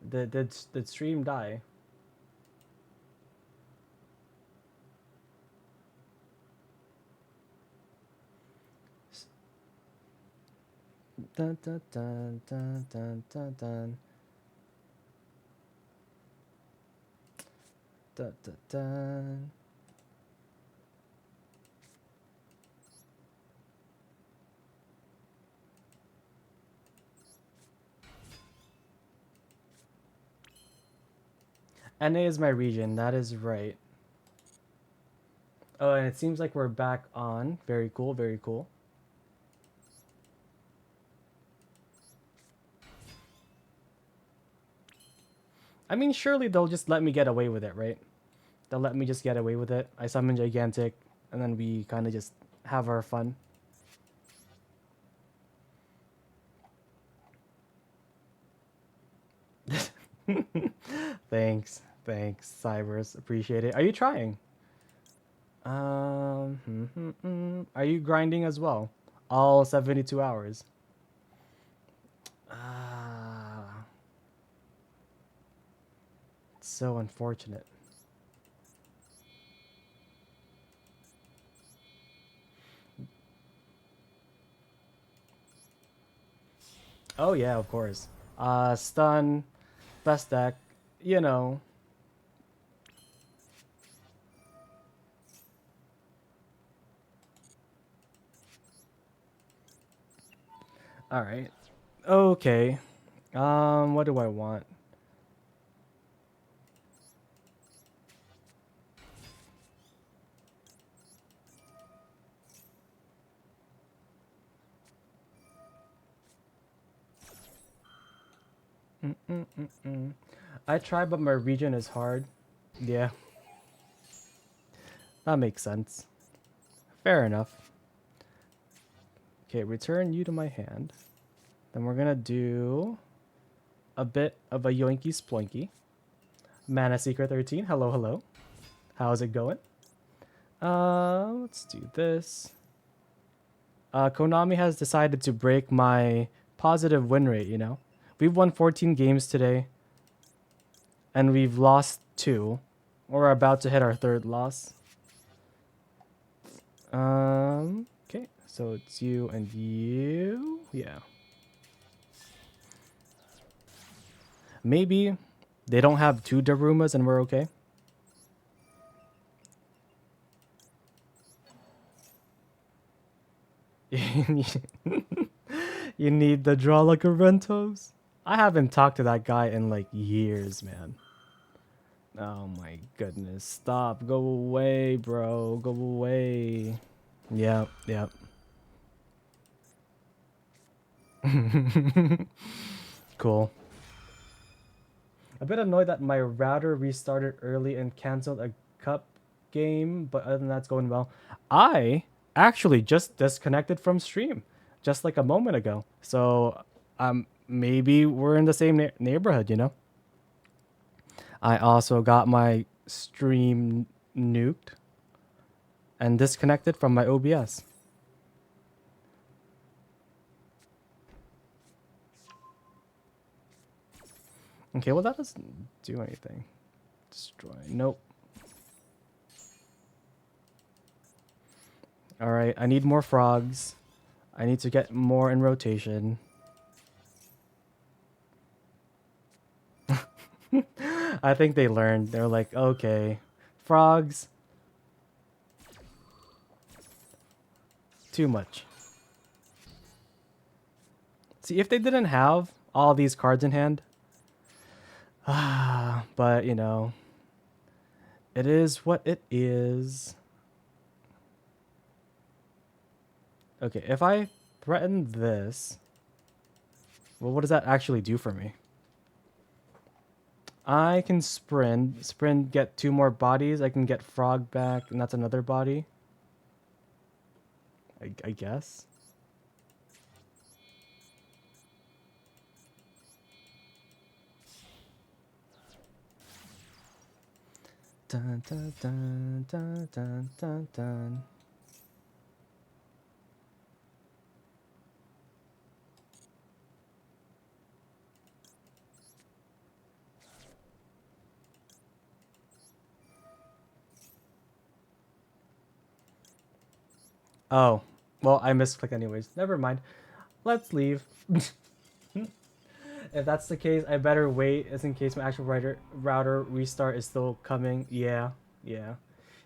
Did stream die? Dun dun dun dun dun dun dun. Dun dun dun. NA is my region, that is right. Oh, and it seems like we're back on. Very cool, very cool. I mean, surely they'll just let me get away with it, right? They'll let me just get away with it. I summon Gigantic, and then we kind of just have our fun. Thanks, Cybers. Appreciate it. Are you trying? Are you grinding as well? All 72 hours. It's so unfortunate. Oh yeah, of course. Stun, best deck, you know. All right. Okay. What do I want? I try, but my region is hard. Yeah, that makes sense. Fair enough. Okay, return you to my hand. Then we're gonna do a bit of a yoinky sploinky. Mana Seeker 13. Hello, hello. How's it going? Let's do this. Konami has decided to break my positive win rate, you know? We've won 14 games today, and we've lost 2. We're about to hit our 3rd loss. Okay, so it's you and you. Yeah. Maybe they don't have 2 Darumas and we're okay. You need the Dralacarentos? I haven't talked to that guy in like years, man. Oh my goodness. Stop. Go away, bro. Go away. Yep, yep. Cool. A bit annoyed that my router restarted early and canceled a cup game, but other than that, it's going well. I actually just disconnected from stream just like a moment ago. So maybe we're in the same neighborhood, you know? I also got my stream nuked and disconnected from my OBS. Okay, well that doesn't do anything. Destroy. Nope. All right, I need more frogs. I need to get more in rotation. I think they learned. They're like, okay, frogs. Too much. See, if they didn't have all these cards in hand, but you know, it is what it is. Okay, if I threaten this, well, what does that actually do for me? I can sprint, get 2 more bodies. I can get frog back, and that's another body. I guess. Dun dun dun dun dun dun dun. Oh, well, I misclicked anyways. Never mind. Let's leave. If that's the case, I better wait, as in case my actual router restart is still coming. Yeah, yeah.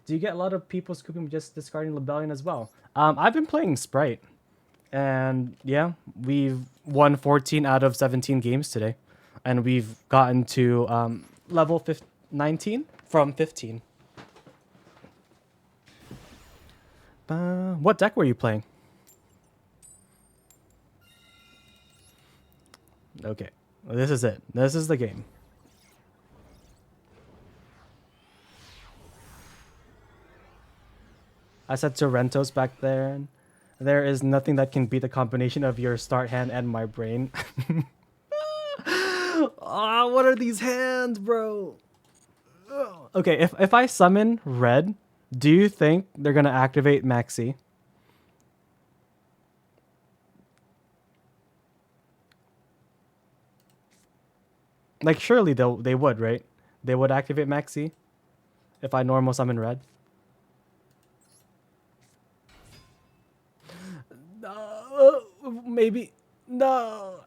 Do you get a lot of people scooping just discarding Lebellion as well? I've been playing Spright, and yeah, we've won 14 out of 17 games today, and we've gotten to level 19 from 15. What deck were you playing? Okay, well, this is it. This is the game. I said Torrentos back there. There is nothing that can beat the combination of your start hand and my brain. Ah, what are these hands, bro? Ugh. Okay, if I summon red, do you think they're gonna activate Maxi? Like surely they would, right? They would activate Maxi if I normal summon red. No, maybe no.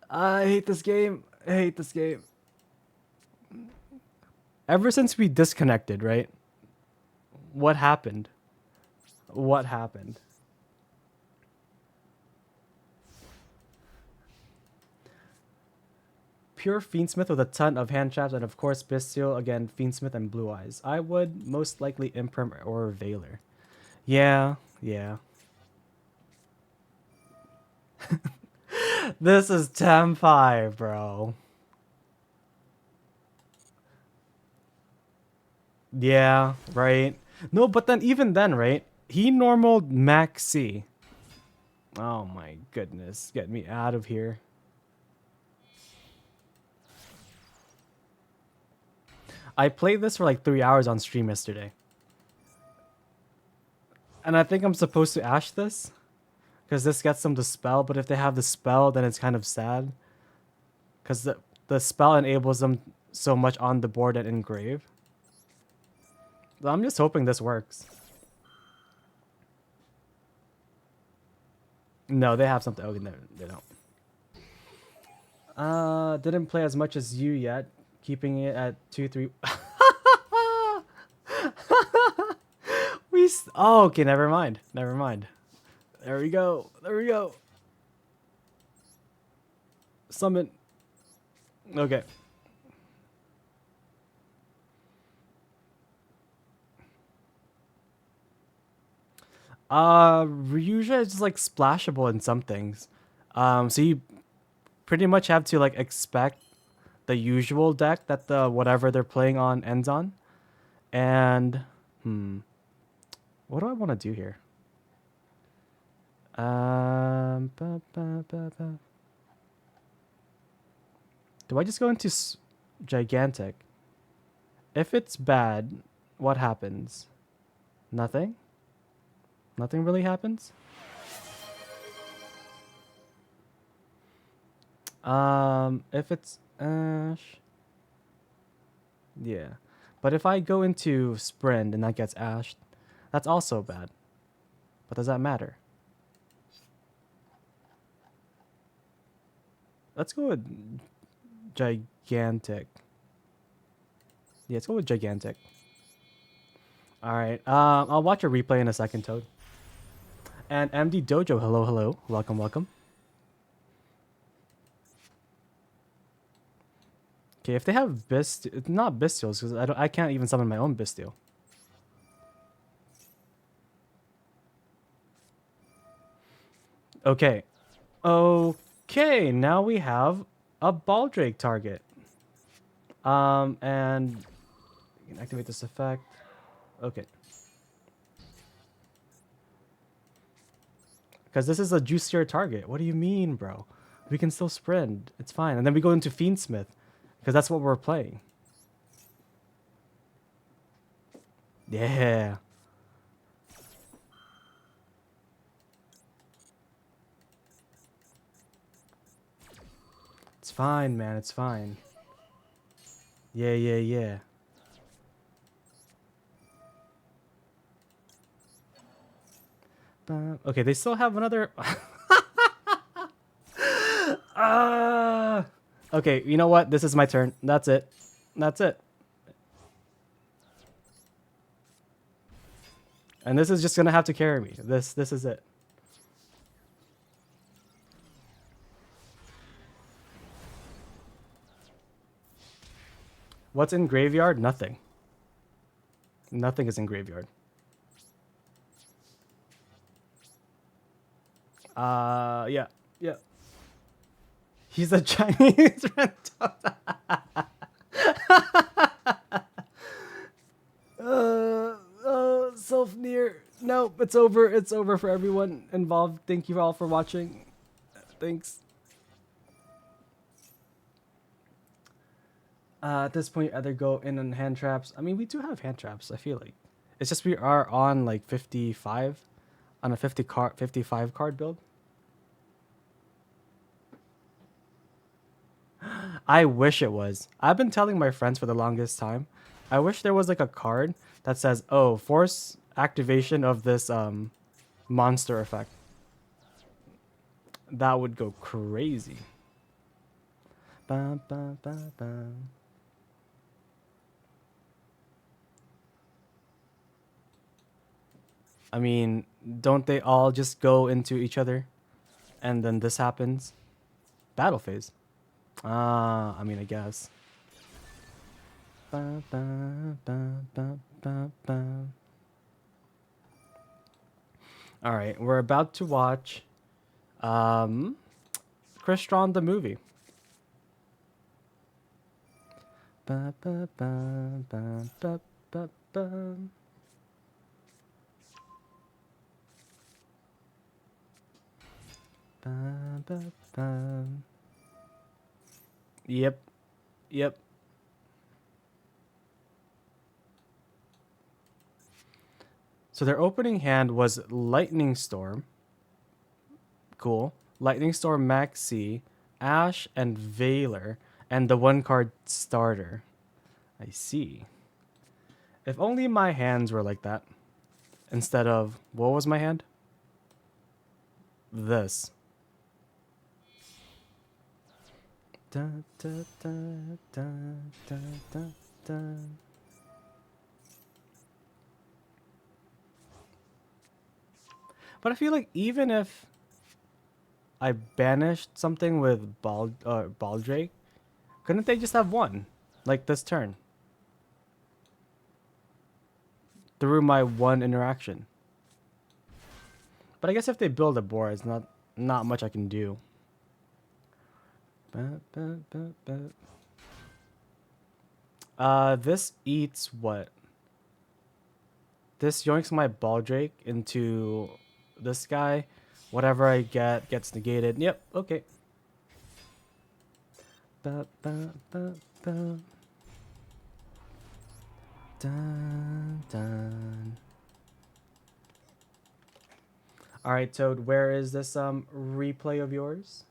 I hate this game. I hate this game. Ever since we disconnected, right? What happened? What happened? Pure Fiendsmith with a ton of hand traps, and of course Bestial, again, Fiendsmith and Blue Eyes. I would most likely Imperm or Veiler. Yeah, yeah. This is Tempi, bro. Yeah, right. No, but then even then, right? He normaled Max C. Oh my goodness. Get me out of here. I played this for like 3 hours on stream yesterday. And I think I'm supposed to Ash this. Because this gets them the spell, but if they have the spell, then it's kind of sad. Because the spell enables them so much on the board and engrave. But I'm just hoping this works. No, they have something. Oh, no, they don't. Didn't play as much as you yet. Keeping it at 2-3. Oh, okay, never mind. Never mind. There we go. There we go. Summon. Okay. Ryuja is just like splashable in some things. So you pretty much have to like expect the usual deck that the whatever they're playing on ends on. And what do I want to do here? Do I just go into gigantic? If it's bad, what happens? Nothing? Nothing really happens? If it's Ash. Yeah. But if I go into Sprint and that gets Ashed, that's also bad. But does that matter? Let's go with gigantic. Yeah, let's go with gigantic. Alright. I'll watch a replay in a second, Toad. And MD Dojo, hello, hello. Welcome, welcome. Okay, if they have not Bestials, because I can't even summon my own Bestial. Okay. Okay, now we have a Baldrake target. And you can activate this effect. Okay. Because this is a juicier target. What do you mean, bro? We can still sprint. It's fine. And then we go into Fiendsmith. Because that's what we're playing. Yeah. It's fine, man. It's fine. Yeah, yeah, yeah. Okay, they still have another. Okay, you know what? This is my turn. That's it. That's it. And this is just gonna have to carry me. This is it. What's in graveyard? Nothing. Nothing is in graveyard. Yeah. Yeah. He's a Chinese rental. Self near. No, it's over. It's over for everyone involved. Thank you all for watching. Thanks. At this point, either go in on hand traps. I mean, we do have hand traps. I feel like it's just we are on like 55, on a 55 card build. I wish it was. I've been telling my friends for the longest time. I wish there was like a card that says, "Oh, force activation of this monster effect." That would go crazy. Bum, bum, bum, bum. I mean, don't they all just go into each other? And then this happens? Battle phase. I mean, I guess. Ba, ba, ba, ba, ba, ba. All right, we're about to watch Chris Strawn the movie. Ba, ba, ba, ba, ba, ba, ba. Ba, ba, ba. Yep. Yep. So their opening hand was Lightning Storm. Cool. Lightning Storm Maxi, Ash, and Veiler, and the one card starter. I see. If only my hands were like that. Instead of, what was my hand? This. Da, da, da, da, da, da, da. But I feel like even if I banished something with Baldrake, couldn't they just have one? Like this turn. Through my one interaction. But I guess if they build a board, it's not much I can do. This eats what? This yoinks my Baldrake into this guy. Whatever I get gets negated. Yep, okay. Dun, dun. All right, Toad, where is this replay of yours?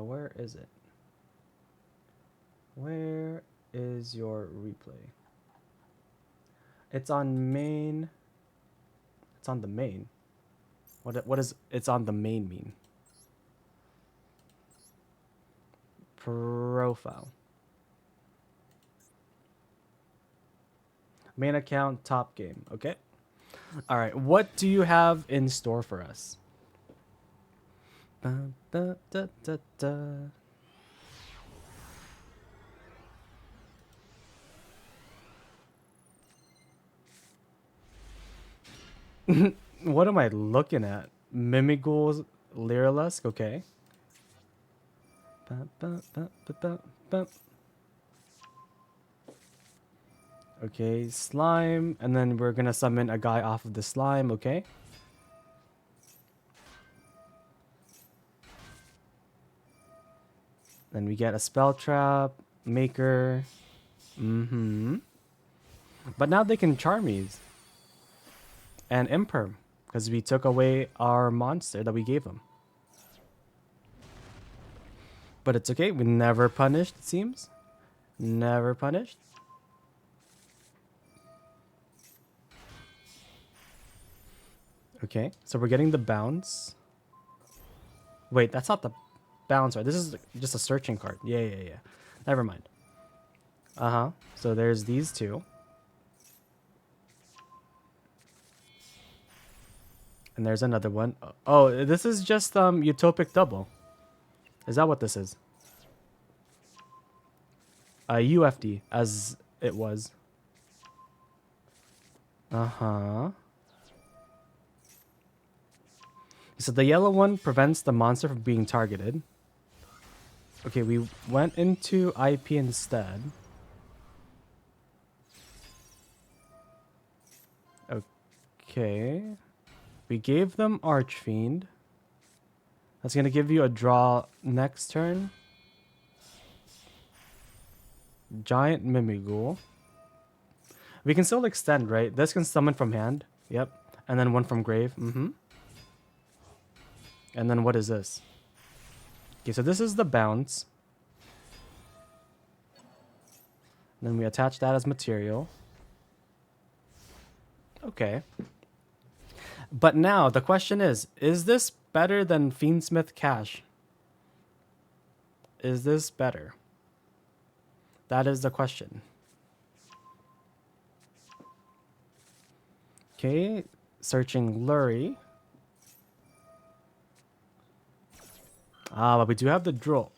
Where is it? Where is your replay? It's on main. It's on the main. What does it's on the main mean? Profile. Main account, top game. Okay. All right. What do you have in store for us? Da, da, da, da. What am I looking at? Mimigoul's Lyrilusk? Okay. Okay, slime, and then we're gonna summon a guy off of the slime, okay? Then we get a spell trap, maker. But now they can Charmies and Imperm because we took away our monster that we gave them. But it's okay. We never punished, it seems. Never punished. Okay, so we're getting the bounce. Wait, that's not the bounce, right? This is just a searching card. Yeah. Never mind. Uh-huh. So there's these two. And there's another one. Oh, this is just utopic double. Is that what this is? UFD, as it was. Uh-huh. So the yellow one prevents the monster from being targeted. Okay, we went into IP instead. Okay. We gave them Archfiend. That's going to give you a draw next turn. Giant Mimighoul. We can still extend, right? This can summon from hand. Yep. And then one from grave. Mm-hmm. And then what is this? Okay, so this is the bounce. Then we attach that as material. Okay. But now the question is this better than Fiendsmith Cash? Is this better? That is the question. Okay, searching Lurie. Ah, but we do have the drill.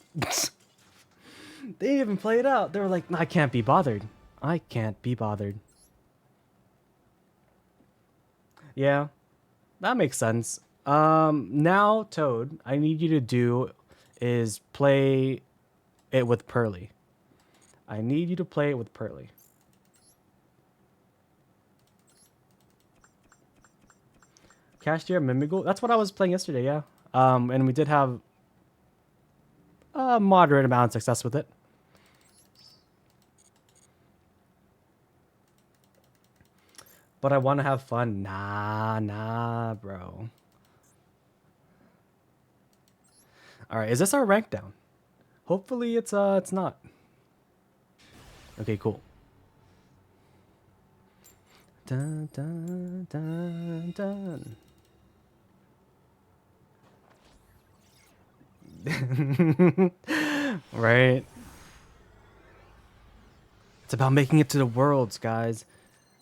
They even play it out. They were like, I can't be bothered. I can't be bothered. Yeah, that makes sense. Now, Toad, I need you to do is play it with Pearly. I need you to play it with Pearly. Cashier Mimighoul. That's what I was playing yesterday, yeah. And we did have a moderate amount of success with it. But I want to have fun. Nah, bro. All right, is this our rank down? Hopefully it's not. Okay, cool. Dun, dun, dun, dun. Right. It's about making it to the worlds, guys.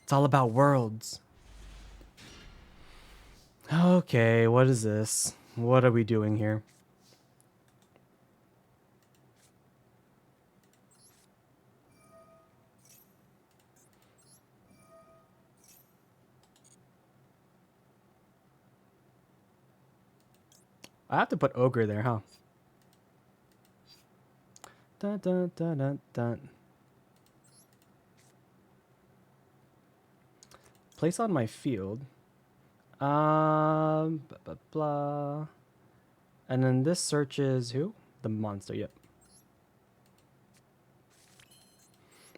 It's all about worlds. Okay, what is this? What are we doing here? I have to put Ogre there, huh? Dun, dun, dun, dun, dun. Place on my field. Blah, blah, blah. And then this searches who? The monster, yep.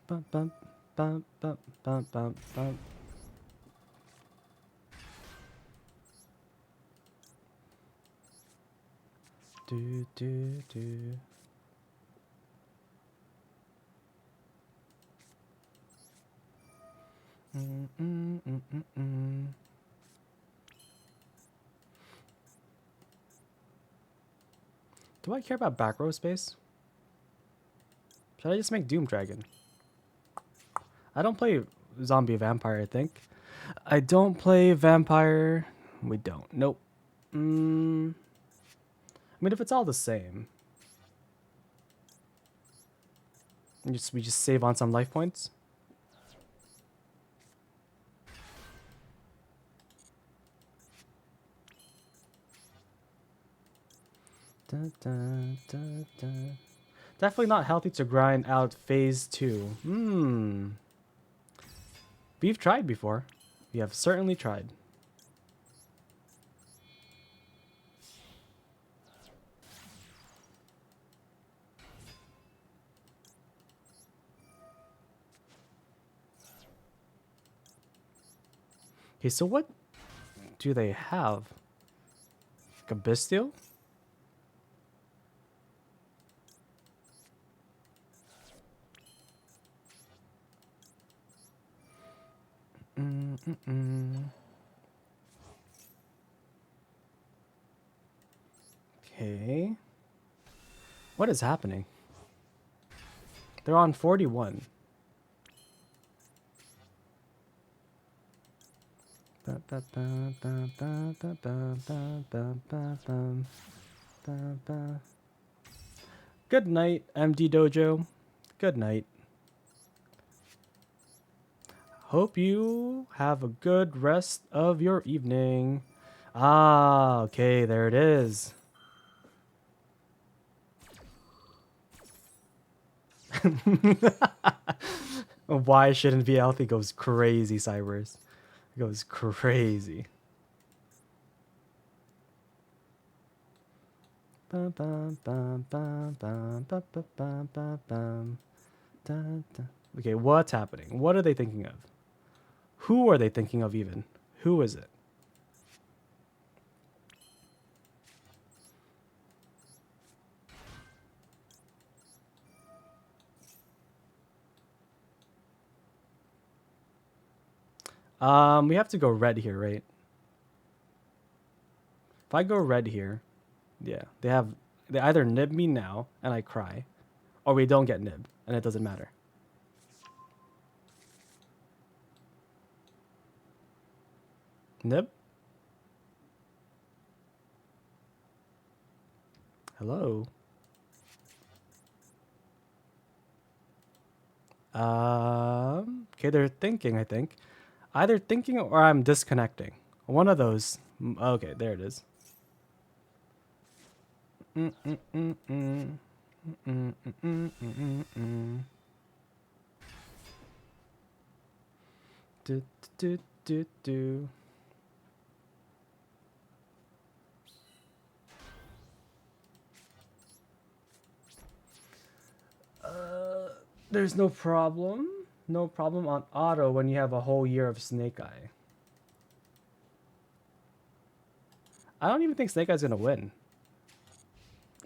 Bum, bum, bum, bum, bum, bum, bum. Do. Do I care about back row space? Should I just make Doom Dragon? I don't play Zombie Vampire, I think. I don't play Vampire. We don't. Nope. I mean, if it's all the same. We just save on some life points. Dun, dun, dun, dun. Definitely not healthy to grind out phase 2. We've tried before. We have certainly tried. Okay, so what do they have? Like a Bestial? Okay. What is happening? They're on 41. Good night, MD Dojo. Good night. Hope you have a good rest of your evening. Ah, okay, there it is. Why shouldn't be healthy goes crazy, Cybers. It goes crazy. Okay, what's happening? What are they thinking of? Who are they thinking of even? Who is it? We have to go red here, right? If I go red here, yeah, they either nib me now and I cry, or we don't get nib and it doesn't matter. Nib? Hello? Okay, they're thinking, I think. Either thinking or I'm disconnecting. One of those. Okay, there it is. Do, do, do, do. There's no problem. No problem on auto when you have a whole year of Snake Eye. I don't even think Snake Eye's gonna win.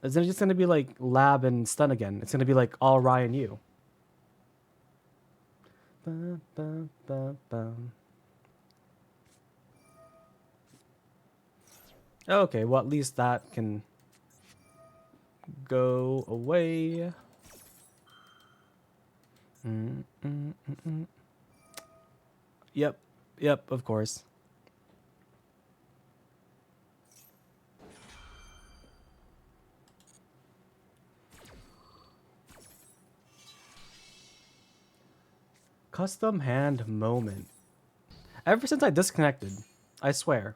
It's just gonna be like Lab and Stun again. It's gonna be like all Ryan U. Okay, well at least that can go away. Yep, of course. Custom hand moment. Ever since I disconnected, I swear.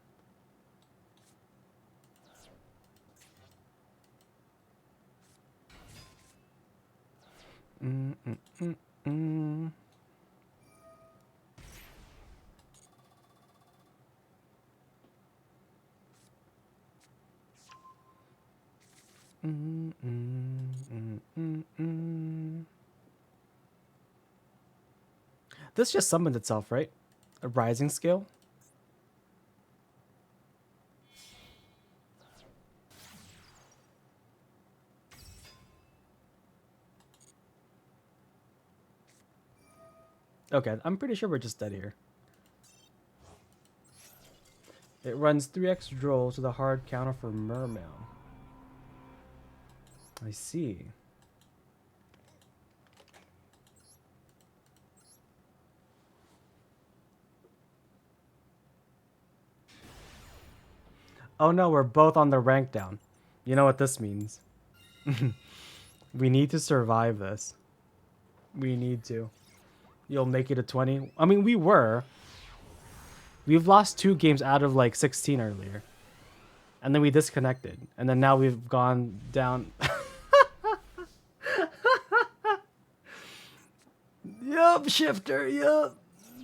This just summoned itself, right? A rising scale? Okay, I'm pretty sure we're just dead here. It runs 3x droll to the hard counter for Mermail. I see. Oh no, we're both on the rank down. You know what this means. We need to survive this. We need to. You'll make it to 20. I mean, we were. We've lost 2 games out of like 16 earlier. And then we disconnected. And then now we've gone down. Yup, shifter. Yup.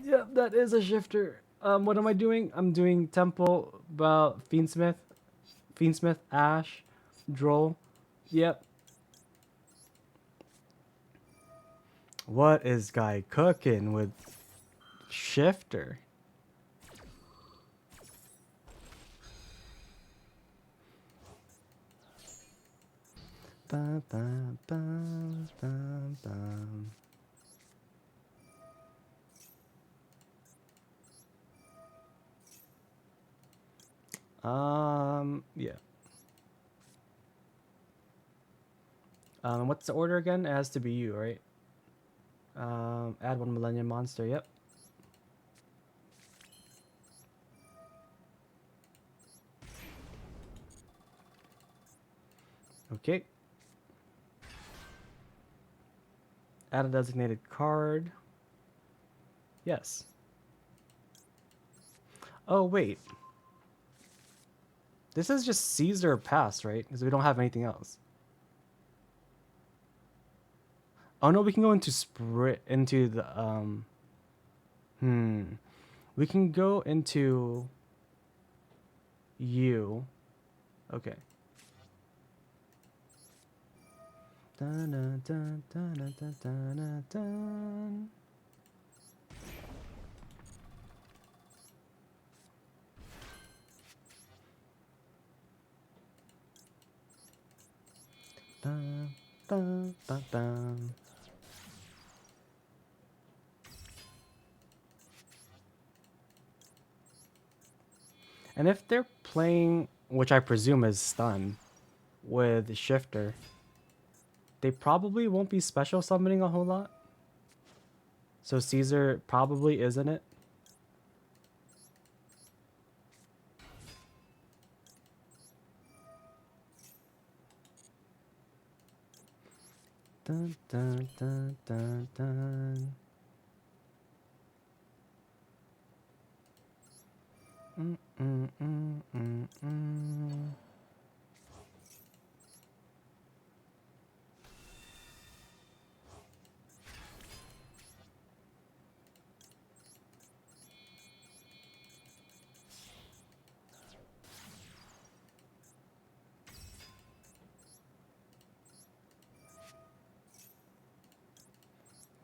Yep, that is a shifter. What am I doing? I'm doing Temple, Fiendsmith, Ash, Droll. Yep. What is guy cooking with shifter? Bum, bum, bum, bum, bum. Yeah. What's the order again? It has to be you, right? Add one Millennium Monster. Yep. Okay. Add a designated card. Yes. Oh, wait. This is just Caesar pass, right? Because we don't have anything else. Oh no, we can go into into the we can go into you. Okay. Dun, dun, dun, dun, dun, dun, dun, dun. Dun, dun, dun, dun. And if they're playing, which I presume is stun, with Shifter, they probably won't be special summoning a whole lot. So Caesar probably isn't it. Dun, dun, dun, dun, dun. Mm.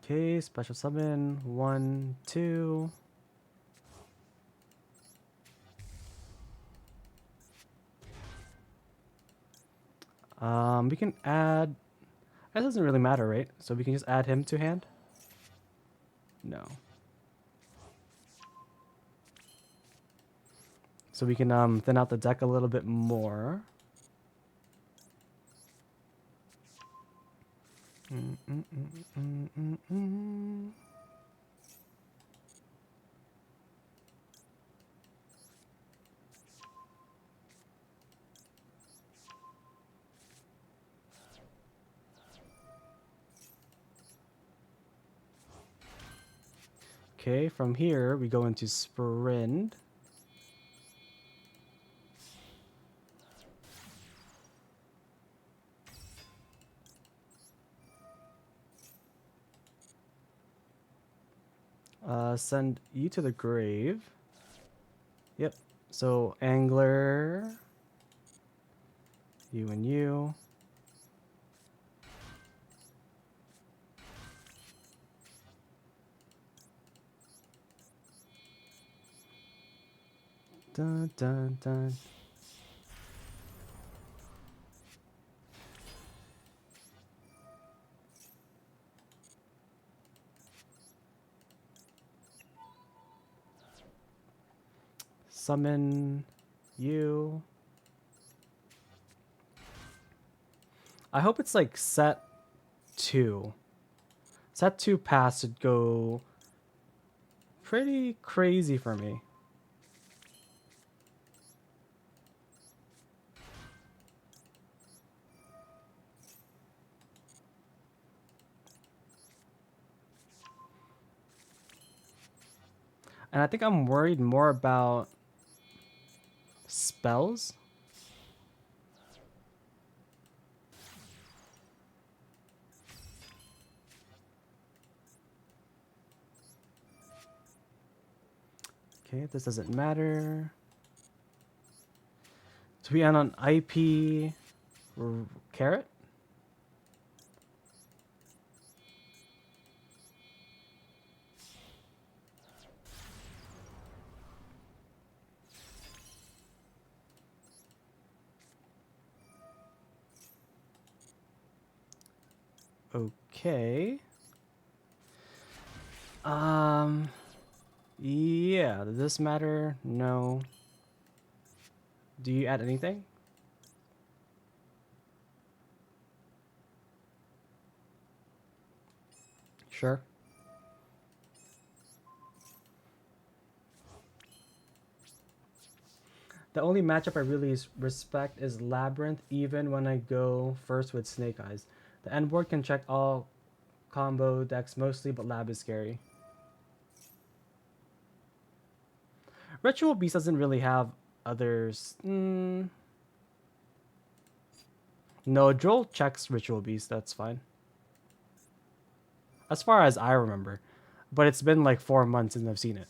Okay, special summon 1, 2. We can add. That doesn't really matter, right? So we can just add him to hand. No. So we can thin out the deck a little bit more. Okay, from here we go into Sprint. Send you to the grave. Yep. So Angler, you and you. Dun dun dun. Summon you. I hope it's like set 2. Set 2 pass would go pretty crazy for me. And I think I'm worried more about spells. Okay, this doesn't matter. So we end on IP carrot. Okay. Yeah, does this matter? No. Do you add anything? Sure. The only matchup I really respect is Labyrinth, even when I go first with Snake Eyes. The end board can check all combo decks mostly, but Lab is scary. Ritual Beast doesn't really have others. No, Droll checks Ritual Beast, that's fine. As far as I remember. But it's been like 4 months since I've seen it.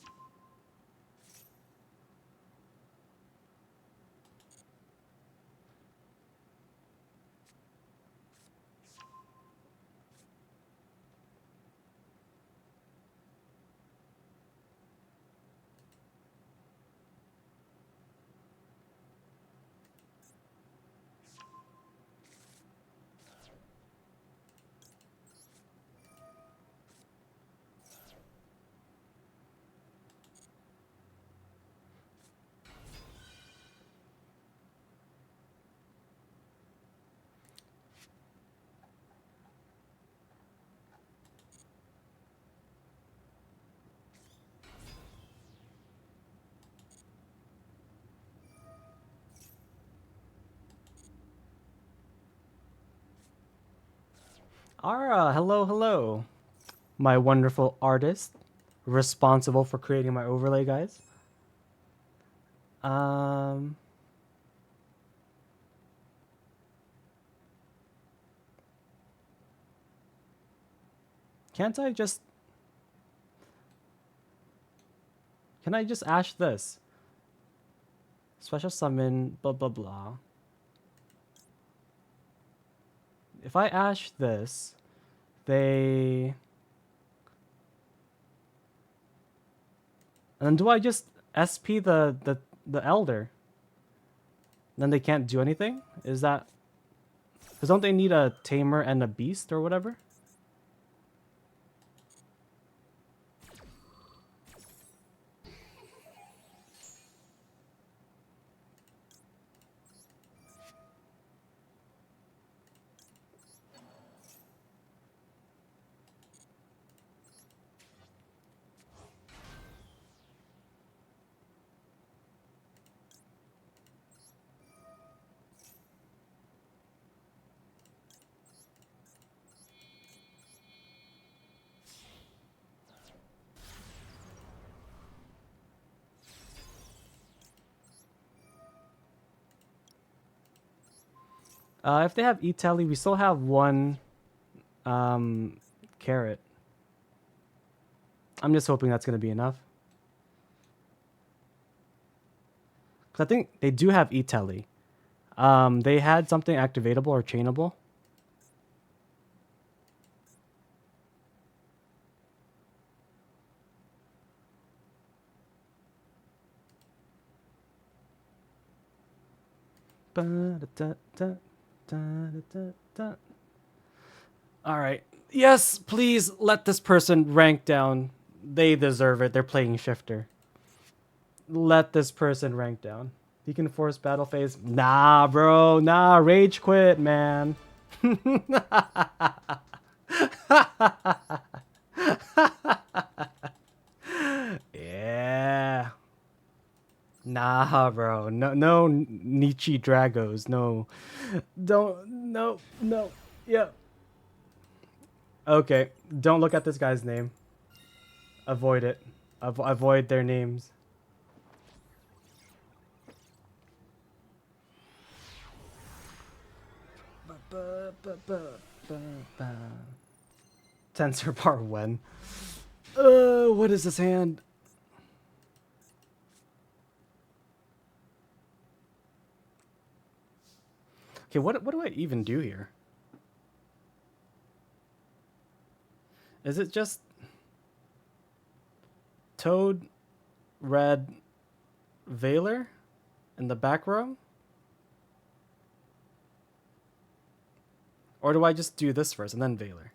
Ara, hello, hello. My wonderful artist, responsible for creating my overlay, guys. Can't I just... Can I just ash this? Special summon, blah, blah, blah. If I ash this, they... And then do I just SP the Elder? Then they can't do anything? Is that... Because don't they need a Tamer and a Beast or whatever? If they have E-Tally, we still have one carrot. I'm just hoping that's going to be enough. Because I think they do have E-Tally. They had something activatable or chainable. All right. Yes, please let this person rank down. They deserve it. They're playing shifter. Let this person rank down. You can force battle phase. Nah, bro. Nah, rage quit, man. Yeah. Nah, bro. No, no Nietzsche Dragos. No. Don't. No. No. Yeah. Okay. Don't look at this guy's name. Avoid it. Avoid their names. Tensor bar when? What is this hand? Okay, what do I even do here? Is it just Toad, Red, Veiler in the back row? Or do I just do this first and then Veiler?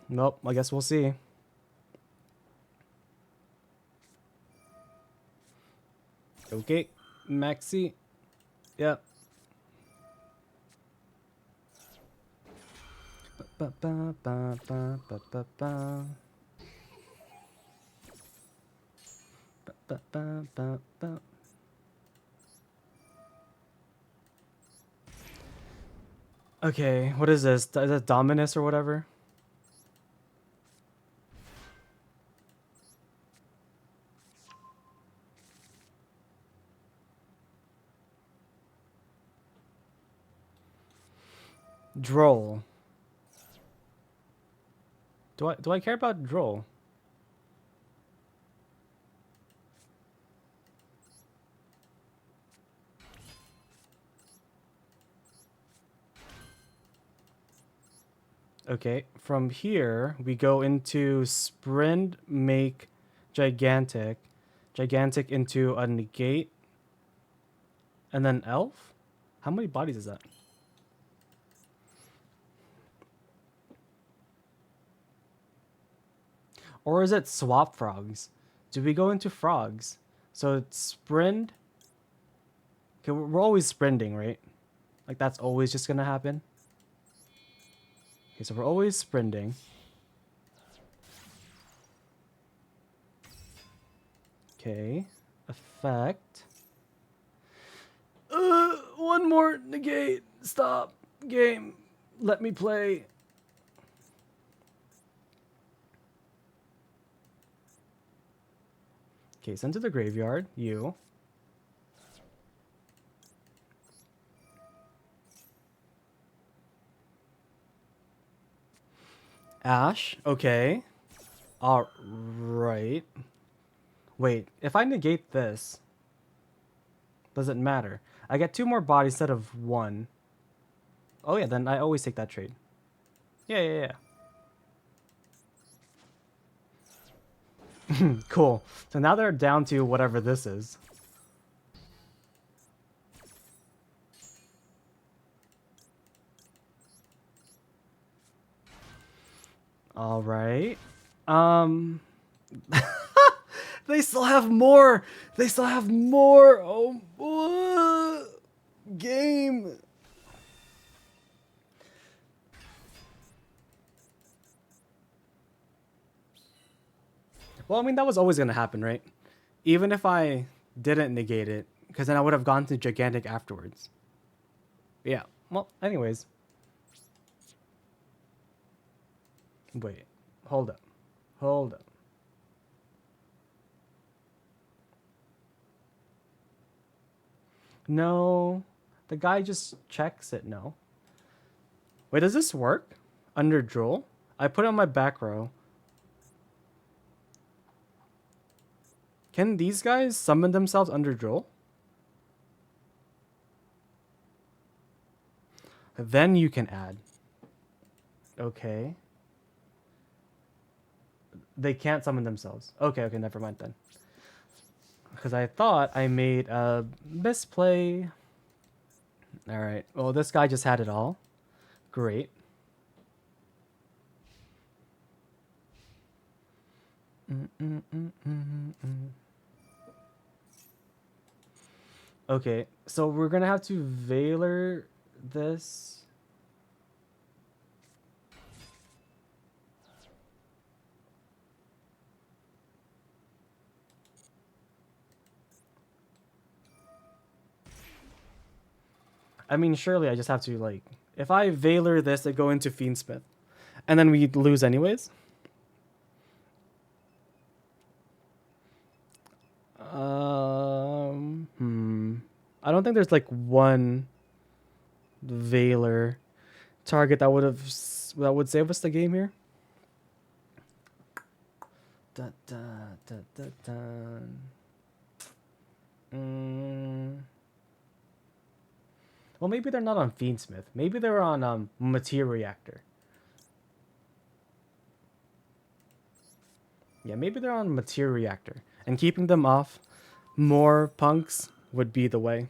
Nope, I guess we'll see. Okay, Maxi. Yep. ba, ba, ba, ba, ba, ba, ba. Ba, ba, ba, ba, ba. Okay, what is this? Is that Dominus or whatever? Droll. Do I care about Droll? Okay, from here we go into Sprint, make Gigantic, Gigantic into a negate, and then Elf? How many bodies is that? Or is it swap frogs? Do we go into frogs? So it's sprint. Okay, we're always sprinting, right? Like that's always just gonna happen. Okay, so we're always sprinting. Okay, effect. One more negate. Stop. Game. Let me play. Okay, send to the graveyard. You. Ash. Okay. All right. Wait, if I negate this, does it matter? I get 2 more bodies instead of 1. Oh yeah, then I always take that trade. Yeah. Cool. So now they're down to whatever this is. All right. They still have more. They still have more. Oh, game. Well, I mean, that was always going to happen, right? Even if I didn't negate it, because then I would have gone to Gigantic afterwards. Yeah. Well, anyways. Wait. Hold up. Hold up. No. The guy just checks it, no. Wait, does this work? Under Droll? I put it on my back row. Can these guys summon themselves under Droll? Then you can add. Okay. They can't summon themselves. Okay, never mind then. Because I thought I made a misplay. Alright, well this guy just had it all. Great. Okay, so we're gonna have to Veiler this. I mean, surely I just have to, like... If I Veiler this, I go into Fiendsmith. And then we lose anyways? I don't think there's, like, one Veiler target that would save us the game here. Well, maybe they're not on Fiendsmith. Maybe they're on Materia Reactor. Yeah, maybe they're on Materia Reactor. And keeping them off more punks would be the way.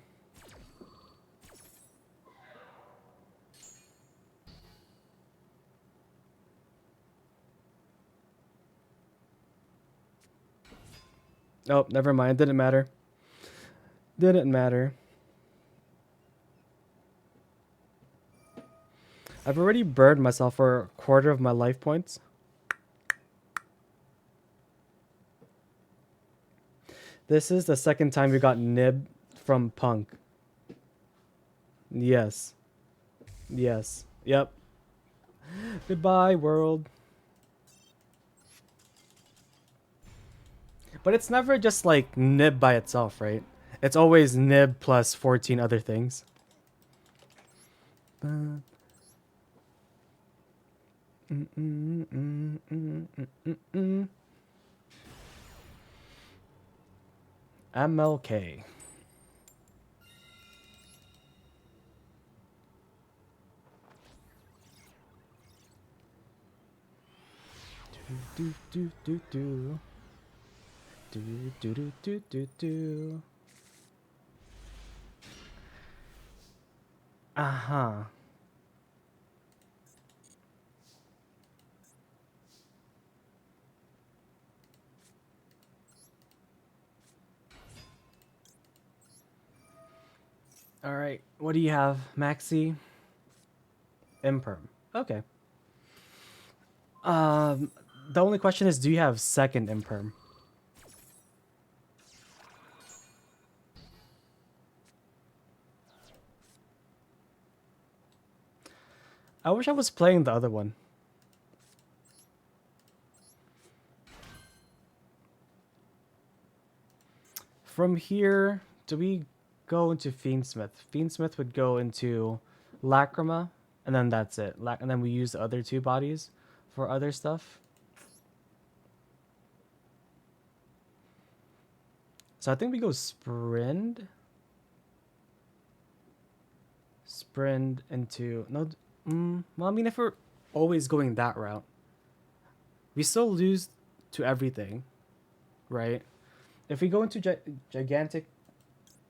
Oh, never mind. Didn't matter. Didn't matter. I've already burned myself for a quarter of my life points. This is the second time we got nib from Punk. Yes. Yes. Yep. Goodbye, world. But it's never just like nib by itself, right? It's always nib plus 14 other things. MLK. Do do do do do do do do do do. Uh-huh. All right. What do you have, Maxi? Imperm. Okay. The only question is, do you have second imperm? I wish I was playing the other one. From here, do we go into Fiendsmith? Fiendsmith would go into Lacrima, and then that's it. And then we use the other two bodies for other stuff. So I think we go Sprint. Sprint into... No, well, I mean, if we're always going that route, we still lose to everything, right? If we go into Gigantic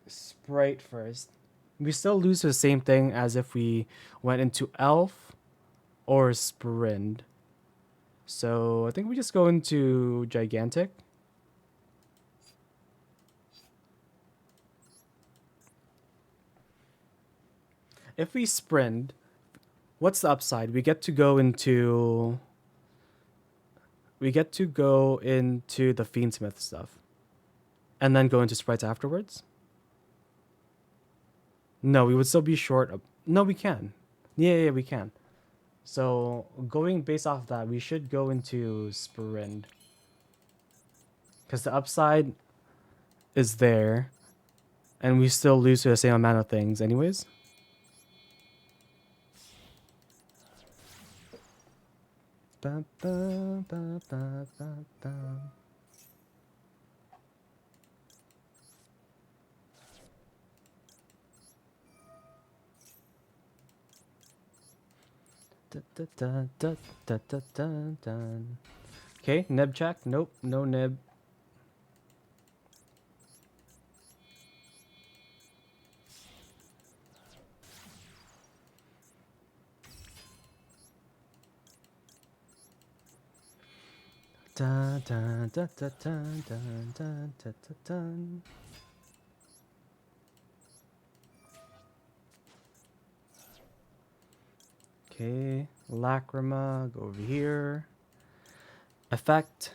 Spright first, we still lose to the same thing as if we went into Elf or Sprint. So I think we just go into Gigantic. If we Sprint, what's the upside? We get to go into... We get to go into the Fiendsmith stuff. And then go into Sprites afterwards? No, we would still be short of... No, we can. Yeah, we can. So, going based off that, we should go into Sprint. Because the upside is there. And we still lose to the same amount of things anyways. Ba, ba, ba, ba, ba, ba. Okay, nib check. Nope, no nib. Dun, dun, dun, dun, dun, dun, dun, dun, dun, dun. Okay, Lacrima, go over here. Effect.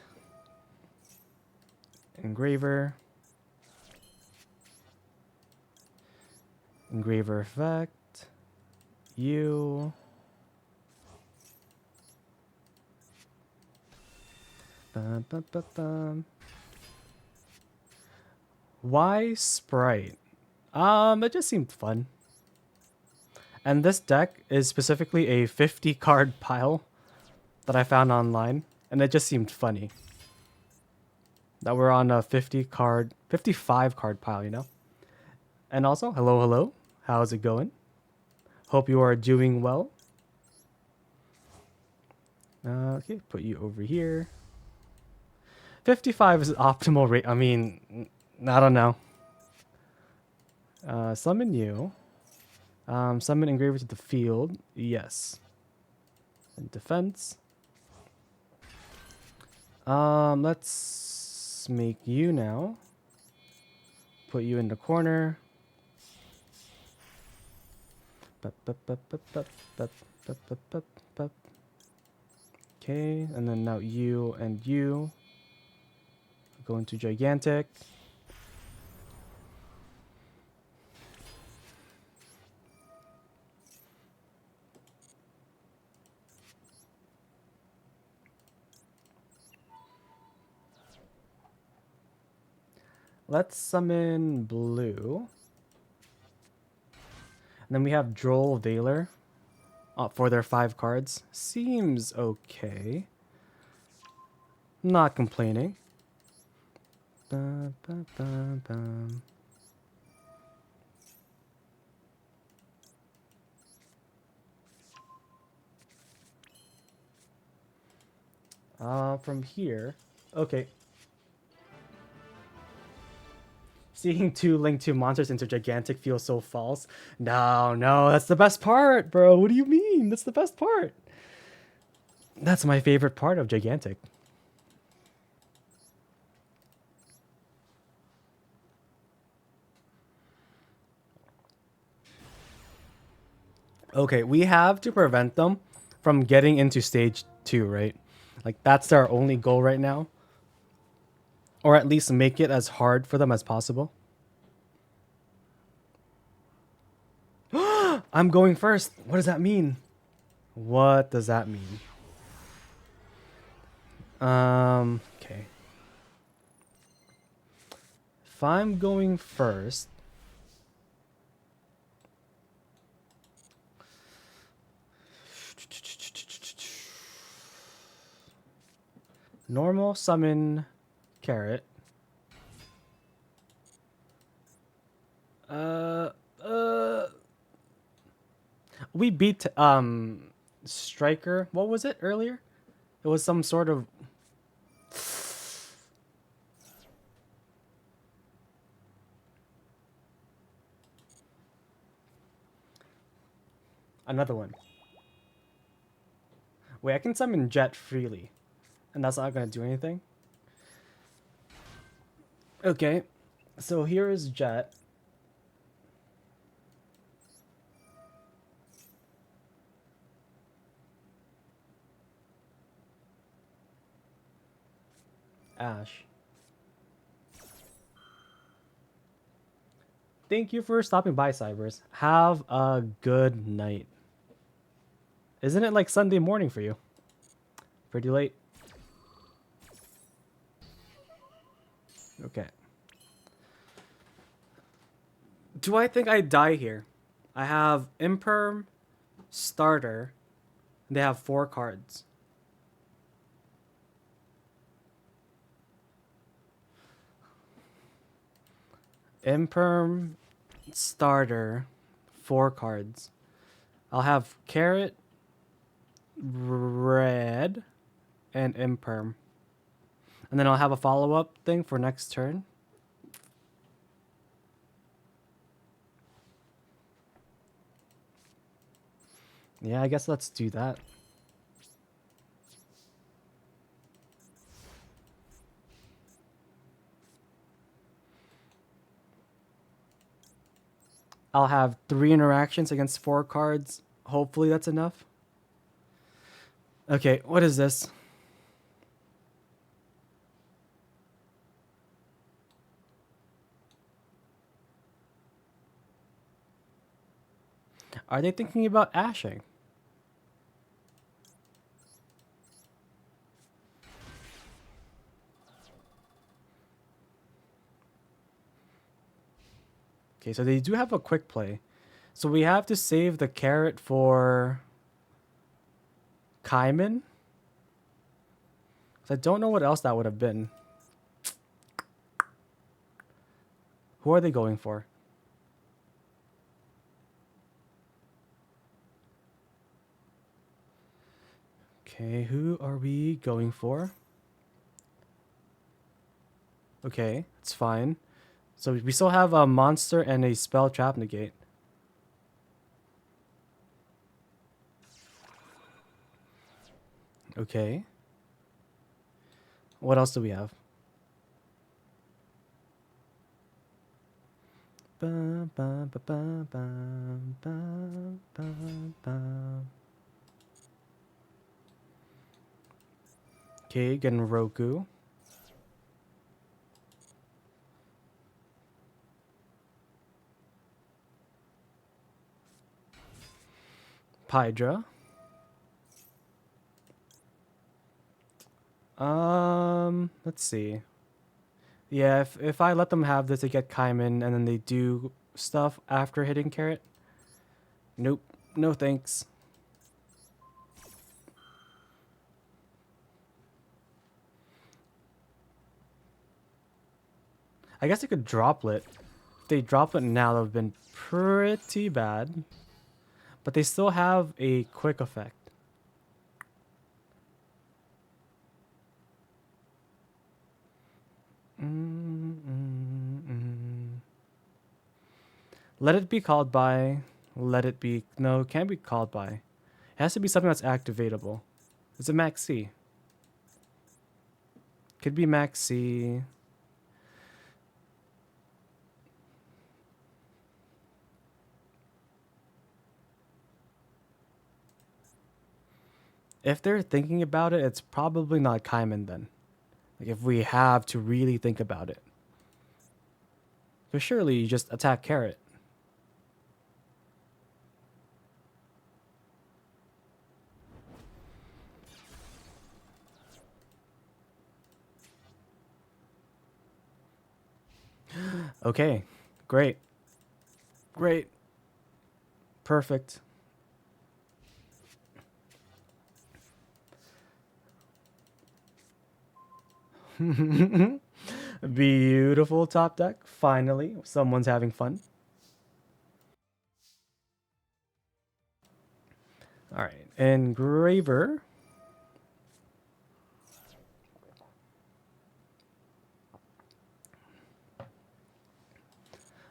Engraver. Engraver effect. You. Bum, bum, bum, bum. Why Sprite? It just seemed fun. And this deck is specifically a 50 card pile that I found online, and it just seemed funny that we're on a 55 card pile, you know? And also, hello, how's it going? Hope you are doing well. Okay, put you over here. 55 is optimal rate. I mean, I don't know. Summon you. Summon Engraver to the field. Yes. And defense. Let's make you now. Put you in the corner. Bup, bup, bup, bup. Okay, and then now you and you go into gigantic. Let's summon blue. And then we have Droll Veiler for their 5 cards. Seems okay. Not complaining. Ba, ba, ba, ba. From here. Okay. Seeing 2 Link 2 monsters into gigantic feels so false. No, no, that's the best part, bro. What do you mean? That's the best part. That's my favorite part of gigantic. Okay, we have to prevent them from getting into stage 2, right? Like, that's our only goal right now. Or at least make it as hard for them as possible. I'm going first. What does that mean? What does that mean? Okay. If I'm going first, normal summon carrot. We beat Striker. What was it earlier? It was some sort of another one. Wait, I can summon Jet freely. And that's not gonna do anything. Okay. So here is Jet. Ash. Thank you for stopping by, Cybers. Have a good night. Isn't it like Sunday morning for you? Pretty late. Okay. Do I think I die here? I have Imperm, Starter. They have 4 cards. Imperm, Starter, 4 cards. I'll have Carrot, Red, and Imperm. And then I'll have a follow-up thing for next turn. Yeah, I guess let's do that. I'll have 3 interactions against 4 cards. Hopefully that's enough. Okay, what is this? Are they thinking about ashing? Okay, so they do have a quick play. So we have to save the carrot for Kaiman. I don't know what else that would have been. Who are they going for? Okay, who are we going for? Okay, it's fine. So we still have a monster and a spell trap negate. Okay. What else do we have? Ba, ba, ba, ba, ba, ba, ba, ba. Okay, getting Roku. Pydra. Let's see. Yeah, if I let them have this, they get Kaiman, and then they do stuff after hitting carrot. Nope. No thanks. I guess I could droplet. If they droplet now, that would have been pretty bad. But they still have a quick effect. Let it be called by. Let it be. No, it can't be called by. It has to be something that's activatable. Is it Max C? Could be Max C. If they're thinking about it, it's probably not Kaiman then. Like if we have to really think about it. Because surely you just attack carrot. Okay, great. Great. Perfect. Beautiful top deck. Finally, someone's having fun. All right, Engraver.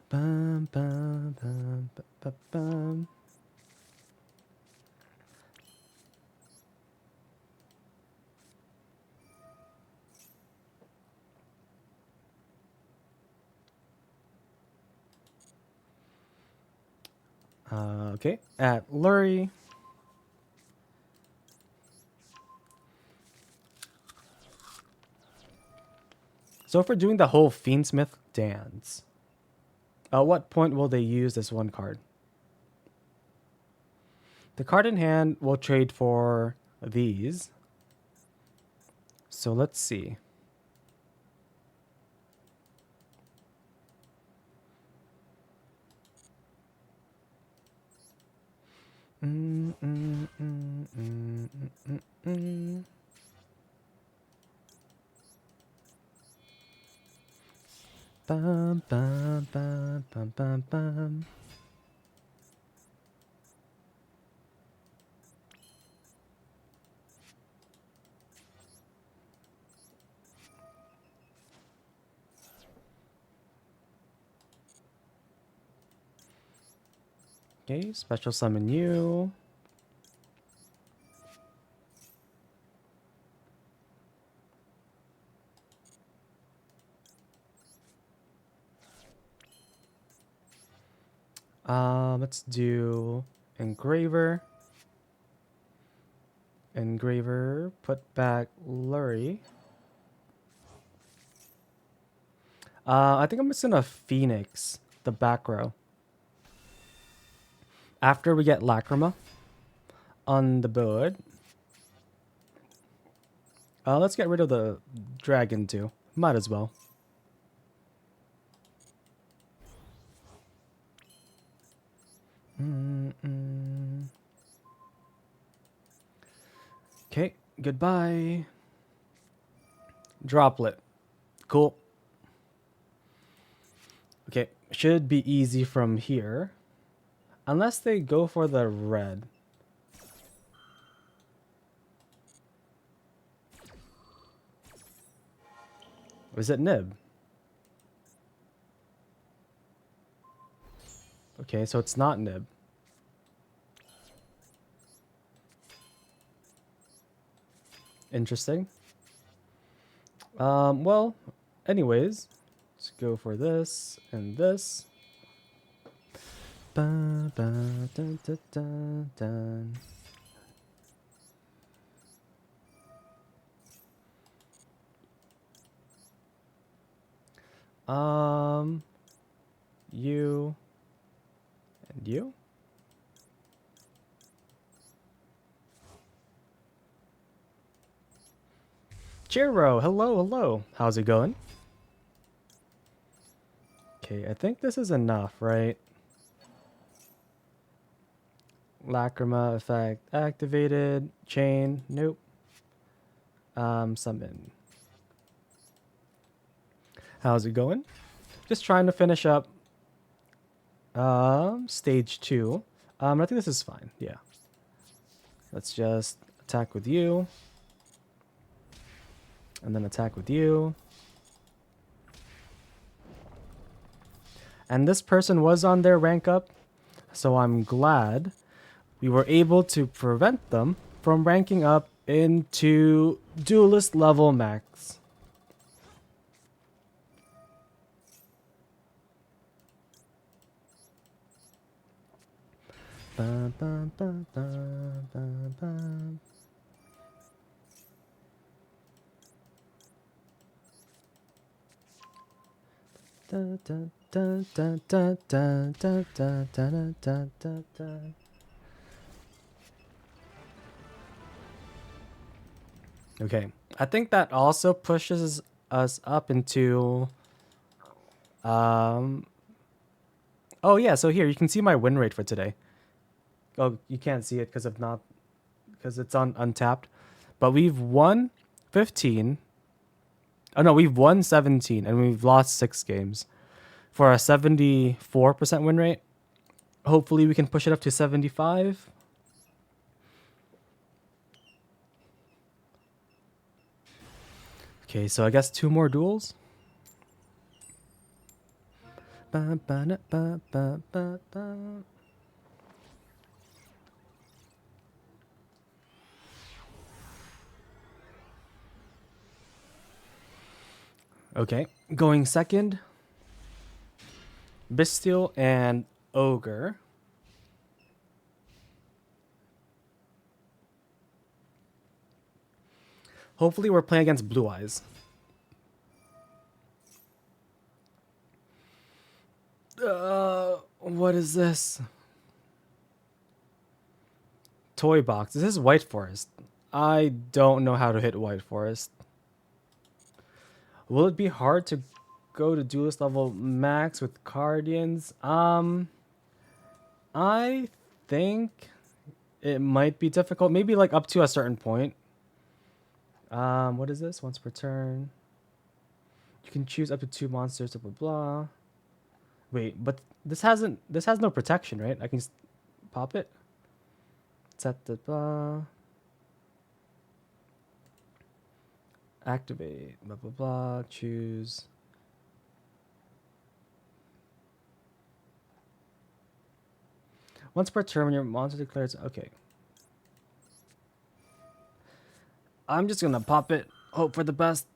Bum, bum, bum, bum, bum, bum. Okay, at Lurie. So if we're doing the whole Fiendsmith dance, at what point will they use this one card? The card in hand will trade for these. So let's see. Bum, bum, bum, bum, bum, bum. Okay, special summon you. Let's do Engraver. Engraver, put back Lurie. I think I'm just gonna Phoenix the back row. After we get Lacrima on the board. Let's get rid of the dragon too. Might as well. Okay, goodbye. Droplet. Cool. Okay, should be easy from here. Unless they go for the red. Or is it Nib? Okay, so it's not Nib. Interesting. Well, anyways, let's go for this and this. Ba, ba, dun, dun, dun, dun. You and you. Chiro, hello, hello. How's it going? Okay, I think this is enough, right? Lacrima effect activated. Chain, nope. Summon. How's it going? Just trying to finish up stage 2. I think this is fine. Yeah. Let's just attack with you. And then attack with you. And this person was on their rank up, so I'm glad we were able to prevent them from ranking up into duelist level max. Bum, bum, bum, bum, bum, bum. Da, da, da, da, da, da, da, da, da, da, da, da. Okay, I think that also pushes us up into oh yeah, so here you can see my win rate for today. Oh, you can't see it because it's on untapped. But we've won 15. Oh no, we've won 17 and we've lost 6 games for a 74% win rate. Hopefully we can push it up to 75. Okay, so I guess 2 more duels. Ba, ba, ba, ba, ba, ba. Okay, going second. Bestial and Ogre. Hopefully we're playing against Blue Eyes. What is this? Toy box. This is White Forest. I don't know how to hit White Forest. Will it be hard to go to duelist level max with Guardians? I think it might be difficult. Maybe like up to a certain point. What is this? Once per turn. You can choose up to 2 monsters, blah blah blah. Wait, but this has no protection, right? I can just pop it. Set the blah. Activate, blah blah blah, choose. Once per turn, when your monster declares, okay. I'm just gonna pop it, hope for the best.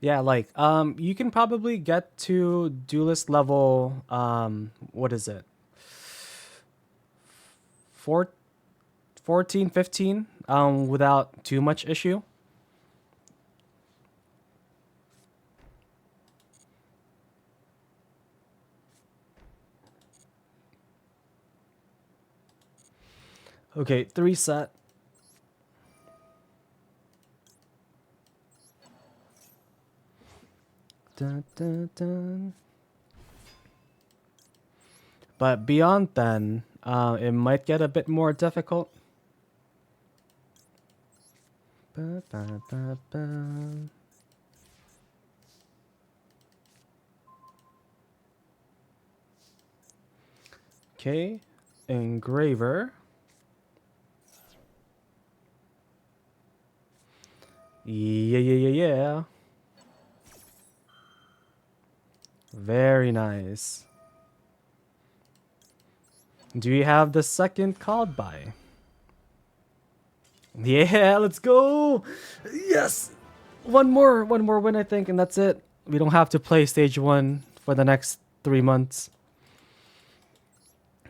Yeah, like, you can probably get to duelist level, what is it? 14, 15, without too much issue. Okay, 3 set. Dun, dun, dun. But beyond then, it might get a bit more difficult. Ba, ba, ba, ba. Okay, Engraver. Yeah. Very nice. Do you have the second called by? Yeah, let's go. Yes. One more win, I think, and that's it. We don't have to play stage 1 for the next 3 months.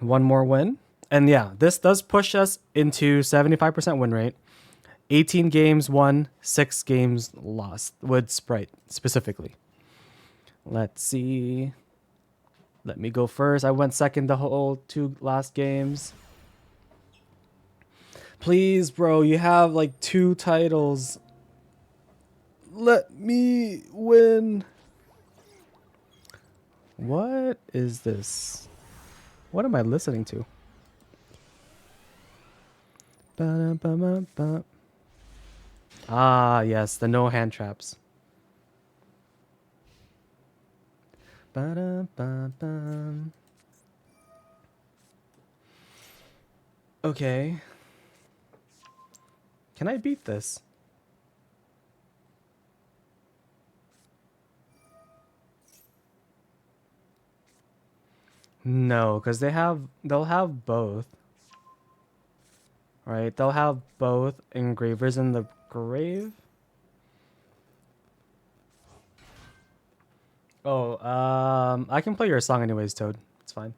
One more win. And yeah, this does push us into 75% win rate. 18 games won, 6 games lost with Spright specifically. Let's see. Let me go first. I went second the whole 2 last games. Please, bro, you have like 2 titles. Let me win. What is this? What am I listening to? Ba-da-ba-ba-ba. Ah, yes, the no hand traps. Ba-da-ba-ba. Okay. Can I beat this? No, because they'll have both. Right? They'll have both engravers in the grave. Oh, I can play your song anyways, Toad. It's fine.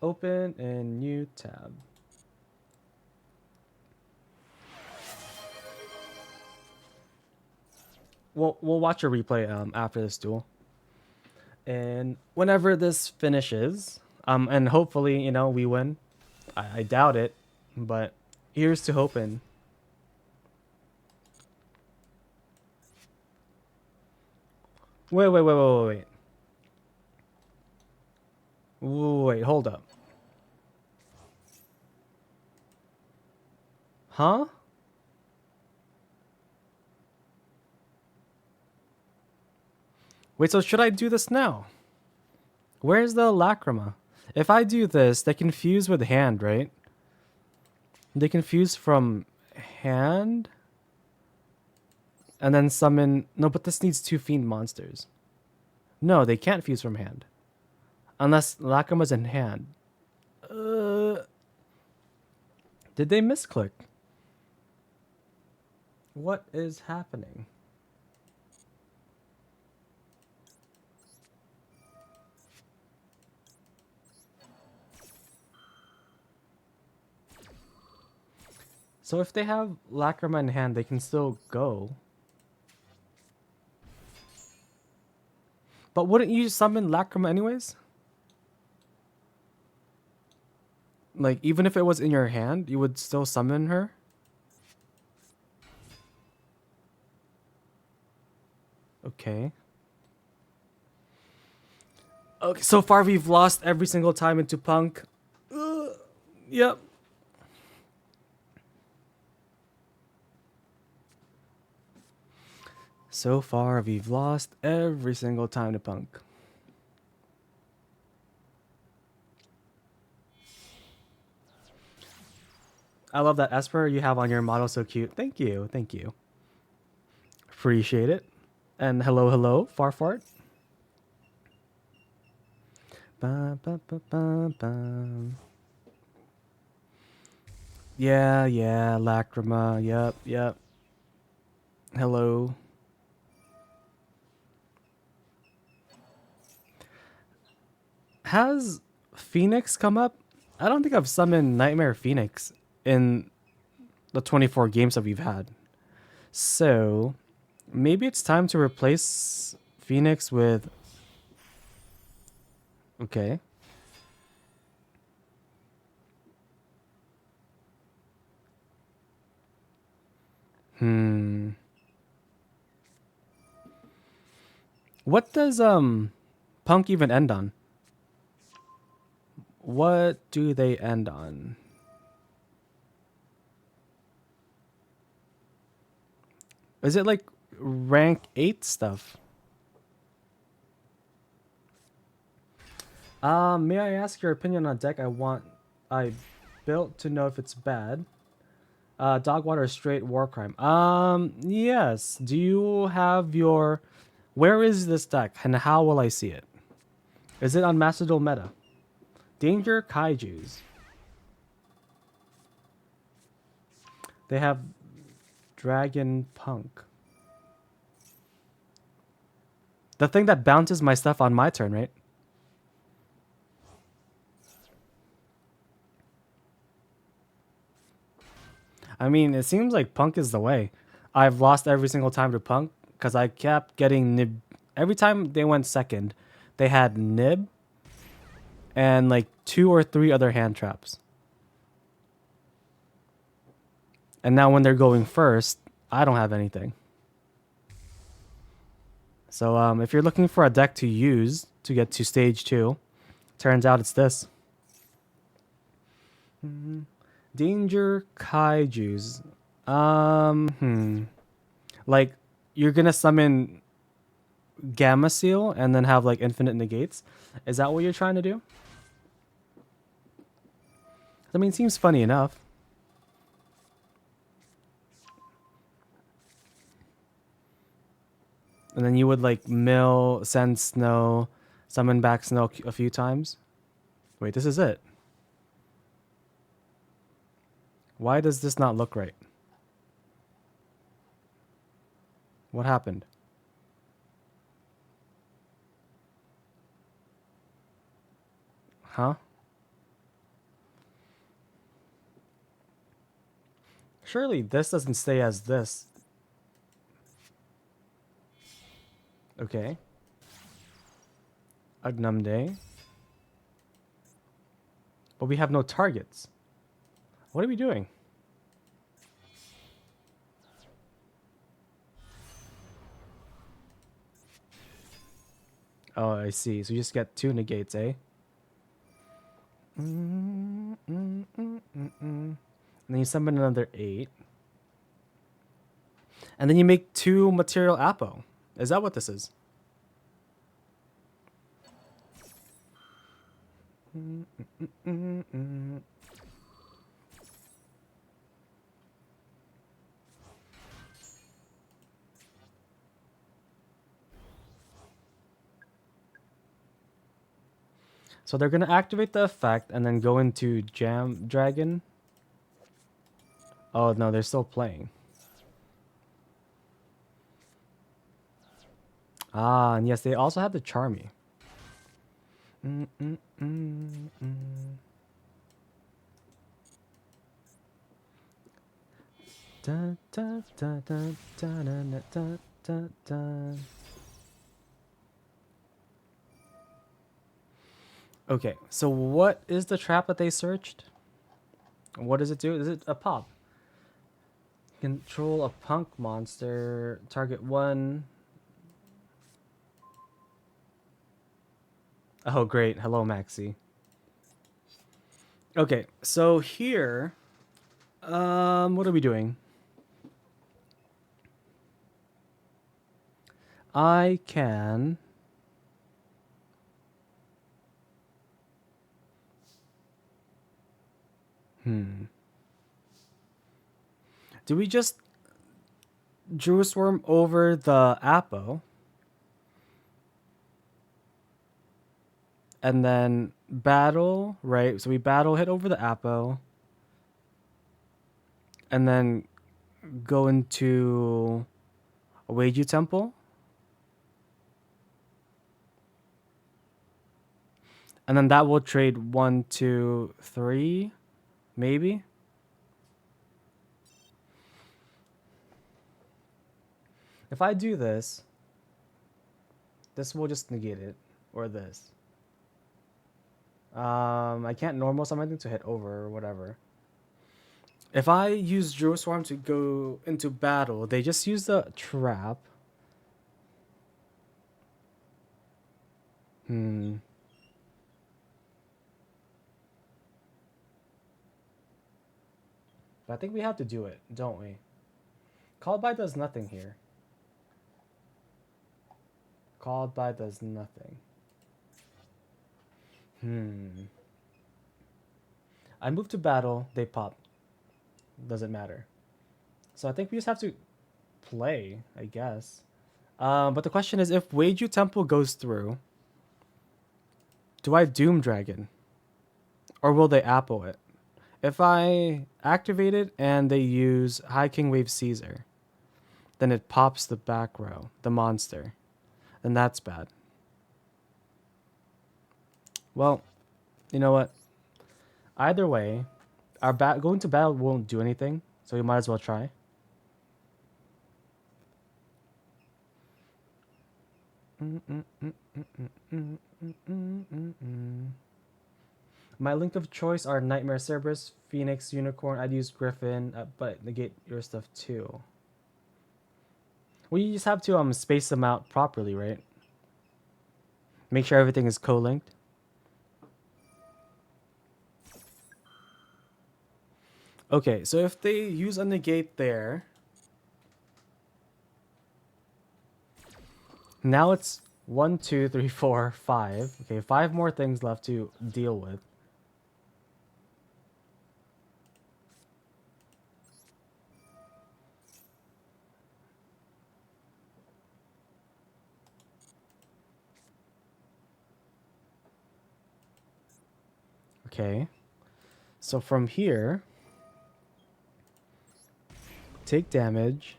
Open and new tab. We'll watch a replay after this duel. And whenever this finishes, and hopefully, you know, we win. I doubt it, but here's to hoping. Wait. Wait, hold up. Huh? Wait, so should I do this now? Where's the lacrima? If I do this, they confuse with hand, right? They confuse from hand? And then summon... No, but this needs 2 fiend monsters. No, they can't fuse from hand. Unless lacrima's in hand. Did they misclick? What is happening? So if they have lacrima in hand, they can still go. But wouldn't you summon lacrima anyways? Like, even if it was in your hand, you would still summon her? Okay. Okay, so far we've lost every single time into Punk. Yep. So far we've lost every single time to Punk. I love that Esper you have on your model, so cute. Thank you. Appreciate it. And hello, Farfart. Ba, ba, ba, ba, ba. Yeah, Lacrima. Yep. Hello. Has Phoenix come up? I don't think I've summoned Nightmare Phoenix in the 24 games that we've had. So, maybe it's time to replace Phoenix with... Okay. What does Punk even end on? What do they end on? Is it like rank 8 stuff? May I ask your opinion on deck I built to know if it's bad? Dogwater straight war crime. Yes. Do you have your... Where is this deck and how will I see it? Is it on Master Duel meta? Danger Kaijus. They have Dragon Punk. The thing that bounces my stuff on my turn, right? I mean, it seems like Punk is the way. I've lost every single time to Punk because I kept getting Nib. Every time they went second, they had Nib and like 2 or 3 other hand traps. And now when they're going first, I don't have anything. So if you're looking for a deck to use to get to stage 2, turns out it's this. Danger Kaijus. Like, you're going to summon Gamma Seal and then have like infinite negates. Is that what you're trying to do? I mean, it seems funny enough. And then you would like mill, send snow, summon back snow a few times. Wait, this is it. Why does this not look right? What happened? Huh? Surely this doesn't stay as this. Okay. Agnum Day. But we have no targets. What are we doing? Oh, I see. So you just get 2 negates, eh? And then you summon another 8. And then you make 2 material Apo. Is that what this is? So they're going to activate the effect and then go into Jam Dragon. Oh, no, they're still playing. Ah, and yes, they also have the Charmy. Okay, so what is the trap that they searched? What does it do? Is it a pop? Control a punk monster. Target 1. Oh, great. Hello, Maxi. Okay, so here, what are we doing? I can... Do we just Drew Swarm over the Apo? And then battle, right? So we battle, hit over the Apo. And then go into a Weiju Temple. And then that will trade 1, 2, 3, maybe. If I do this, this will just negate it, or this. I can't normal something to hit over or whatever. If I use Drew Swarm to go into battle, they just use the trap. But I think we have to do it, don't we? Called by does nothing here. Called by does nothing. I move to battle, they pop. Doesn't matter. So I think we just have to play, I guess. But the question is, if Weiju Temple goes through, do I Doom Dragon? Or will they Apple it? If I activate it and they use High King Wave Caesar, then it pops the back row, the monster. then that's bad. Well, you know what? Either way, our going to battle won't do anything, so we might as well try. My link of choice are Nightmare Cerberus, Phoenix, Unicorn. I'd use Griffin, but negate your stuff too. Well, you just have to space them out properly, right? Make sure everything is co-linked. Okay, so if they use a negate there, now it's 1, 2, 3, 4, 5. Okay, 5 more things left to deal with. Okay, so from here, take damage.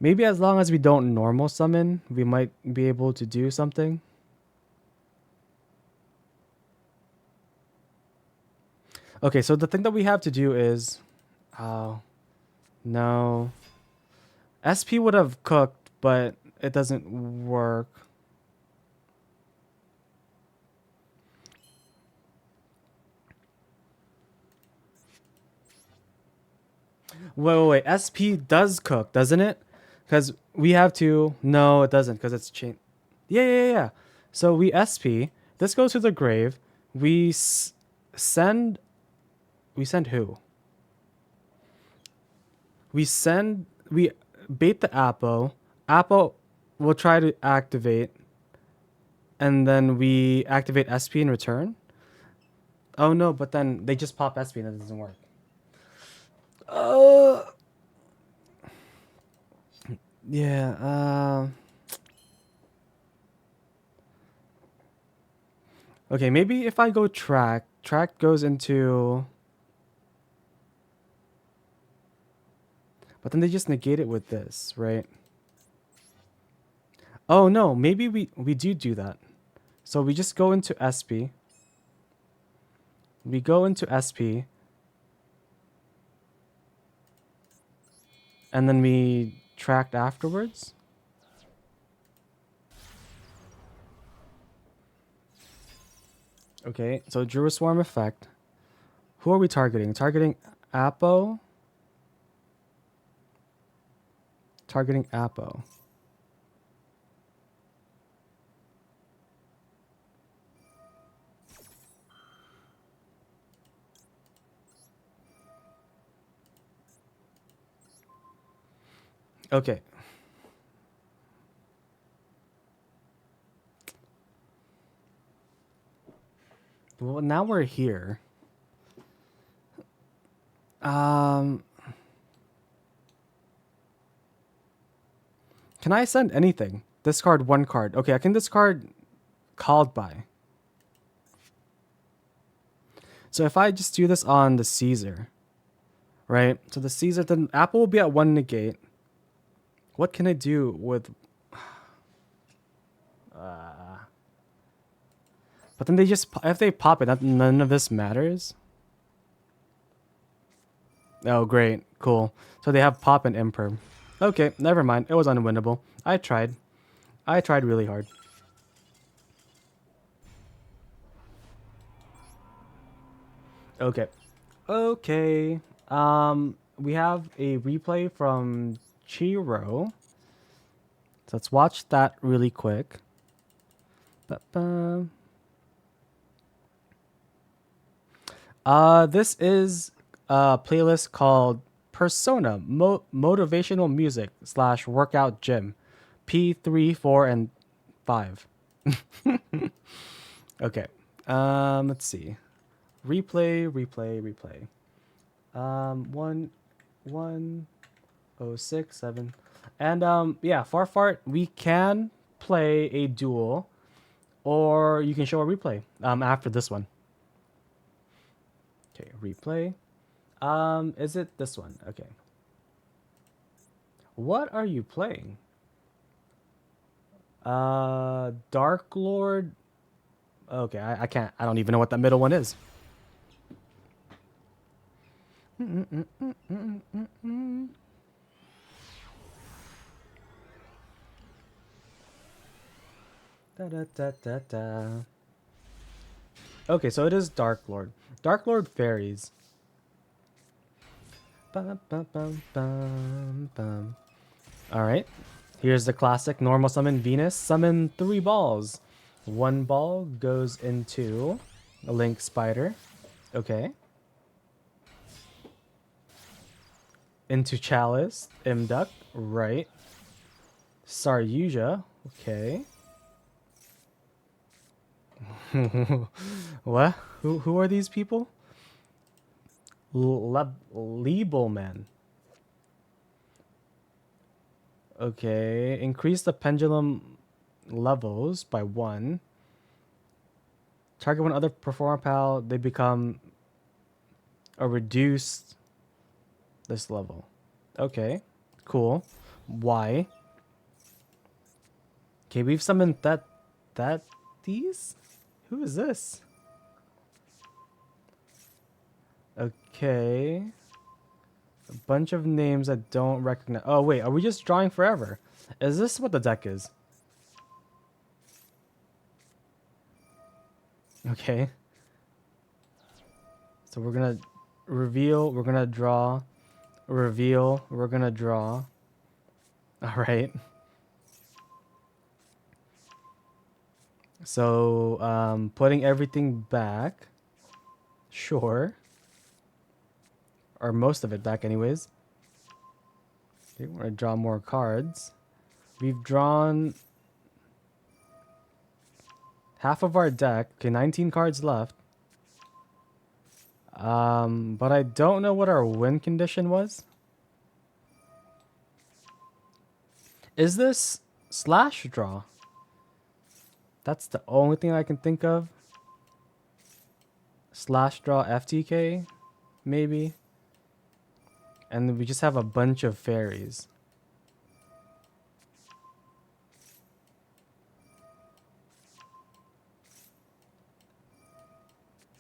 Maybe as long as we don't normal summon, we might be able to do something. Okay, so the thing that we have to do is... Oh, no. SP would have cooked, but it doesn't work. Wait. SP does cook, doesn't it? Because we have to... No, it doesn't, because it's chain... Yeah. So we SP. This goes to the grave. We send... We send who? We bait the Apo. Apo will try to activate. And then we activate SP in return. Oh no, but then they just pop SP and that doesn't work. Yeah, okay, maybe if I go track goes into... But then they just negate it with this, right? Oh no, maybe we do that. So we just go into SP. We go into SP. And then we tracked afterwards. Okay, so Druid Swarm effect. Who are we targeting? Targeting Apo. Targeting Apo. Okay. Well, now we're here. Can I send anything? Discard 1 card. Okay, I can discard Called By. So if I just do this on the Caesar, right? So the Caesar, then Apple will be at 1 negate. What can I do with... But then they just... If they pop it, none of this matters. Oh, great. Cool. So they have pop and imperm. Okay, never mind. It was unwinnable. I tried. I tried really hard. Okay. Okay. We have a replay from Chiro. So let's watch that really quick. This is a playlist called Persona Motivational Music / Workout Gym, P3, 4, and 5. Okay. Let's see. Replay. 11067. And yeah, Farfart, we can play a duel, or you can show a replay after this one. Okay, replay. Is it this one? Okay. What are you playing? Dark Lord. Okay, I can't. I don't even know what that middle one is. Da, da, da, da, da. Okay, so it is Dark Lord. Dark Lord fairies. Bum, bum, bum, bum, bum. All right. Here's the classic normal summon Venus. Summon 3 balls. 1 ball goes into a Link Spider. Okay. Into Chalice. Imduck. Right. Saryuja. Okay. What? Who are these people? Liebelman. Okay. Increase the pendulum levels by 1. Target one other performer pal, they become a reduced this level. Okay. Cool. Why? Okay, we've summoned these? Who is this? Okay. A bunch of names I don't recognize. Oh, wait. Are we just drawing forever? Is this what the deck is? Okay. So we're going to reveal. We're going to draw. Reveal. We're going to draw. All right. So, putting everything back. Sure. Or most of it back anyways. Okay, we're going to draw more cards. We've drawn half of our deck. Okay, 19 cards left. But I don't know what our win condition was. Is this slash draw? That's the only thing I can think of. Slash draw FTK, maybe. And we just have a bunch of fairies.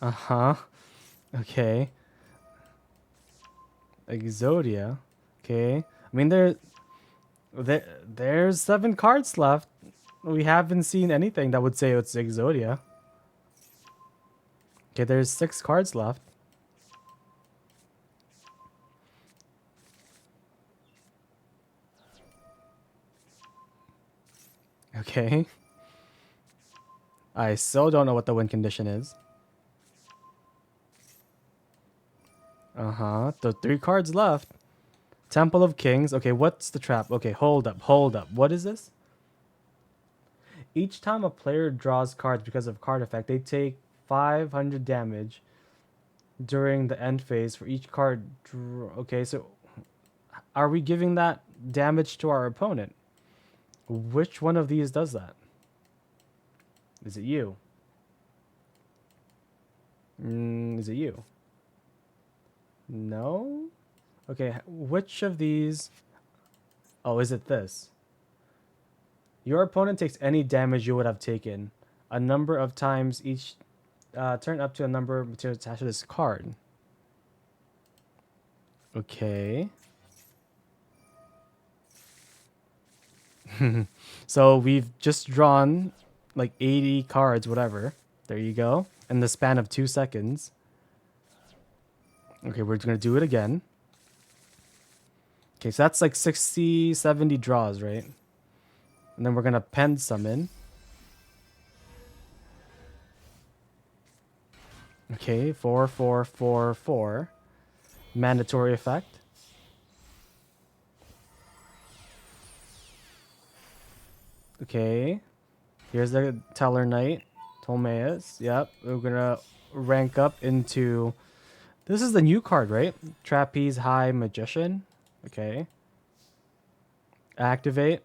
Uh-huh. Okay. Exodia. Okay. I mean, there's 7 cards left. We haven't seen anything that would say it's Exodia. Okay, there's 6 cards left. Okay. I still don't know what the win condition is. Uh-huh. The 3 cards left. Temple of Kings. Okay, what's the trap? Okay, hold up. What is this? Each time a player draws cards because of card effect, they take 500 damage during the end phase for each card. Okay, so are we giving that damage to our opponent? Which one of these does that? Is it you? Is it you? No? Okay, which of these... Oh, is it this? Your opponent takes any damage you would have taken a number of times each turn up to a number to attach to this card. Okay. So we've just drawn like 80 cards, whatever. There you go. In the span of 2 seconds. Okay, we're going to do it again. Okay, so that's like 60, 70 draws, right? And then we're going to pen summon. Okay, 4, 4, 4, 4. Mandatory effect. Okay. Here's the Teller Knight. Tolmeus. Yep. We're going to rank up into... This is the new card, right? Trapeze High Magician. Okay. Activate.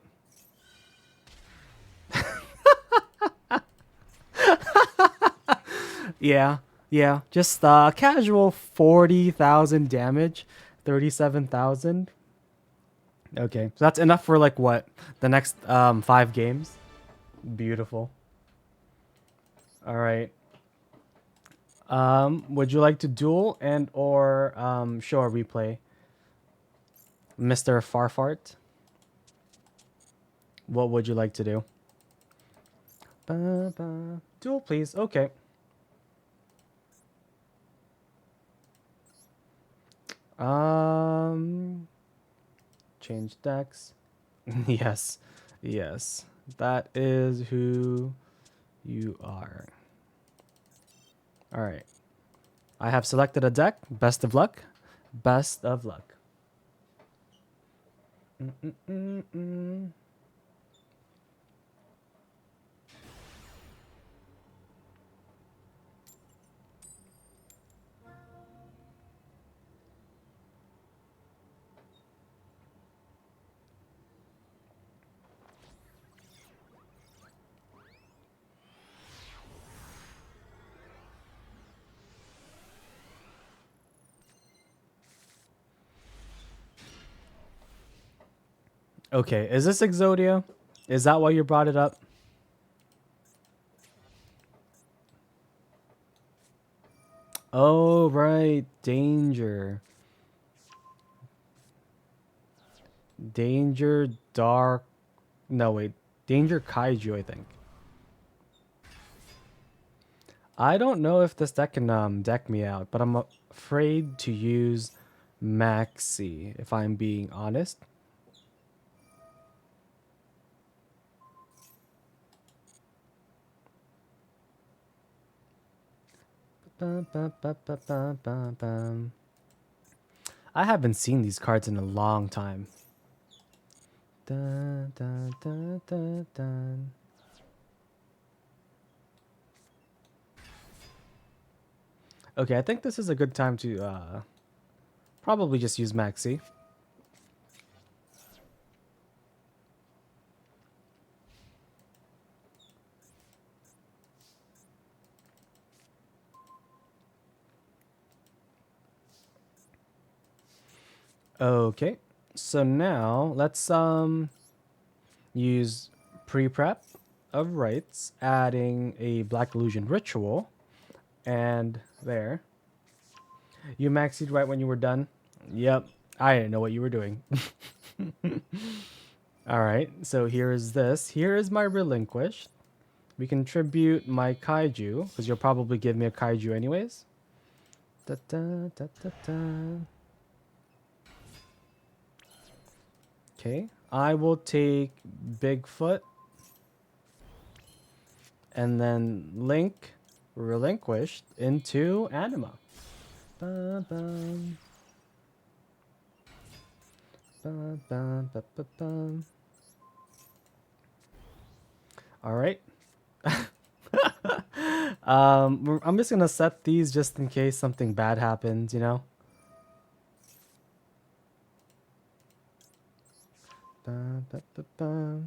Yeah. Yeah. Just casual 40,000 damage. 37,000. Okay, so that's enough for like what? The next 5 games? Beautiful. All right. Would you like to duel and or show a replay? Mr. Farfart? What would you like to do? Duel, please. Okay. Change decks. Yes. Yes. That is who you are. All right. I have selected a deck. Best of luck. Best of luck. Okay, is this Exodia? Is that why you brought it up? Oh, right. Danger. Danger Dark. No, wait. Danger Kaiju, I think. I don't know if this deck can deck me out, but I'm afraid to use Maxi, if I'm being honest. I haven't seen these cards in a long time. Dun, dun, dun, dun, dun. Okay, I think this is a good time to probably just use Maxi. Okay, so now let's use pre-prep of rites, adding a Black Illusion ritual, and there. You maxied right when you were done? Yep, I didn't know what you were doing. All right, so here is this. Here is my relinquished. We can tribute my kaiju, because you'll probably give me a kaiju anyways. Da, da, da, da, da. Okay, I will take Bigfoot and then link relinquished into Anima. Ba, bum. Ba, ba, ba, ba, bum. All right. I'm just gonna set these just in case something bad happens, you know. Ba, ba, ba, ba.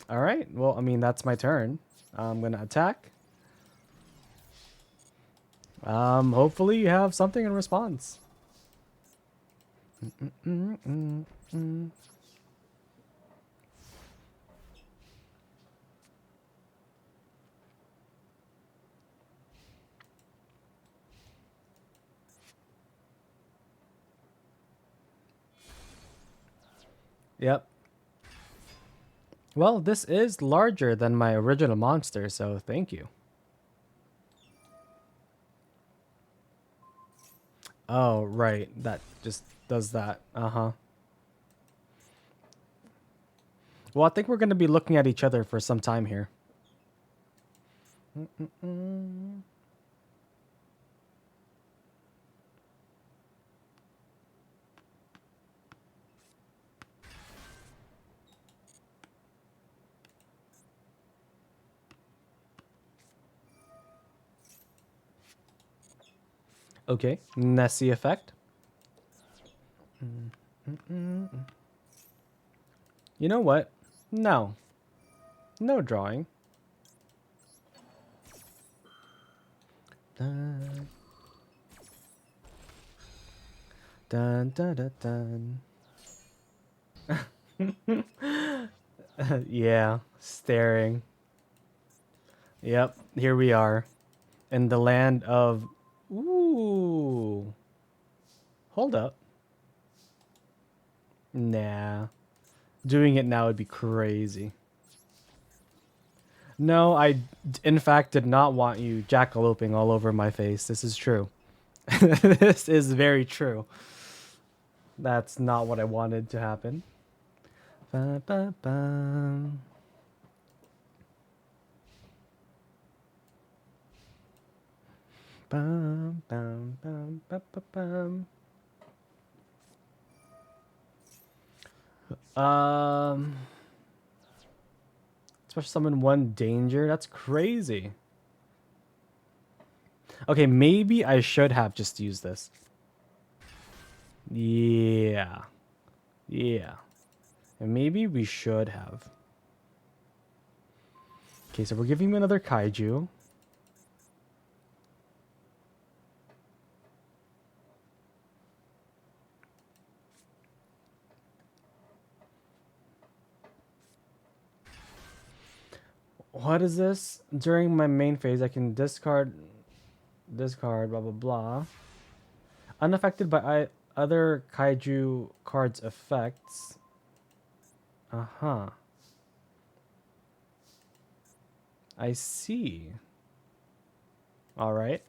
All right. Well, I mean that's my turn. I'm gonna attack. Hopefully you have something in response. Yep. Well, this is larger than my original monster, so thank you. Oh, right. That just does that. Uh-huh. Well, I think we're going to be looking at each other for some time here. Okay. Nessie effect. You know what? No. No drawing. Dun, dun, dun, dun, dun. Yeah, staring. Yep, here we are in the land of. Ooh, hold up. Nah, doing it now would be crazy. No, in fact did not want you jackaloping all over my face. This is true. This is very true. That's not what I wanted to happen. Ba, ba, ba. Bum, bum, bum, bum, bum, bum. Special summon one danger. That's crazy. Okay, maybe I should have just used this. Yeah. Yeah. And maybe we should have. Okay, so we're giving him another kaiju. What is this? During my main phase, I can discard, blah, blah, blah. Unaffected by other kaiju cards' effects. Uh-huh. I see. All right.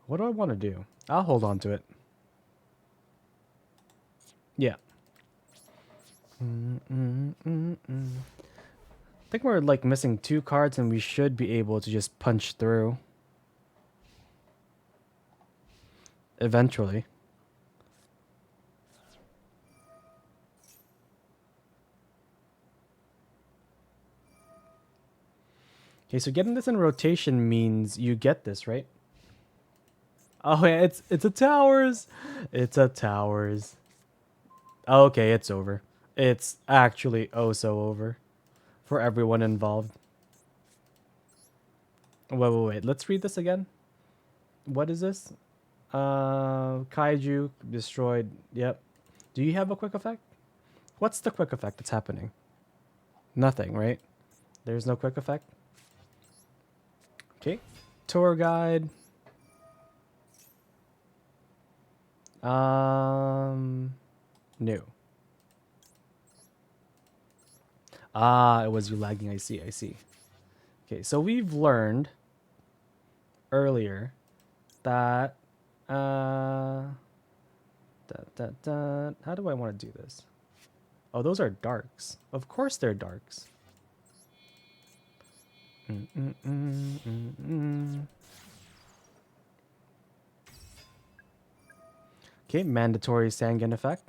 What do I want to do? I'll hold on to it. Yeah. I think we're like missing 2 cards and we should be able to just punch through. Eventually. Okay, so getting this in rotation means you get this, right? Oh yeah, it's a towers. It's a towers. Okay, it's over. It's actually oh so over for everyone involved. Wait. Let's read this again. What is this? Kaiju destroyed. Yep. Do you have a quick effect? What's the quick effect that's happening? Nothing, right? There's no quick effect. Okay. Tour guide. New. Ah, it was you lagging. I see. Okay, so we've learned earlier that how do I want to do this? Oh, those are darks. Of course they're darks. Okay, mandatory Sangan effect.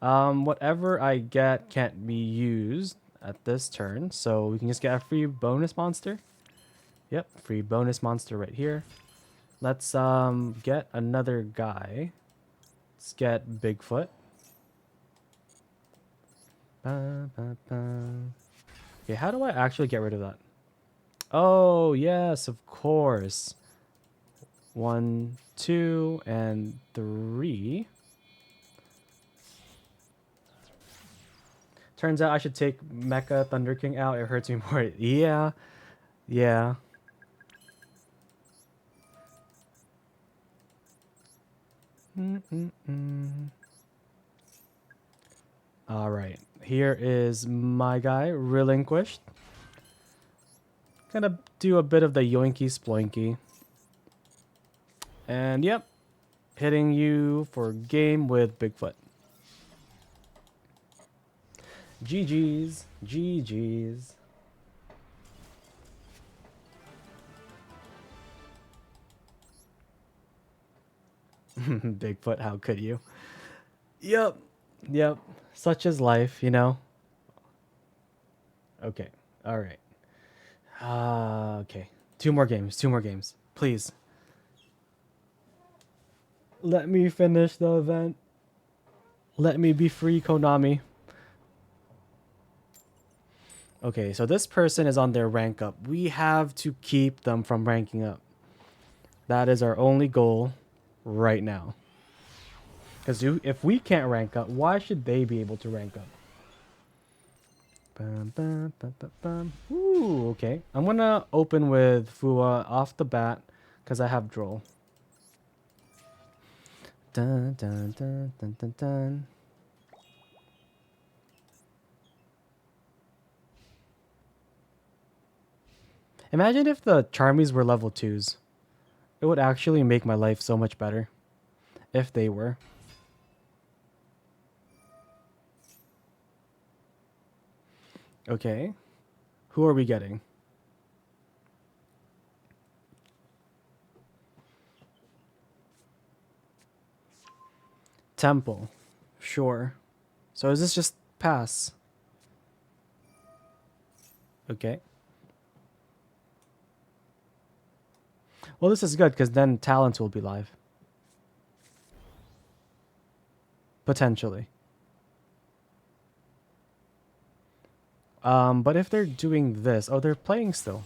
Whatever I get can't be used at this turn, so we can just get a free bonus monster. Yep, free bonus monster right here. Let's get another guy. Let's get Bigfoot. Okay, how do I actually get rid of that? Oh, yes, of course. 1, 2, and 3. Turns out I should take Mecha Thunder King out. It hurts me more. Yeah. Yeah. All right. Here is my guy, Relinquished. Gonna do a bit of the yoinky sploinky. And yep, hitting you for game with Bigfoot. GG's. GG's. Bigfoot, how could you? Yep. Yep. Such is life, you know? Okay. All right. Okay. 2 more games. 2 more games. Please. Let me finish the event. Let me be free, Konami. Okay, so this person is on their rank up. We have to keep them from ranking up. That is our only goal right now. Because if we can't rank up, why should they be able to rank up? Bum, bum, bum, bum, bum. Ooh, okay. I'm gonna open with Fua off the bat because I have Droll. Dun, dun, dun, dun, dun, dun. Imagine if the Charmies were level 2s. It would actually make my life so much better. If they were. Okay. Who are we getting? Temple. Sure. So is this just pass? Okay. Well, this is good because then talents will be live. Potentially. But if they're doing this... Oh, they're playing still.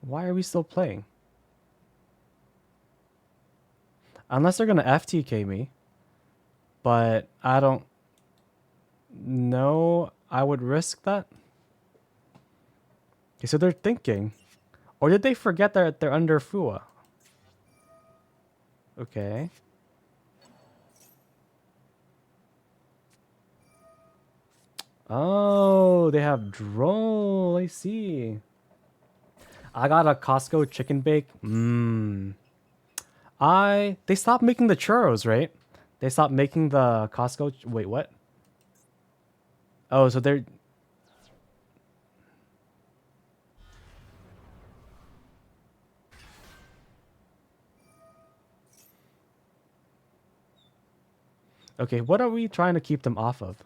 Why are we still playing? Unless they're going to FTK me. But I don't know I would risk that. Okay, so they're thinking. Or did they forget that they're under Fua? Okay. Oh, they have Droll. I see. I got a Costco chicken bake. They stopped making the churros, right? They stopped making the Costco. Wait, what? Oh, so they're... Okay, what are we trying to keep them off of?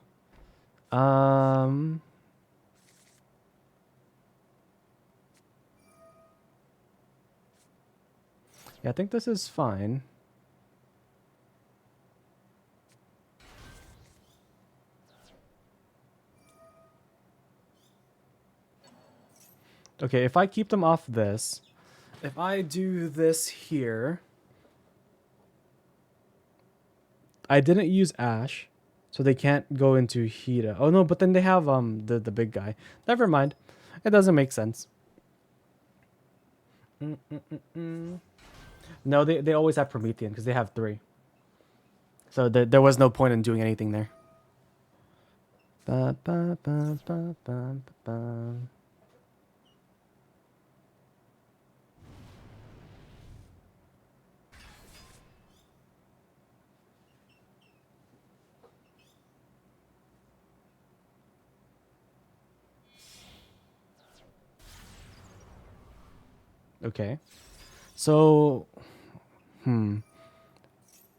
Yeah, I think this is fine. Okay, if I keep them off this, if I do this here, I didn't use Ash, so they can't go into Hida. Oh no, but then they have the big guy. Never mind, it doesn't make sense. No, they always have Promethean because they have 3. So there was no point in doing anything there. Ba, ba, ba, ba, ba, ba. Okay. So,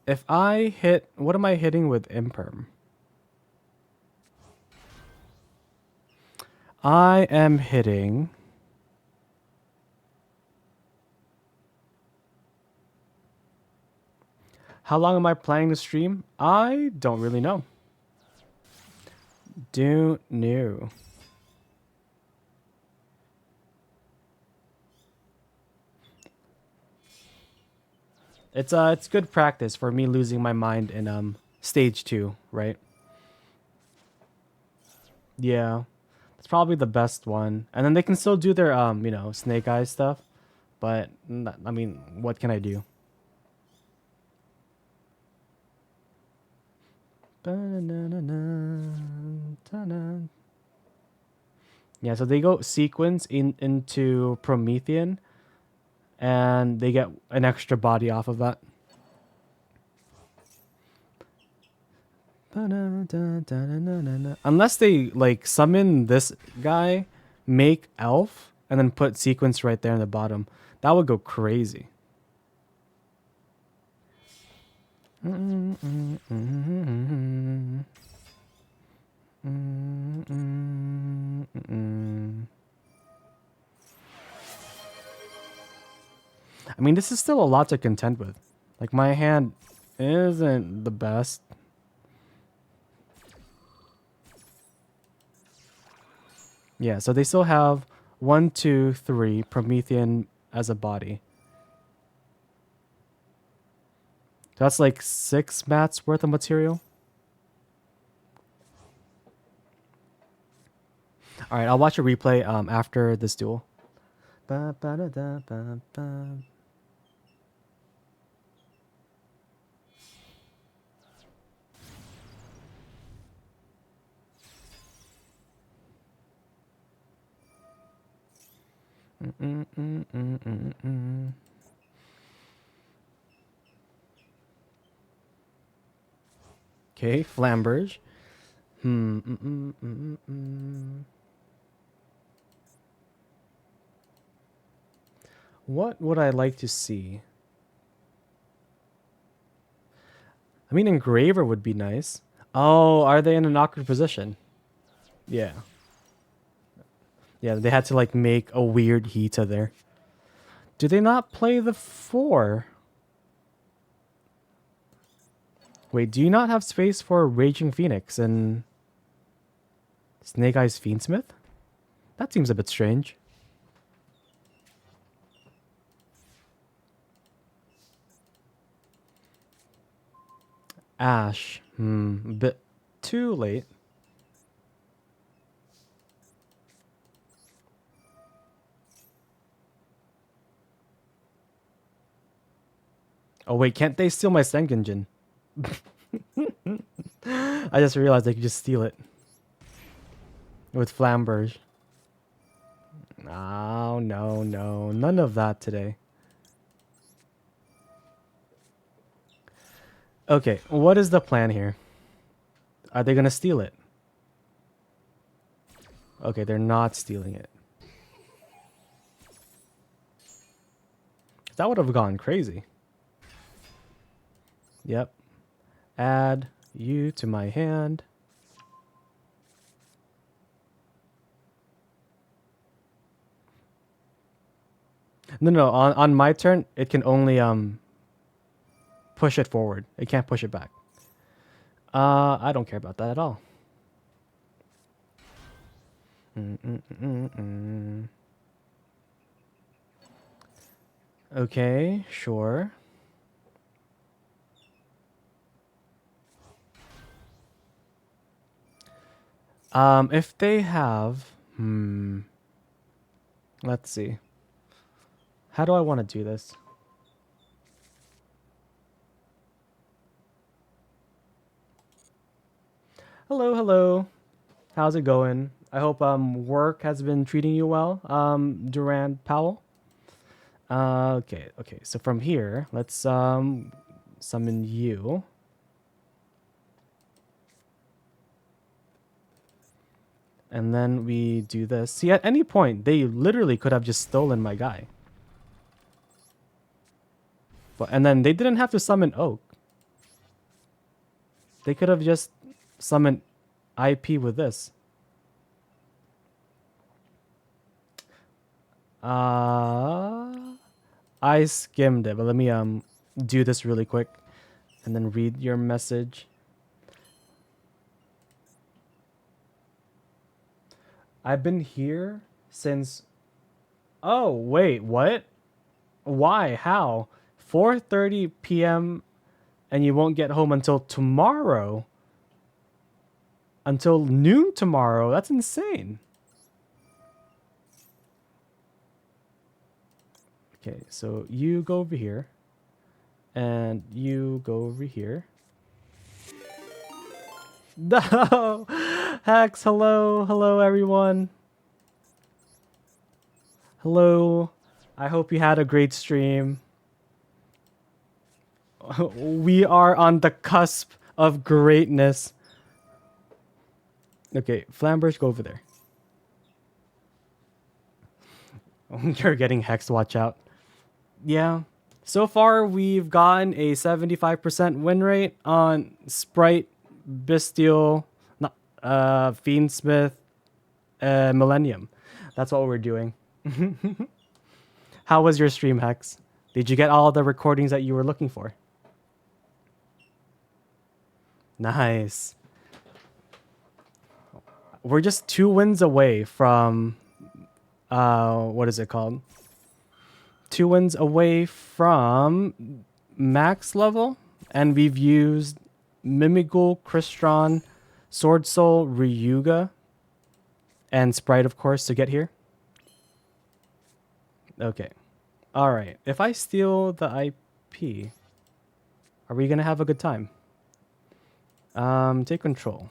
if I hit, what am I hitting with Imperm? I am hitting... How long am I planning to stream? I don't really know. Don't know. It's good practice for me losing my mind in stage 2, right? Yeah. It's probably the best one. And then they can still do their snake eyes stuff, but I mean, what can I do? Yeah, so they go sequence into Promethean and they get an extra body off of that. Unless they like summon this guy, make elf, and then put sequence right there in the bottom. That would go crazy. I mean, this is still a lot to contend with. Like, my hand isn't the best. Yeah, so they still have 1, 2, 3 Promethean as a body. That's like 6 mats worth of material. All right, I'll watch a replay after this duel. Ba, ba, da, da, ba, ba. Okay, Flamberge. What would I like to see? I mean, Engraver would be nice. Oh, are they in an awkward position? Yeah. Yeah, they had to like make a weird Hita there. Do they not play the 4? Wait, do you not have space for Raging Phoenix and Snake Eyes Fiendsmith? That seems a bit strange. Ash. A bit too late. Oh wait, can't they steal my Sengenjin? I just realized they could just steal it. With Flamberge. Oh, no, no. None of that today. Okay, what is the plan here? Are they going to steal it? Okay, they're not stealing it. That would have gone crazy. Yep. Add you to my hand. No, on my turn, it can only push it forward. It can't push it back. I don't care about that at all. Okay, sure. If they have, let's see. How do I want to do this? Hello, hello. How's it going? I hope work has been treating you well, Durand Powell. Okay. So from here, let's summon you. And then we do this. See, at any point, they literally could have just stolen my guy. And then they didn't have to summon Oak. They could have just summoned IP with this. I skimmed it, but let me do this really quick and then read your message. I've been here since... Oh, wait, what? Why? How? 4:30 p.m. and you won't get home until tomorrow. Until noon tomorrow. That's insane. Okay, so you go over here. And you go over here. No! Hex, hello. Hello, everyone. Hello. I hope you had a great stream. We are on the cusp of greatness. Okay, Flamberge, go over there. You're getting hexed, watch out. Yeah. So far, we've gotten a 75% win rate on Spright, Bestial, Fiendsmith, Millennium. That's what we're doing. How was your stream, Hex? Did you get all the recordings that you were looking for? Nice. We're just 2 wins away from... what is it called? 2 wins away from max level and we've used Mimigul, Crystron, Sword Soul, Ryuga, and Spright, of course, to get here. Okay. All right. If I steal the IP, are we going to have a good time? Take control.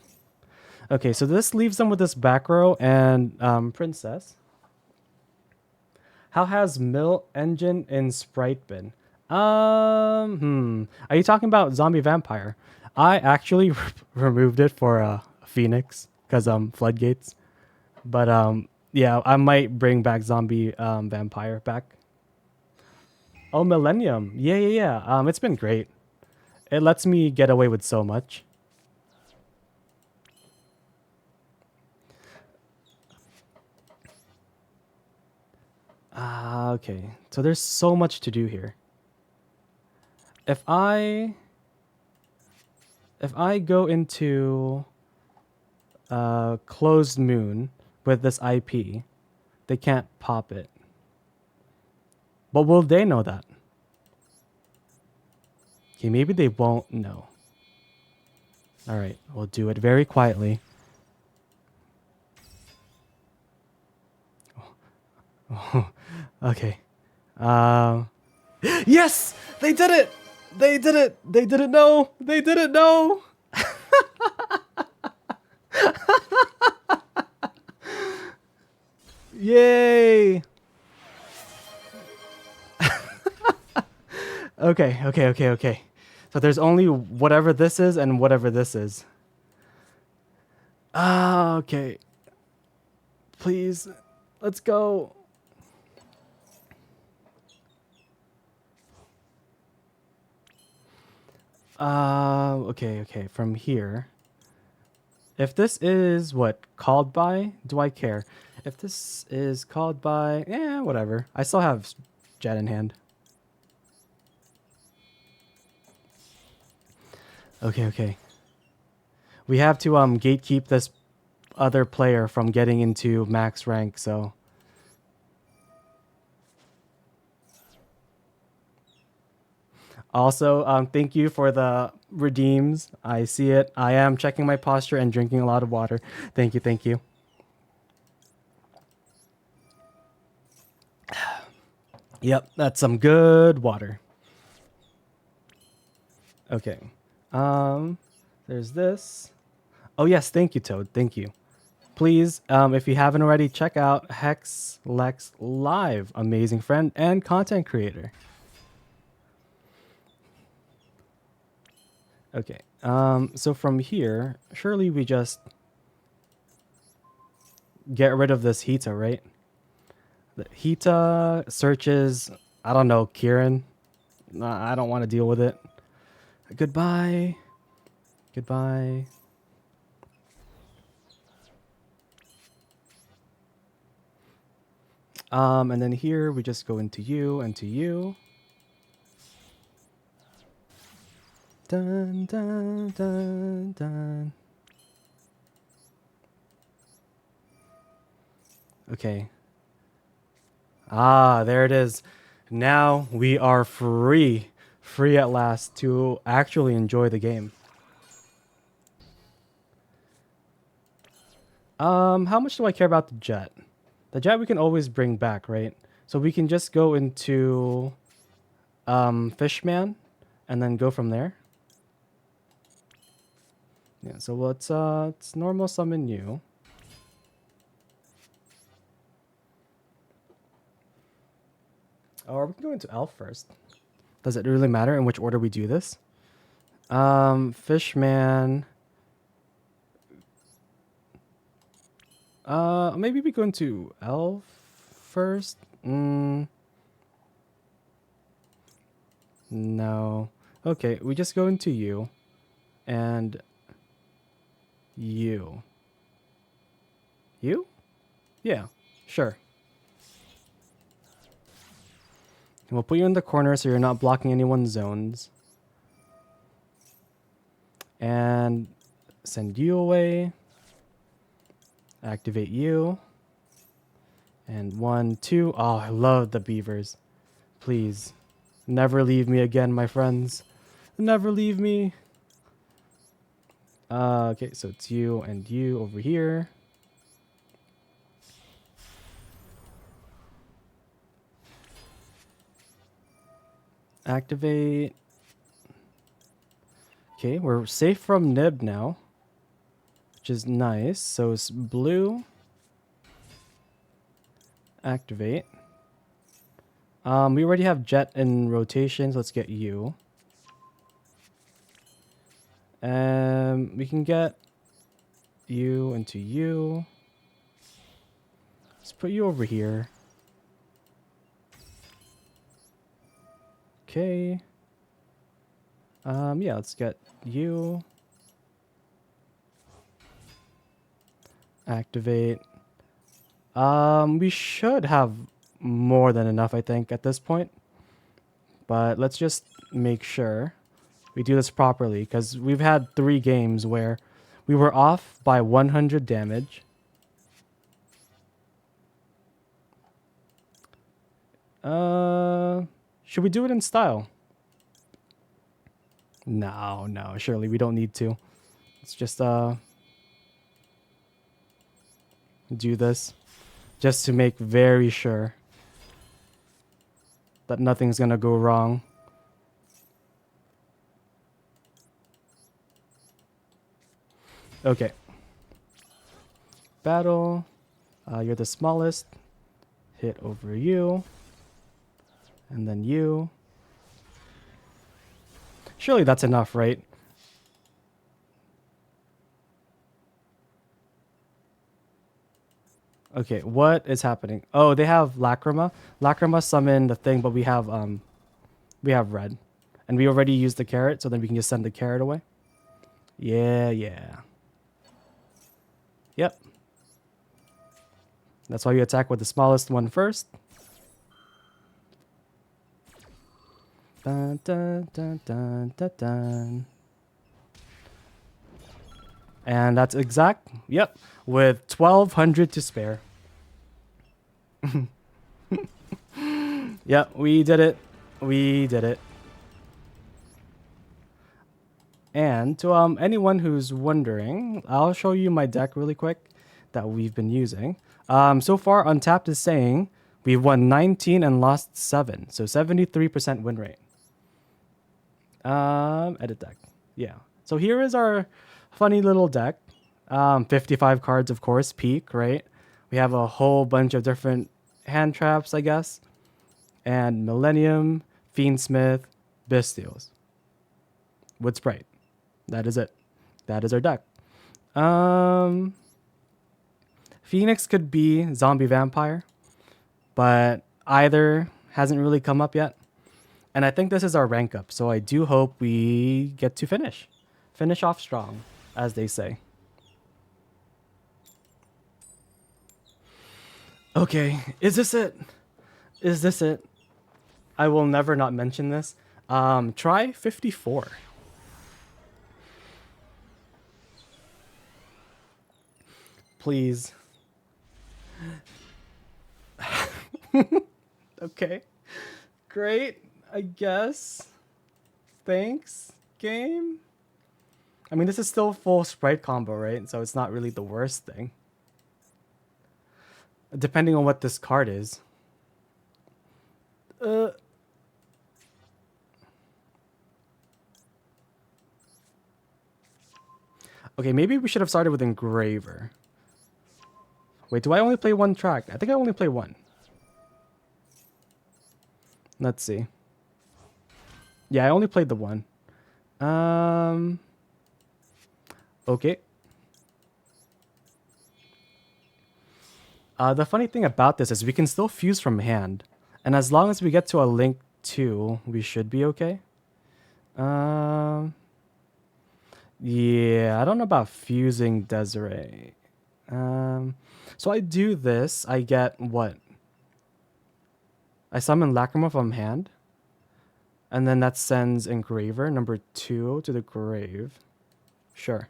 Okay, so this leaves them with this back row and Princess. How has Mill Engine in Spright been? Are you talking about Zombie Vampire? I actually removed it for Phoenix because floodgates. But yeah, I might bring back Zombie Vampire back. Oh, Millennium. Yeah. It's been great. It lets me get away with so much. Okay. So there's so much to do here. If I go into Closed Moon with this IP, they can't pop it. But will they know that? Okay, maybe they won't know. All right, we'll do it very quietly. Oh, okay. Yes! They did it! They did it! They didn't know! They didn't know! Yay! Okay. So there's only whatever this is and whatever this is. Okay. Please, let's go. Okay. From here. If this is what called by, do I care? If this is called by, whatever. I still have Jet in hand. Okay. We have to gatekeep this other player from getting into max rank, so also thank you for the redeems. I see it. I am checking my posture and drinking a lot of water. Thank you. Yep, that's some good water. Okay. There's this. Oh yes, thank you, Toad. Thank you. Please, if you haven't already, check out Hex Lex Live, amazing friend and content creator. Okay. So from here, surely we just get rid of this Hita, right? The Hita searches, I don't know, Kieran. I don't want to deal with it. Goodbye. And then here we just go into you and to you. Dun. Okay. There it is. Now we are free at last to actually enjoy the game. How much do I care about the jet? The jet we can always bring back, right? So we can just go into Fishman and then go from there. Yeah, so let's normal summon you. Or we can go into Elf first. Does it really matter in which order we do this? Fishman. Maybe we go into Elf first. No. Okay, we just go into you. And you. You? Yeah, sure. And we'll put you in the corner so you're not blocking anyone's zones. And send you away. Activate you. And 1, 2. Oh, I love the beavers. Please, never leave me again, my friends. Never leave me. Okay, so it's you and you over here. Activate. Okay, we're safe from nib now, which is nice. So it's blue. Activate. We already have jet in rotation, so let's get you. We can get you into you. Let's put you over here. Okay. Yeah, let's get you. Activate. We should have more than enough, I think, at this point. But let's just make sure we do this properly, because we've had 3 games where we were off by 100 damage. Should we do it in style? No, surely we don't need to. Let's just do this just to make very sure that nothing's gonna go wrong. Okay. Battle. You're the smallest. Hit over you. And then you. Surely that's enough, right? Okay, what is happening? Oh, they have Lacrima. Lacrima summoned the thing, but we have red. And we already used the carrot, so then we can just send the carrot away. Yeah. Yep. That's why you attack with the smallest one first. Dun, dun, dun, dun, dun, dun. And that's exact. Yep. With 1,200 to spare. Yep, we did it. We did it. And to anyone who's wondering, I'll show you my deck really quick that we've been using. So far, Untapped is saying we've won 19 and lost 7. So 73% win rate. Edit deck. Yeah. So here is our funny little deck. 55 cards, of course, peak, right? We have a whole bunch of different hand traps, I guess. And Millennium, Fiendsmith, Bestials. With Spright. That is it. That is our deck. Phoenix could be Zombie Vampire, but either hasn't really come up yet. And I think this is our rank up, so I do hope we get to finish. Finish off strong, as they say. Okay, is this it? Is this it? I will never not mention this. Try 54. Please. Okay. Great, I guess. Thanks, game. I mean, this is still full Spright combo, right? So it's not really the worst thing. Depending on what this card is. Okay, maybe we should have started with Engraver. Wait, do I only play one track? I think I only play one. Let's see. Yeah, I only played the one. Okay. The funny thing about this is we can still fuse from hand. And as long as we get to a Link 2, we should be okay. Yeah, I don't know about fusing Desiree. So I do this. I get what? I summon Lacrima from hand. And then that sends Engraver, number 2, to the grave. Sure.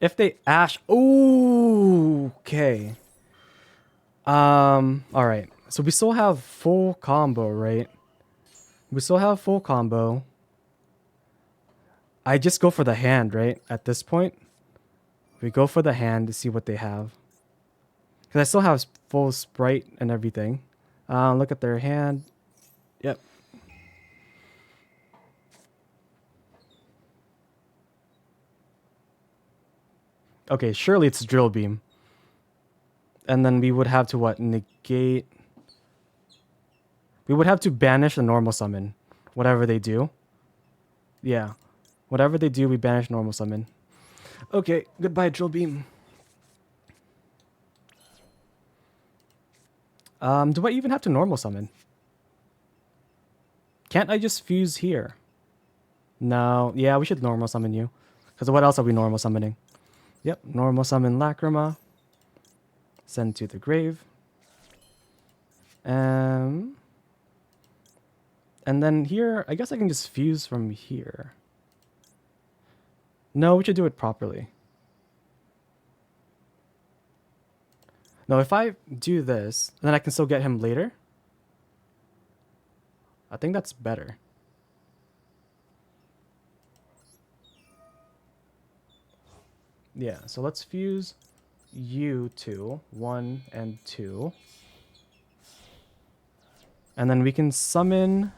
If they Ash... Ooh, okay. All right. So we still have full combo, right? We still have full combo. I just go for the hand, right? At this point, we go for the hand to see what they have. Because I still have full Spright and everything. Look at their hand. Yep. Okay, surely it's Drill Beam. And then we would have to what? Negate. We would have to banish a normal summon. Whatever they do. Yeah. Whatever they do, we banish normal summon. Okay, goodbye, Drill Beam. Do I even have to normal summon? Can't I just fuse here? No. Yeah, we should normal summon you. Because what else are we normal summoning? Yep, normal summon Lacrima. Send to the grave. And then here, I guess I can just fuse from here. No, we should do it properly. No, if I do this, then I can still get him later. I think that's better. Yeah, so let's fuse you two, 1 and 2. And then we can summon...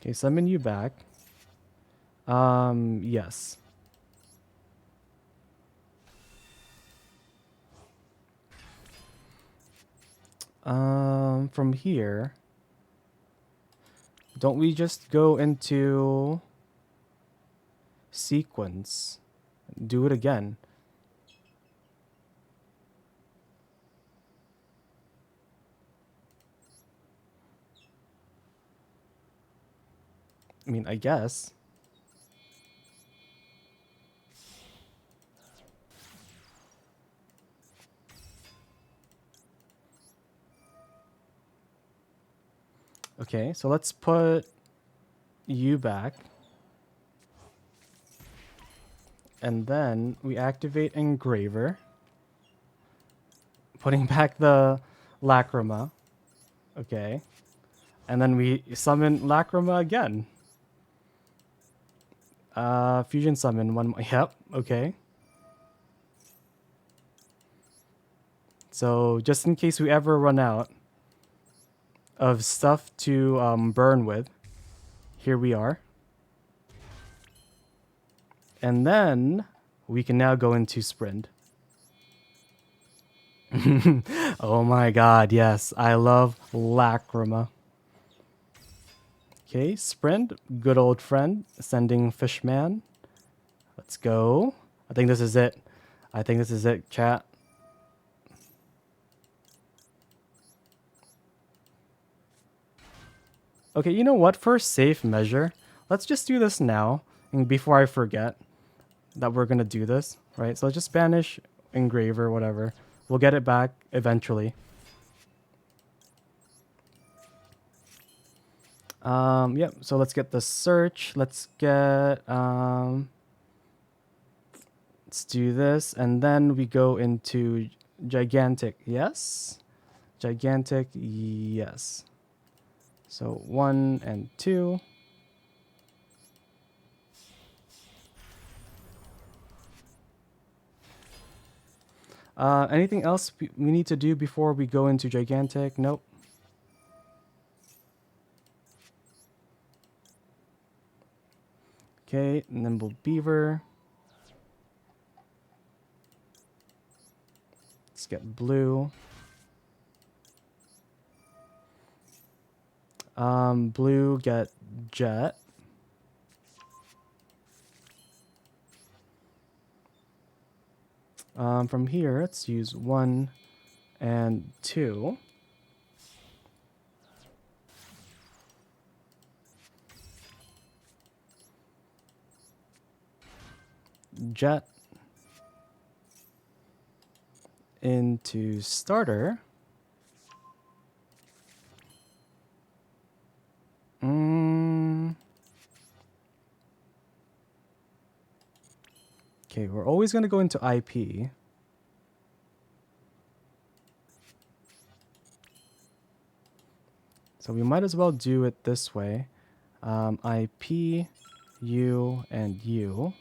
Okay, summon you back. Yes. From here, don't we just go into sequence? Do it again. I mean, I guess. Okay, so let's put you back. And then we activate Engraver. Putting back the Lacrima. Okay. And then we summon Lacrima again. Fusion summon one more. Yep, okay. So just in case we ever run out of stuff to burn with, here we are. And then we can now go into Sprint. Oh my god, yes. I love Lacrima. Okay, Sprint, good old friend, sending Fishman. Let's go. I think this is it. I think this is it, chat. Okay, you know what? For safe measure, let's just do this now, and before I forget that we're gonna do this, right? So just banish Engraver, whatever. We'll get it back eventually. Yep, so let's get the search. Let's get, let's do this. And then we go into gigantic, yes. Gigantic, yes. So 1 and 2. Anything else we need to do before we go into gigantic? Nope. Okay, Nimble Beaver. Let's get blue. Blue, get jet. From here, let's use 1 and 2. Jet into starter. Okay, we're always going to go into IP. So we might as well do it this way. IP, U, and U.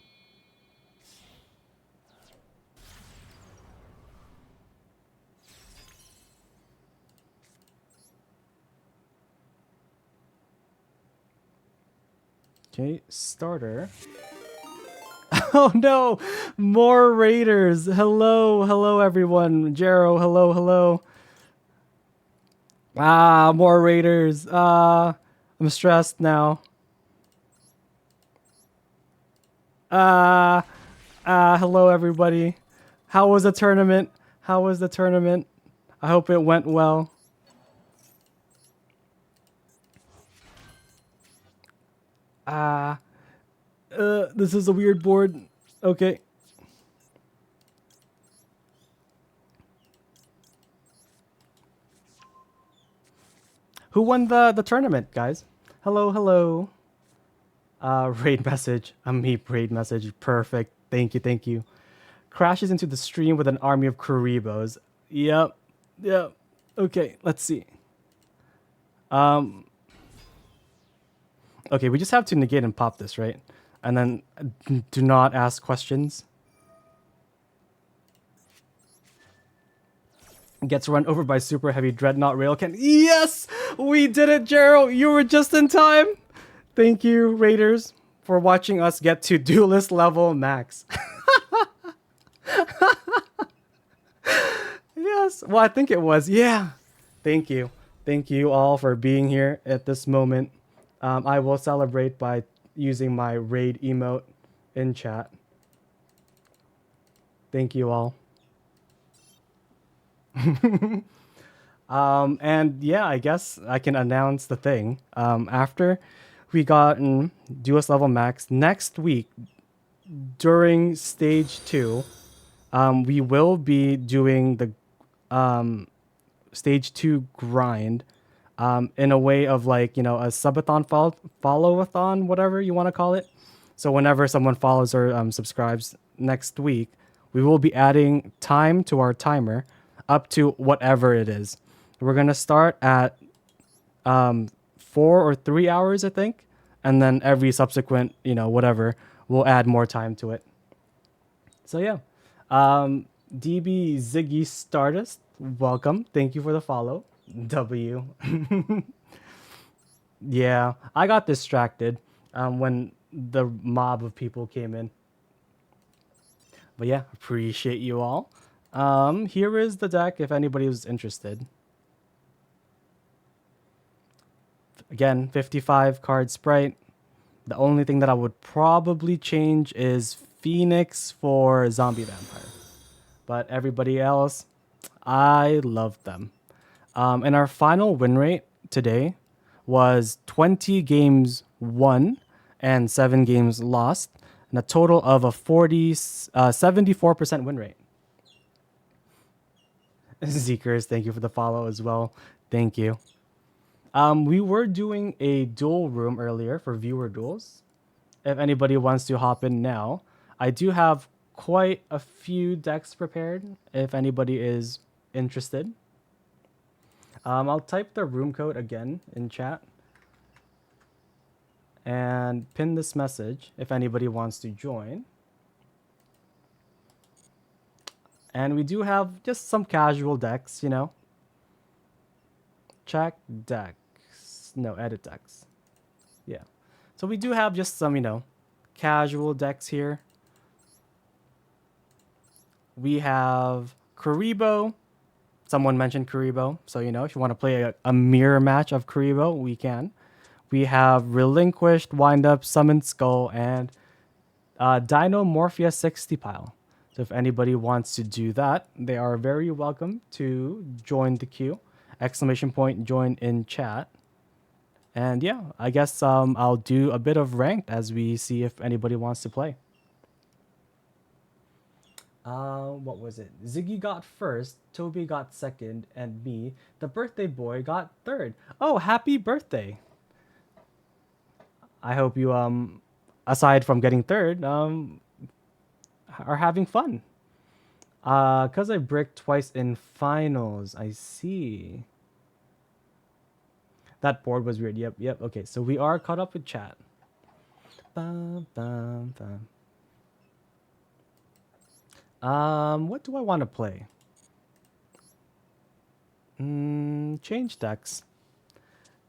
Okay, starter. Oh no! More raiders! Hello, hello everyone. Jero, hello, hello. Ah, more raiders. I'm stressed now. Hello everybody. How was the tournament? How was the tournament? I hope it went well. This is a weird board. Okay. Who won the tournament, guys? Hello, hello. Raid message. A meep raid message. Perfect. Thank you, thank you. Crashes into the stream with an army of Kuribos. Yep. Yep. Okay, let's see. Okay, we just have to negate and pop this, right? And then do not ask questions. Gets run over by super heavy dreadnought railcan. Yes! We did it, Gerald! You were just in time! Thank you, Raiders, for watching us get to duelist level max. Yes, well, I think it was. Yeah. Thank you. Thank you all for being here at this moment. I will celebrate by using my raid emote in chat. Thank you all. And yeah, I guess I can announce the thing. After we got in duelist level max, next week during stage 2, we will be doing the stage 2 grind in a way of like, you know, a subathon follow-a-thon, whatever you want to call it. So whenever someone follows or subscribes next week, we will be adding time to our timer up to whatever it is. We're going to start at 4 or 3 hours, I think. And then every subsequent, you know, whatever, we'll add more time to it. So yeah. DB Ziggy Stardust, welcome. Thank you for the follow. W. Yeah, I got distracted when the mob of people came in. But yeah, appreciate you all. Here is the deck if anybody was interested. Again, 55 card Spright. The only thing that I would probably change is Phoenix for Zombie Vampire. But everybody else, I love them. And our final win rate today was 20 games won and 7 games lost, and a total of a 74% win rate. Zeekers, thank you for the follow as well. Thank you. We were doing a duel room earlier for viewer duels. If anybody wants to hop in now, I do have quite a few decks prepared if anybody is interested. I'll type the room code again in chat and pin this message if anybody wants to join. And we do have just some casual decks, you know. Check decks. No, edit decks. Yeah. So we do have just some, you know, casual decks here. We have Kuribo. Someone mentioned Kuribo. So, you know, if you want to play a mirror match of Kuribo, we can. We have Relinquished, Wind Up, Summoned Skull, and Dino Morphia 60 pile. So if anybody wants to do that, they are very welcome to join the queue. Exclamation point, join in chat. And yeah, I guess I'll do a bit of ranked as we see if anybody wants to play. What was it? Ziggy got first, Toby got second, and me, the birthday boy, got third. Oh, happy birthday. I hope you, aside from getting third, are having fun. Cause I bricked twice in finals. I see. That board was weird. Yep, yep. Okay, so we are caught up with chat. Bum, bum, bum. What do I want to play? Change decks.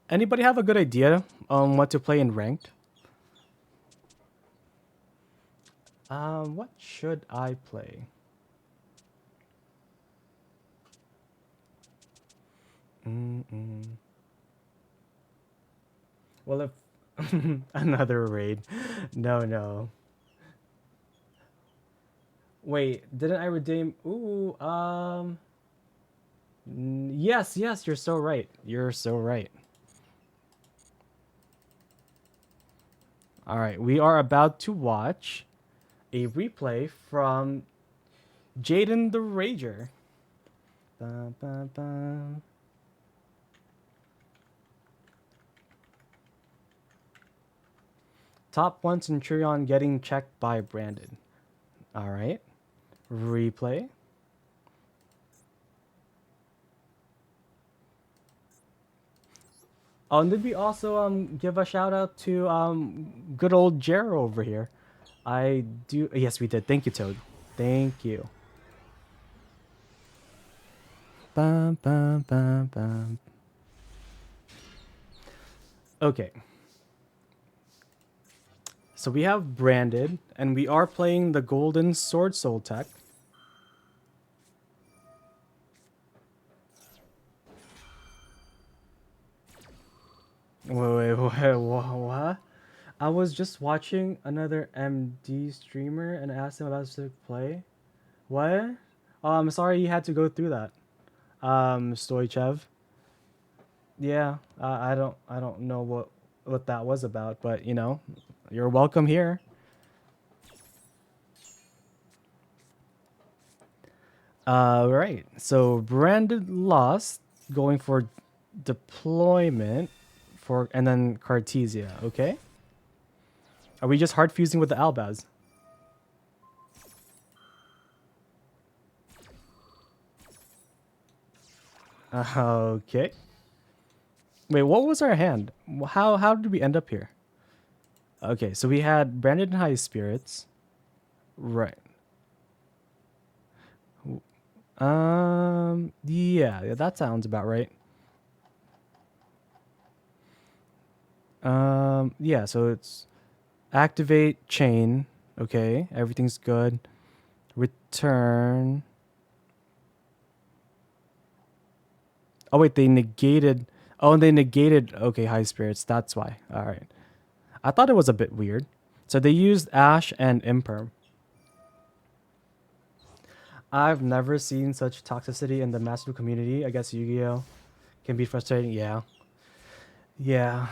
Anybody have a good idea on what to play in ranked? What should I play? Well, if another raid, no, no. Wait, didn't I redeem? Ooh, yes, yes, you're so right. You're so right. All right, we are about to watch a replay from Jaden the Rager. Ba, ba, ba. Top 1 Centurion getting checked by Brandon. All right. Replay. Oh, and did we also give a shout out to good old Jero over here? I do. Yes, we did. Thank you, Toad. Thank you. Bum, bum, bum, bum. Okay. So we have branded, and we are playing the Golden Sword Soul tech. Wait, what? I was just watching another MD streamer and asked him about to play. What? Oh, I'm sorry you had to go through that. Stoichev. Yeah, I don't know what that was about, but you know, you're welcome here. Right. So Brandon lost, going for deployment for, and then Cartesia. Okay. Are we just hard fusing with the Albaz? Okay. Wait, what was our hand? How did we end up here? Okay, so we had Brandon High Spirits. Right. Yeah, that sounds about right. Yeah, so it's activate chain. Okay, everything's good. Return. Oh wait, they negated. Oh, and they negated. Okay, High Spirits. That's why. All right. I thought it was a bit weird. So they used Ash and Imperm. I've never seen such toxicity in the Master community. I guess Yu-Gi-Oh can be frustrating. Yeah. Yeah.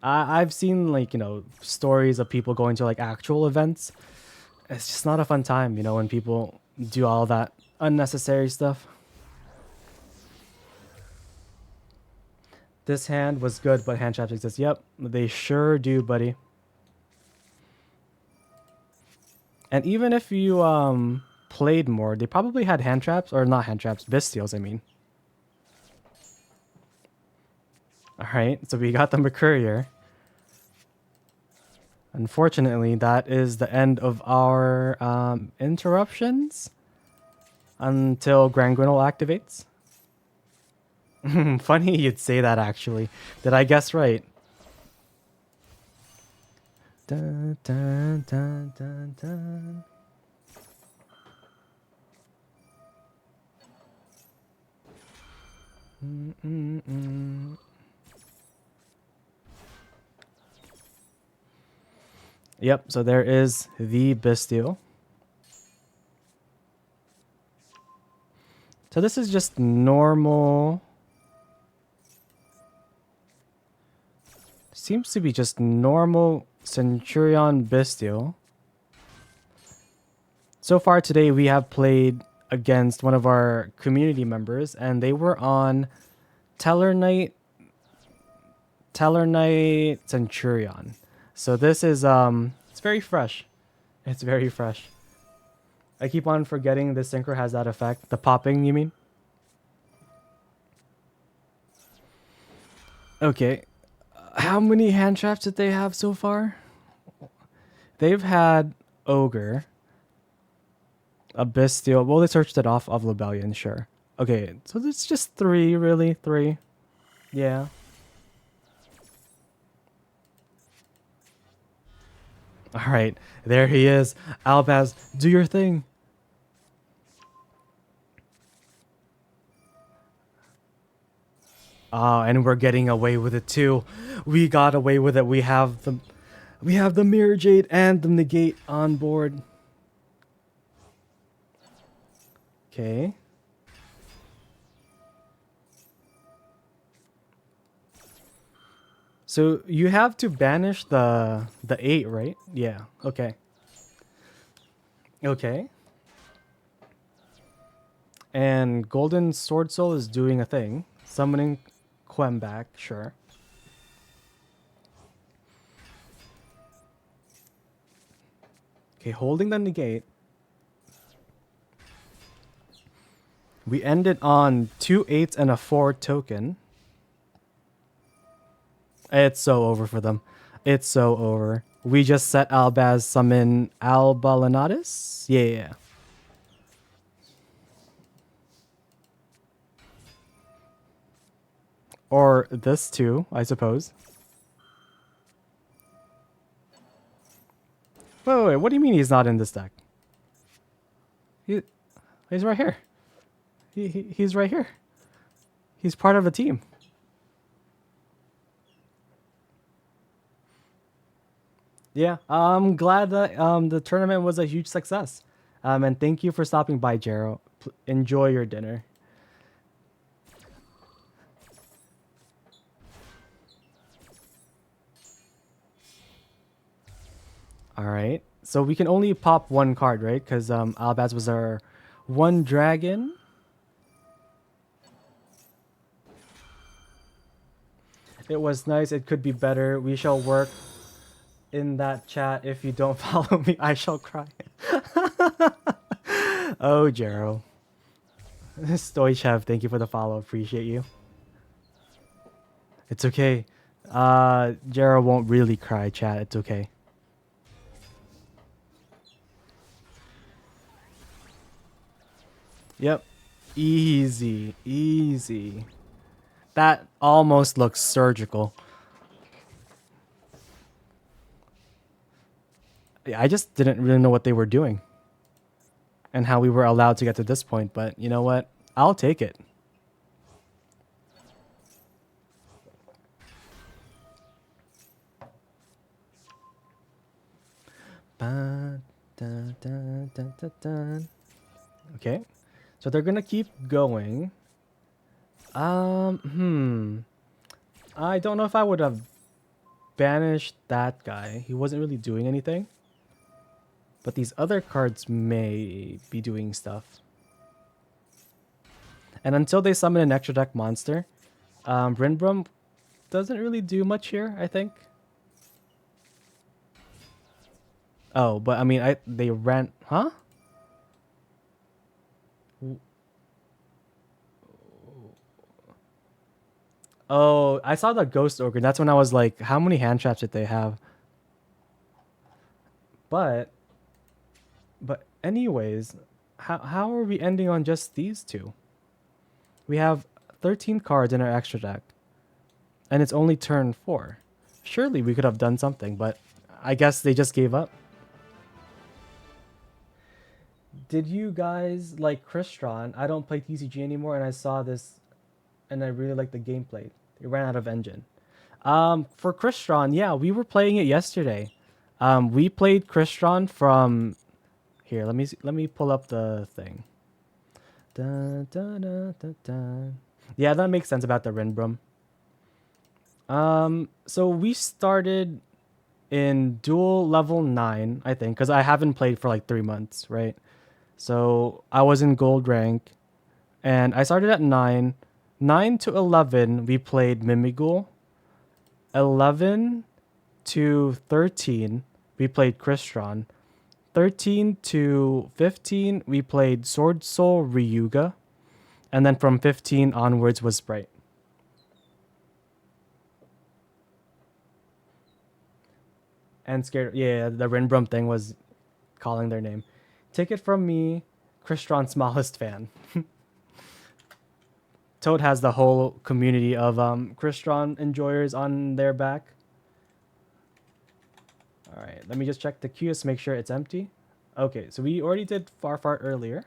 I've seen, like, you know, stories of people going to like actual events. It's just not a fun time, you know, when people do all that unnecessary stuff. This hand was good, but hand traps exist. Yep, they sure do, buddy. And even if you played more, they probably had hand traps, or not hand traps, bestials, I mean. Alright, so we got the Mercurier. Unfortunately, that is the end of our interruptions until Grand Gwynel activates. Funny you'd say that, actually. Did I guess right? Dun, dun, dun, dun, dun. Yep, so there is the Bestial. So this is just normal. Seems to be just normal Centurion Bestial. So far today we have played against one of our community members, and they were on Tellarknight Centurion. So this is it's very fresh. It's very fresh. I keep on forgetting the synchro has that effect. The popping, you mean? Okay. How many hand traps did they have so far? They've had Ogre, Abystial. Well, they searched it off of Lebellion, sure. Okay, so it's just 3, really? 3. Yeah. Alright, there he is. Albaz, do your thing. Oh, and we're getting away with it too. We got away with it. We have the Mirror Jade and the Negate on board. Okay. So you have to banish the 8, right? Yeah. Okay. Okay. And Golden Sword Soul is doing a thing. Summoning Quem back, sure. Okay, holding the negate. We ended on 2 8s and a 4 token. It's so over for them. It's so over. We just set Albaz summon Albalanatis? Yeah. Or this too, I suppose. Wait, what do you mean he's not in this deck? He's right here. He's right here. He's part of a team. Yeah, I'm glad that the tournament was a huge success. And thank you for stopping by, Jero. Enjoy your dinner. All right. So we can only pop 1 card, right? Because Albaz was our 1 dragon. It was nice. It could be better. We shall work in that chat. If you don't follow me, I shall cry. Oh, Jero. Stoichev, thank you for the follow. Appreciate you. It's okay. Jero won't really cry, chat. It's okay. Yep. Easy. Easy. That almost looks surgical. I just didn't really know what they were doing. And how we were allowed to get to this point. But you know what? I'll take it. Okay. So they're gonna keep going. I don't know if I would have banished that guy. He wasn't really doing anything. But these other cards may be doing stuff. And until they summon an extra deck monster, Rinbrum doesn't really do much here, I think. Oh, but I mean, they ran, huh? Oh, I saw the Ghost Ogre. That's when I was like, how many hand traps did they have? But anyways, how are we ending on just these 2? We have 13 cards in our extra deck. And it's only turn 4. Surely we could have done something, but I guess they just gave up. Did you guys like Crystron? I don't play TCG anymore, and I saw this, and I really like the gameplay. It ran out of engine. For Crystron, yeah, we were playing it yesterday. We played Crystron from here. Let me pull up the thing. Dun, dun, dun, dun, dun. Yeah, that makes sense about the Rinbrum. So we started in dual level 9, I think, because I haven't played for like 3 months, right? So I was in gold rank, and I started at 9. 9 to 11, we played Mimigul. 11 to 13, we played Crystron. 13 to 15, we played Sword Soul Ryuga. And then from 15 onwards was Spright. And scared, yeah, the Rinbrum thing was calling their name. Take it from me, Crystron's smallest fan. Toad has the whole community of Crystron enjoyers on their back. All right, let me just check the queue to make sure it's empty. Okay, so we already did Farfart earlier.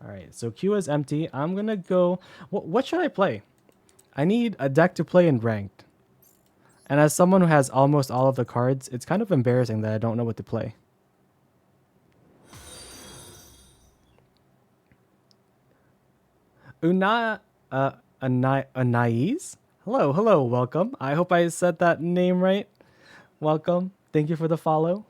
All right, so queue is empty. I'm gonna go. What should I play? I need a deck to play in ranked. And as someone who has almost all of the cards, it's kind of embarrassing that I don't know what to play. Anais? Hello, welcome. I hope I said that name right. Welcome. Thank you for the follow.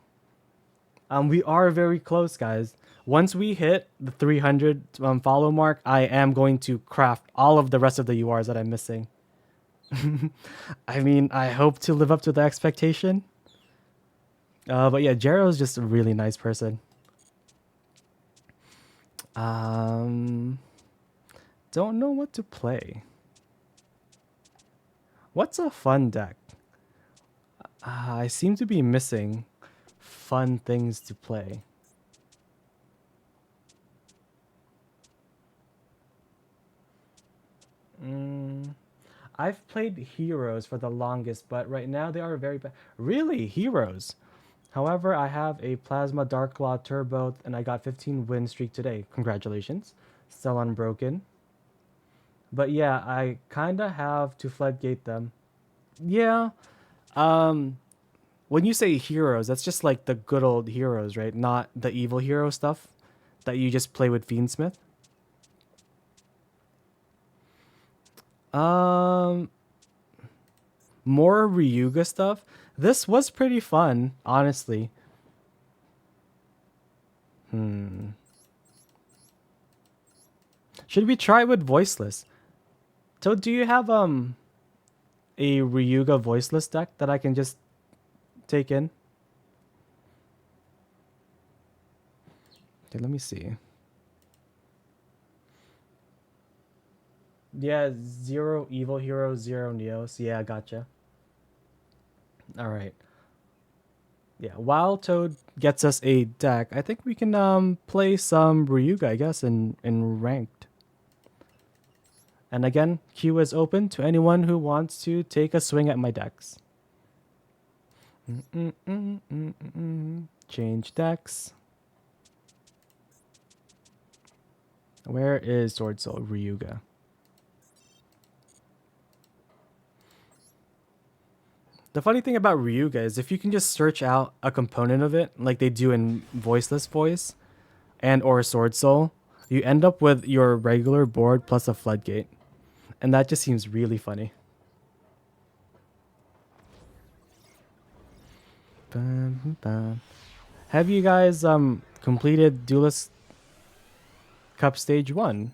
We are very close, guys. Once we hit the 300 follow mark, I am going to craft all of the rest of the URs that I'm missing. I mean, I hope to live up to the expectation. But yeah, Jero's just a really nice person. Don't know what to play. What's a fun deck? I seem to be missing fun things to play. I've played Heroes for the longest, but right now they are very bad. Really? Heroes? However, I have a Plasma Darklaw Turbo, and I got 15 win streak today. Congratulations. Still unbroken. But yeah, I kind of have to floodgate them. Yeah. When you say heroes, that's just like the good old heroes, right? Not the evil hero stuff that you just play with Fiendsmith. More Ryuga stuff. This was pretty fun, honestly. Should we try it with voiceless? So do you have a Ryuga voiceless deck that I can just take in? Okay, let me see. Yeah, 0 evil heroes, 0 Neos. Yeah, gotcha. All right. Yeah, while Toad gets us a deck, I think we can play some Ryuga, I guess, in ranked. And again, queue is open to anyone who wants to take a swing at my decks. Change decks. Where is Sword Soul Ryuga? The funny thing about Ryuga is if you can just search out a component of it, like they do in Voiceless Voice and or Sword Soul, you end up with your regular board plus a floodgate. And that just seems really funny. Have you guys completed Duelist Cup Stage 1?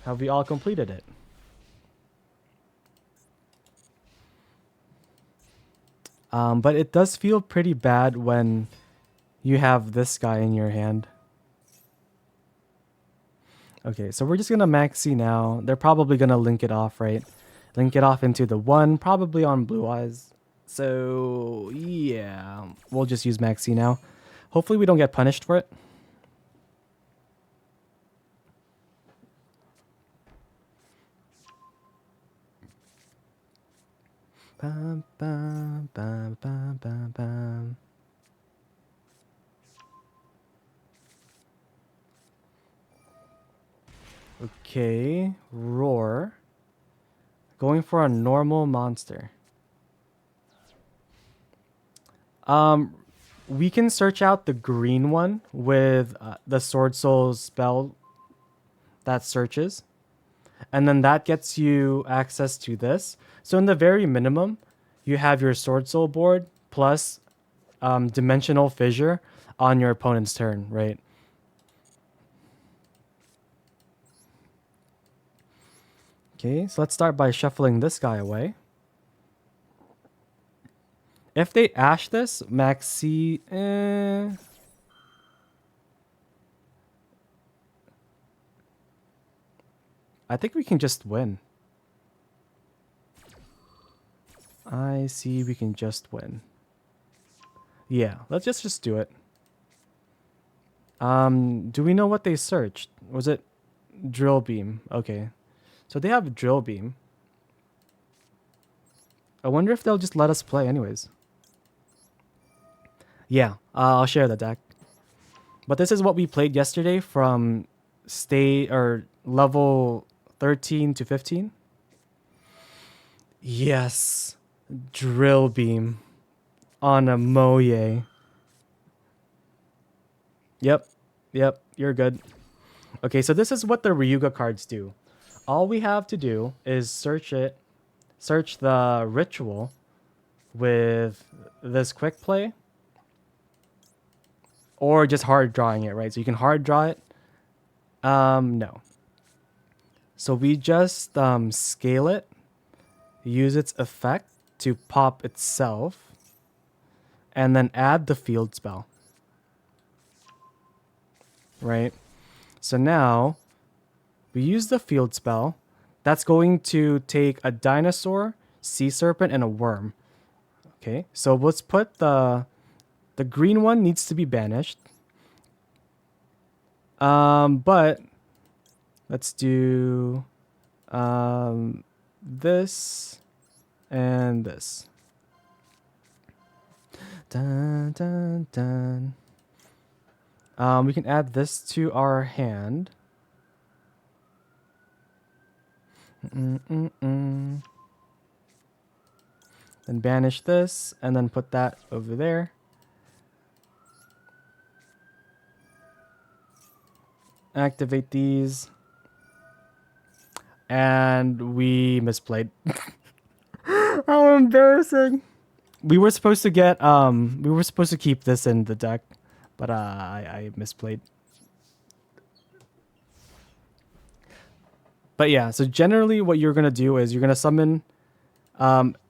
Have we all completed it? But it does feel pretty bad when you have this guy in your hand. Okay, so we're just going to maxi now. They're probably going to link it off, right? Link it off into the 1, probably on Blue Eyes. So, yeah, we'll just use maxi now. Hopefully we don't get punished for it. Bam, bam, bam, bam, bam, bam. Okay, Roar. Going for a normal monster. We can search out the green one with the Sword Soul spell that searches. And then that gets you access to this. So in the very minimum, you have your Sword Soul board plus Dimensional Fissure on your opponent's turn, right? Okay, so let's start by shuffling this guy away. If they ash this, Maxi, I think we can just win. I see we can just win. Yeah, let's just do it. Do we know what they searched? Was it drill beam? Okay. So they have drill beam. I wonder if they'll just let us play anyways. Yeah, I'll share the deck. But this is what we played yesterday from level 13 to 15. Yes. Drill beam on a Moye. Yep. Yep, you're good. Okay, so this is what the Ryuga cards do. All we have to do is search the ritual with this quick play, or just hard drawing it, right? So you can hard draw it. No. So we just scale it, use its effect to pop itself, and then add the field spell. Right? So now we use the field spell. That's going to take a dinosaur, sea serpent, and a worm. Okay, so let's put the green one needs to be banished. But let's do this and this. Dun, dun, dun. We can add this to our hand. Then banish this, and then put that over there. Activate these. And we misplayed. How embarrassing. We were supposed to keep this in the deck, but I misplayed. But yeah, so generally what you're going to do is you're going to summon,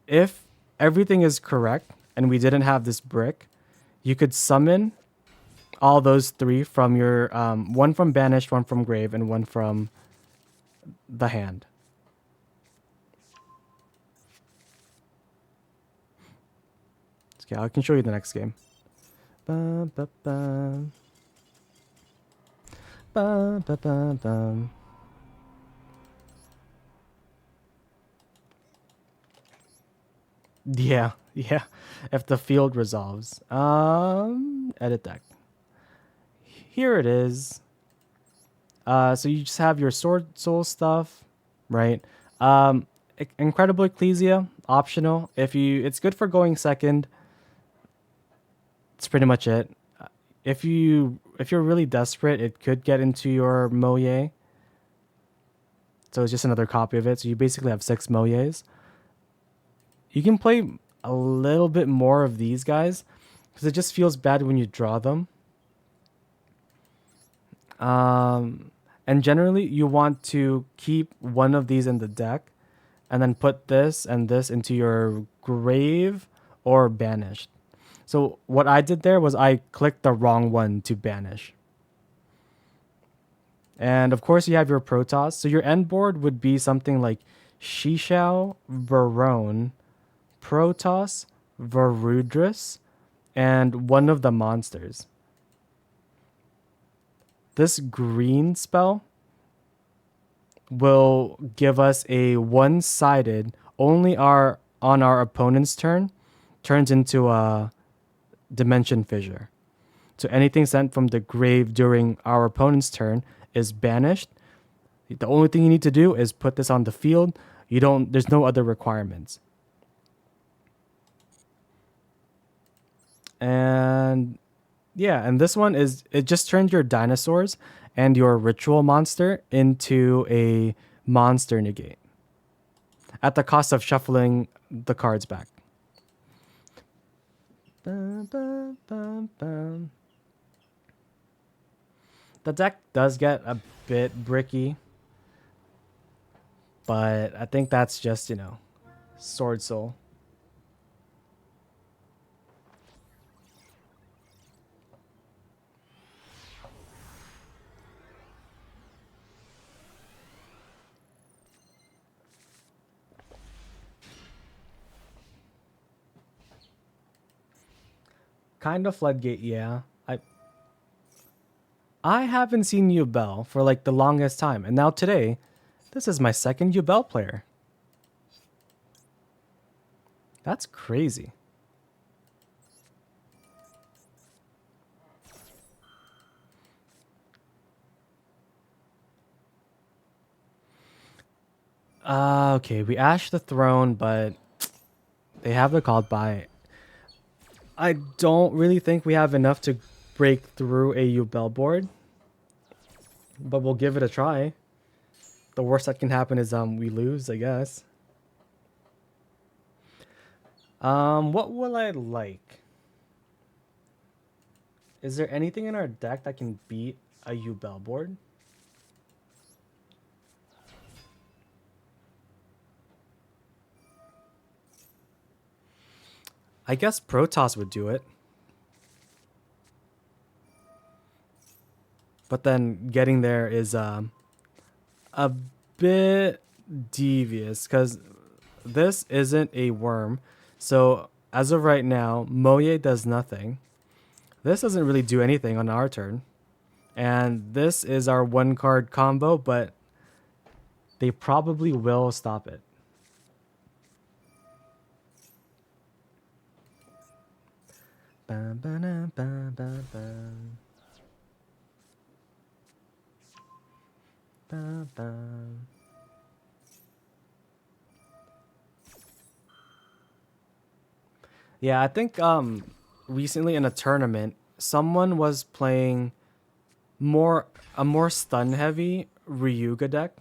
if everything is correct and we didn't have this brick, you could summon all those three from your, one from banished, one from grave, and one from the hand. Okay, I can show you the next game. Ba, ba, ba. Ba, ba, ba, ba. Yeah. If the field resolves. Edit deck. Here it is. So you just have your sword soul stuff, right? Incredible Ecclesia, optional. It's good for going second. That's pretty much it. If you're really desperate, it could get into your Moye. So it's just another copy of it. So you basically have 6 Moyes. You can play a little bit more of these guys because it just feels bad when you draw them. And generally, you want to keep one of these in the deck and then put this and this into your grave or banished. So what I did there was I clicked the wrong one to banish. And of course, you have your Protoss. So your end board would be something like Shishao, Varone, Protoss, Varudris, and one of the monsters. This green spell will give us a one-sided, only on our opponent's turn, turns into a dimension fissure. So anything sent from the grave during our opponent's turn is banished. The only thing you need to do is put this on the field. There's no other requirements. And yeah, and this one it just turns your dinosaurs and your ritual monster into a monster negate at the cost of shuffling the cards back. Bum, bum, bum, bum. The deck does get a bit bricky, but I think that's just, Sword Soul. Kind of floodgate, yeah. I haven't seen Yubel for like the longest time, and now today, this is my second Yubel player. That's crazy. Okay, we ashed the throne, but they have the called by. I don't really think we have enough to break through a Yubel board, but we'll give it a try. The worst that can happen is we lose, I guess. What will I like? Is there anything in our deck that can beat a Yubel board? I guess Protoss would do it. But then getting there is a bit devious because this isn't a worm. So as of right now, Moye does nothing. This doesn't really do anything on our turn. And this is our one card combo, but they probably will stop it. Bam, ba-dum, bam, bam, bam. Bam, bam. Yeah, I think recently in a tournament, someone was playing a more stun heavy Ryuga deck.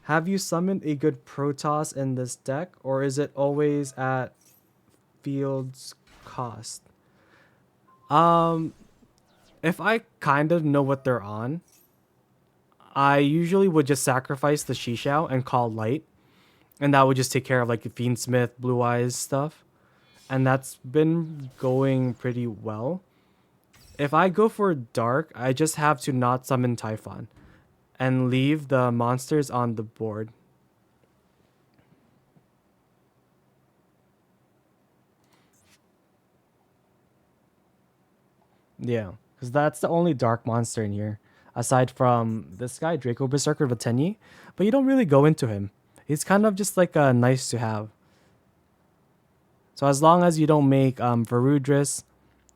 Have you summoned a good Protoss in this deck, or is it always at field's cost? If I kind of know what they're on, I usually would just sacrifice the Shishao and call light, and that would just take care of like the Fiendsmith, Blue Eyes stuff, and that's been going pretty well. If I go for dark, I just have to not summon Typhon and leave the monsters on the board. Yeah, because that's the only dark monster in here, aside from this guy, Draco Berserker Vatenyi, but you don't really go into him. He's kind of just like a nice to have. So as long as you don't make Varudris,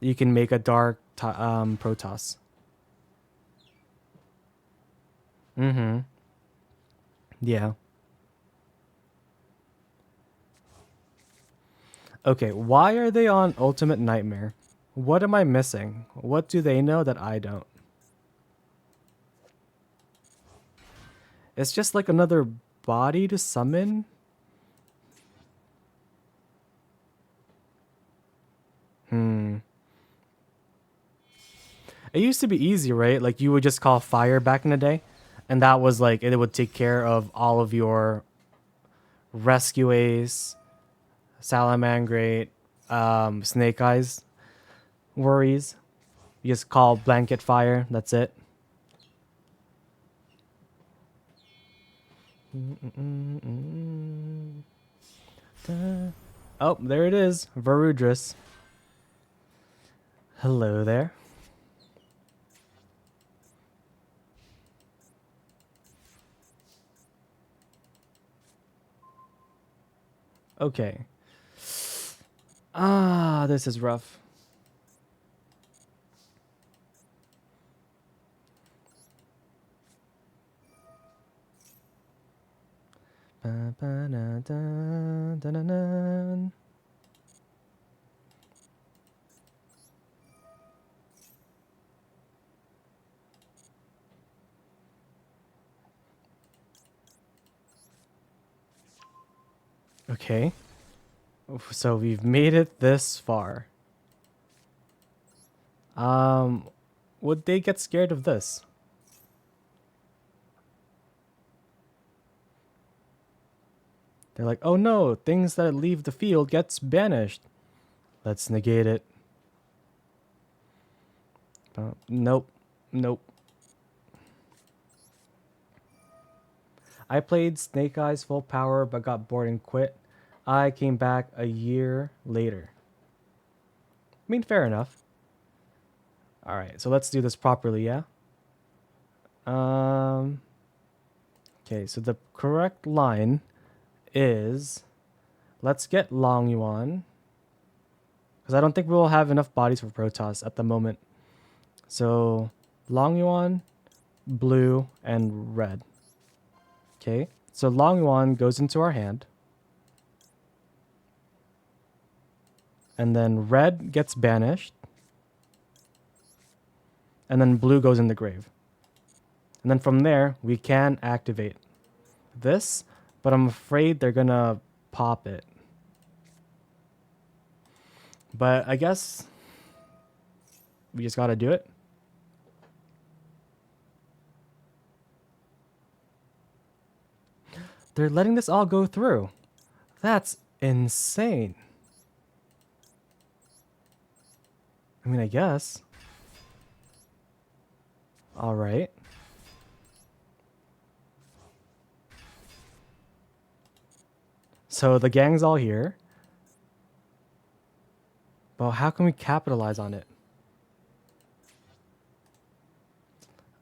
you can make a dark Protoss. Mm-hmm. Yeah. Okay, why are they on Ultimate Nightmare? What am I missing? What do they know that I don't? It's just like another body to summon? It used to be easy, right? Like you would just call fire back in the day, and that was like it would take care of all of your rescue ace, salamangreat, snake eyes worries. You just call blanket fire. That's it. Oh, there it is, Varudris. Hello there. Okay. Ah, this is rough. Ba-ba-da-da-da-da-da. Okay. So we've made it this far. Um, would they get scared of this? They're like, oh no, things that leave the field gets banished. Let's negate it. Nope. Nope. I played Snake Eyes full power but got bored and quit. I came back a year later. I mean, fair enough. All right, so let's do this properly, yeah? Okay, so the correct line is, let's get Long Yuan, because I don't think we'll have enough bodies for Protoss at the moment. So Long Yuan, blue, and red. Okay, so Long Yuan goes into our hand. And then red gets banished. And then blue goes in the grave. And then from there, we can activate this, but I'm afraid they're gonna pop it. But I guess we just gotta do it. They're letting this all go through. That's insane. I mean, I guess. All right. So the gang's all here. But how can we capitalize on it?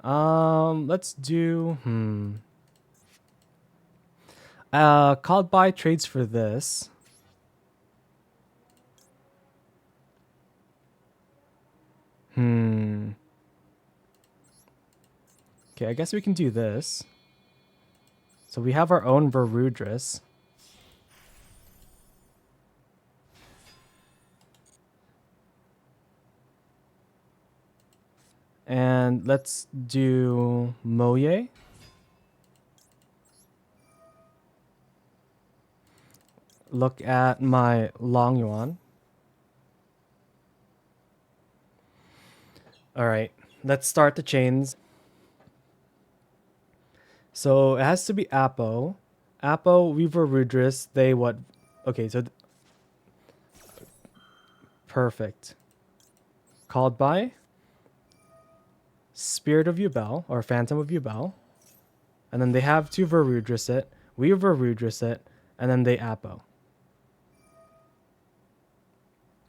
Let's do called by trades for this. Okay, I guess we can do this. So we have our own Varudris. And let's do Moye. Look at my Long Yuan. All right, let's start the chains. So it has to be Apo. Apo, Weaver, Rudris, they what? Okay, so perfect. Called by Spirit of Yubel, or Phantom of Yubel. And then they have to Varudris it. We Varudris it. And then they Apo.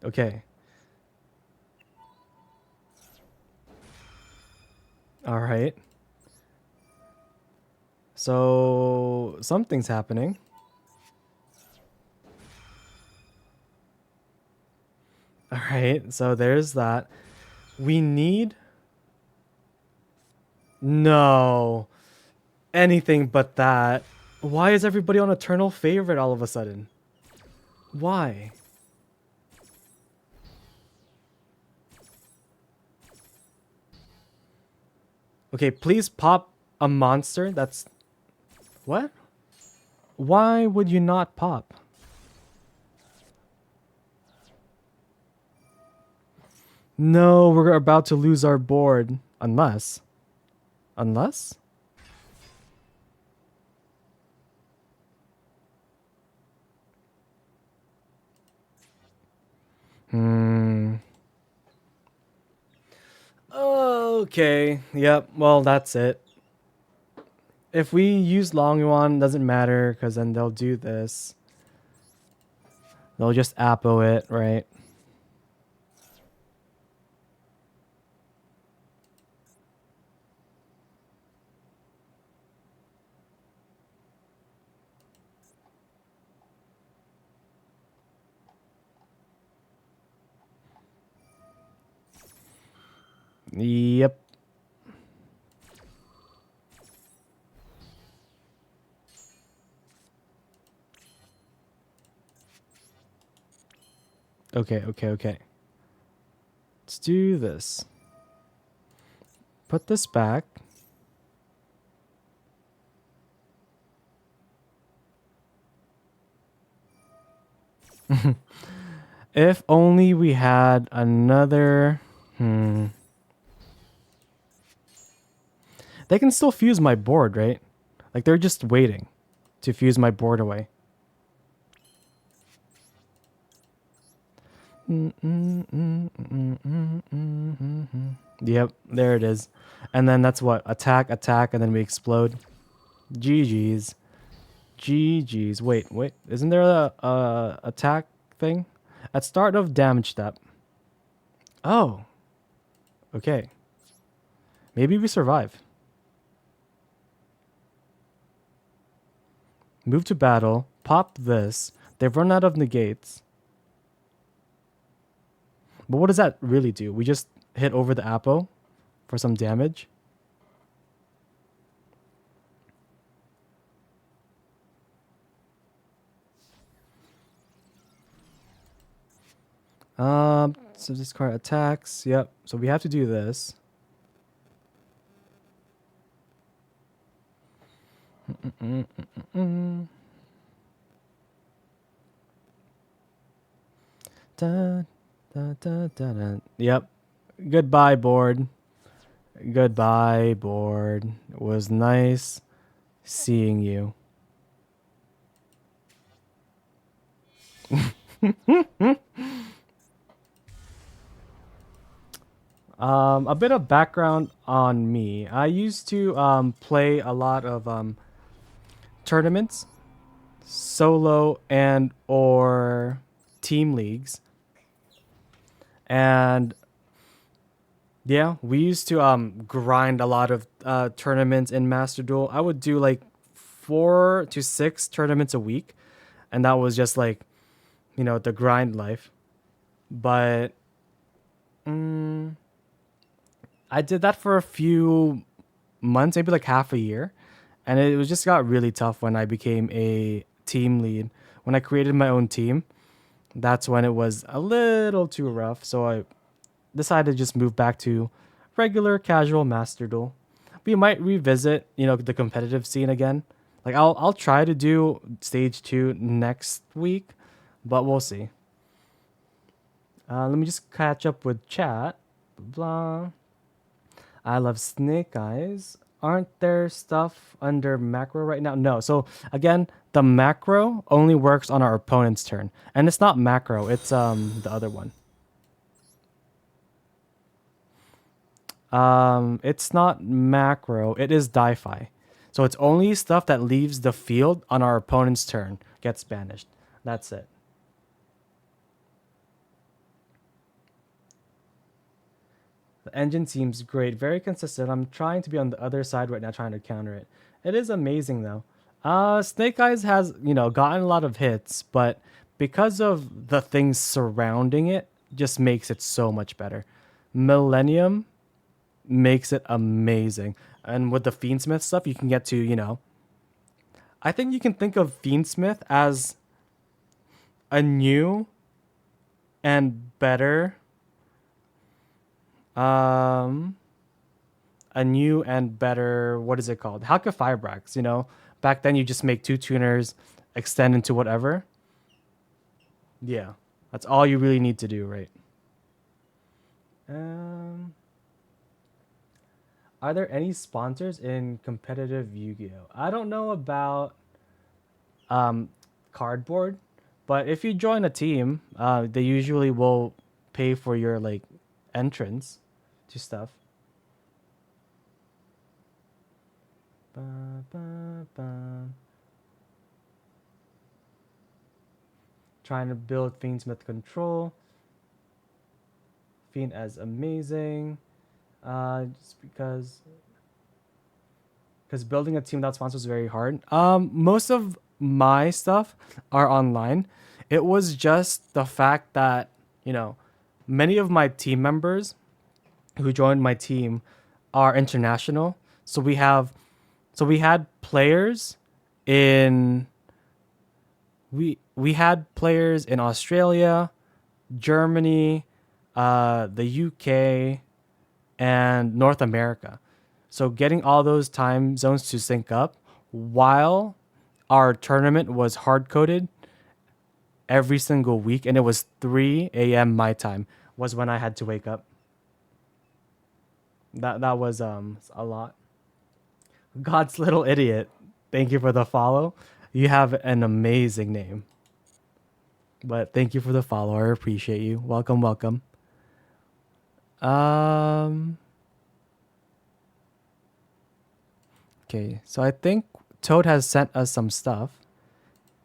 Okay. All right. So something's happening. All right. So there's that. We need... No. Anything but that. Why is everybody on Eternal Favorite all of a sudden? Why? Okay, please pop a monster that's... What? Why would you not pop? No, we're about to lose our board. Unless... Unless? Okay. Yep. Well, that's it. If we use Long Yuan, doesn't matter, because then they'll do this. They'll just Apo it, right? Yep. Okay. Let's do this. Put this back. If only we had another... They can still fuse my board, right? Like, they're just waiting to fuse my board away. Yep, there it is. And then that's what? Attack, and then we explode. GG's. GG's. Wait. Isn't there a attack thing? At start of damage step. Oh. Okay. Maybe we survive. Move to battle. Pop this. They've run out of negates. But what does that really do? We just hit over the Apo for some damage. So this card attacks. Yep. So we have to do this. Da, da, da, da, da. Yep. Goodbye, board. Goodbye, board. It was nice seeing you. A bit of background on me. I used to play a lot of tournaments, solo and or team leagues. And yeah, we used to grind a lot of tournaments in Master Duel. I would do like 4 to 6 tournaments a week, and that was just like, you know, the grind life. But I did that for a few months, maybe like half a year, and it was just got really tough when I became a team lead. When I created my own team, that's when it was a little too rough. So I decided to just move back to regular casual Master Duel. We might revisit, you know, the competitive scene again. Like I'll try to do stage 2 next week, but we'll see. Let me just catch up with chat. Blah. I love Snake Eyes. Aren't there stuff under macro right now? No. So again, the macro only works on our opponent's turn, and it's not macro. It's the other one. It's not macro. It is die-fi. So it's only stuff that leaves the field on our opponent's turn gets banished. That's it. The engine seems great, very consistent. I'm trying to be on the other side right now, trying to counter it. It is amazing though. Snake Eyes has, you know, gotten a lot of hits, but because of the things surrounding it, just makes it so much better. Millennium makes it amazing. And with the Fiendsmith stuff, you can get to, you know, I think you can think of Fiendsmith as a new and better um a new and better, what is it called? Halka Firebrax, you know? Back then you just make 2 tuners, extend into whatever. Yeah. That's all you really need to do, right? Are there any sponsors in competitive Yu-Gi-Oh? I don't know about cardboard, but if you join a team, they usually will pay for your like entrance to stuff. Ba, ba, ba. Trying to build Fiendsmith control. Fiend as amazing. Just because building a team without sponsors is very hard. Most of my stuff are online. It was just the fact that, you know, many of my team members who joined my team are international. So we had players in we had players in Australia, Germany, the UK, and North America. So getting all those time zones to sync up while our tournament was hard coded every single week, and it was 3 a.m. my time was when I had to wake up. That was a lot. God's little idiot. Thank you for the follow. You have an amazing name. But thank you for the follow. I appreciate you. Welcome, welcome. Okay, so I think Toad has sent us some stuff.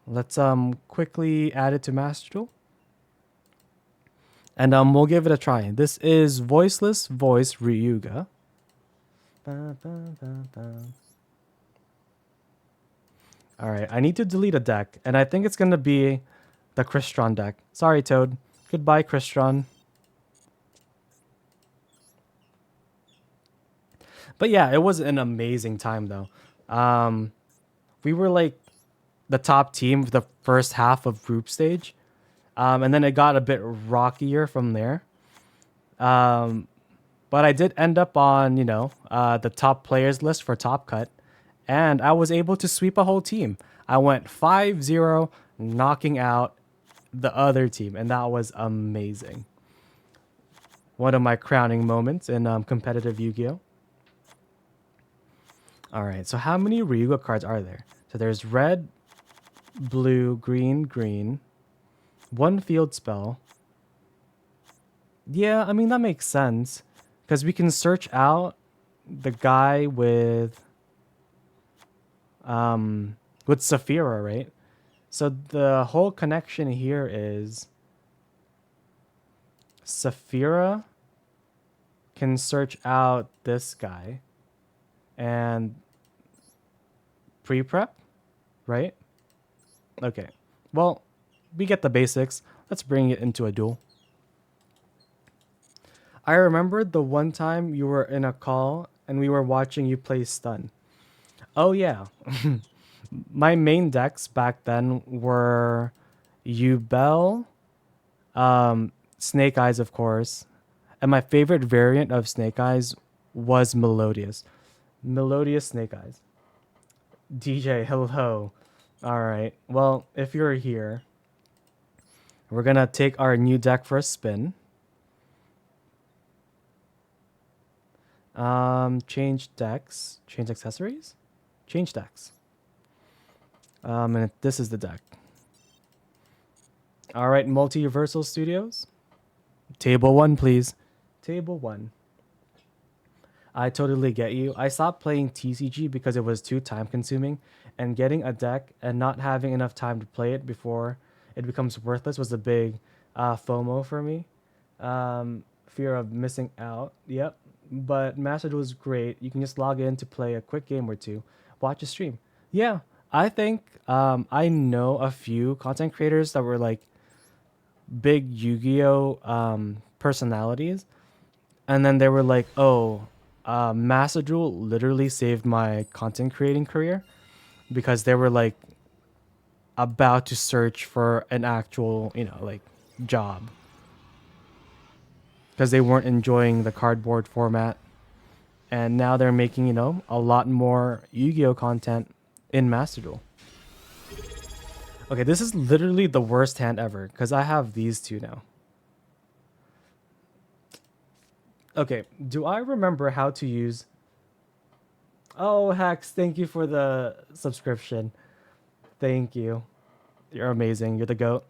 Let's quickly add it to Master Duel. And we'll give it a try. This is Voiceless Voice Ryuga. Alright, I need to delete a deck, and I think it's gonna be the Crystron deck. Sorry, Toad. Goodbye, Crystron. But yeah, it was an amazing time though. We were like the top team for the first half of group stage. And then it got a bit rockier from there. But I did end up on, the top players list for Top Cut. And I was able to sweep a whole team. I went 5-0, knocking out the other team. And that was amazing. One of my crowning moments in competitive Yu-Gi-Oh! All right, so how many Ryuga cards are there? So there's red, blue, green, green. One field spell. Yeah, I mean, that makes sense. Because we can search out the guy with Saphira, right? So the whole connection here is Saphira can search out this guy and pre-prep, right? Okay. Well, we get the basics. Let's bring it into a duel. I remember the one time you were in a call and we were watching you play Stun. Oh yeah. My main decks back then were Yubel, Snake Eyes, of course. And my favorite variant of Snake Eyes was Melodious. Melodious Snake Eyes. DJ, hello. Alright. Well, if you're here, we're gonna take our new deck for a spin. Change decks. Change accessories? Change decks. And this is the deck. Alright, Multiversal Studios. Table 1, please. Table 1. I totally get you. I stopped playing TCG because it was too time consuming, and getting a deck and not having enough time to play it before it becomes worthless was a big FOMO for me. Fear of missing out. Yep. But Master Duel is great. You can just log in to play a quick game or two, watch a stream. Yeah, I think I know a few content creators that were like big Yu-Gi-Oh personalities, and then they were like, "Oh, Master Duel literally saved my content creating career," because they were like about to search for an actual, like job because they weren't enjoying the cardboard format, and now they're making, a lot more Yu-Gi-Oh content in Master Duel. Okay, this is literally the worst hand ever because I have these two now. Okay, do I remember how to use... Oh, Hex, thank you for the subscription. Thank you. You're amazing. You're the GOAT.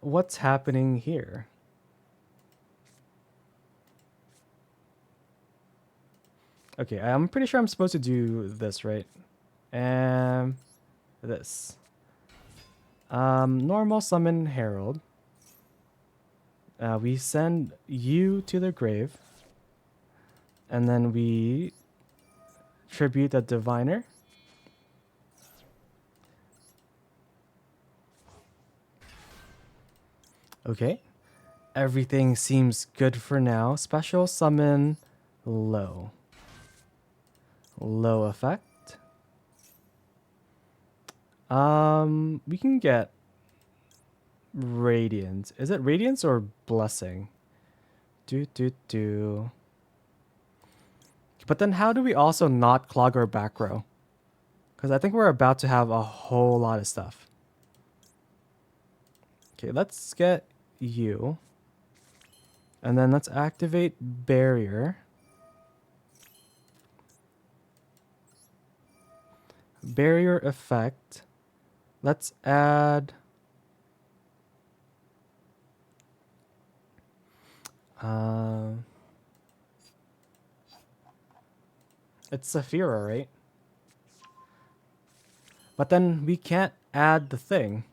What's happening here? Okay, I'm pretty sure I'm supposed to do this, right? And this. Normal summon Herald. We send you to the grave. And then we tribute the diviner. Okay. Everything seems good for now. Special summon low. Low effect. We can get Radiance. Is it Radiance or Blessing? Do. But then how do we also not clog our back row? Because I think we're about to have a whole lot of stuff. Okay, let's get you. And then let's activate Barrier. Barrier effect. Let's add... It's Saphira, right? But then we can't add the thing.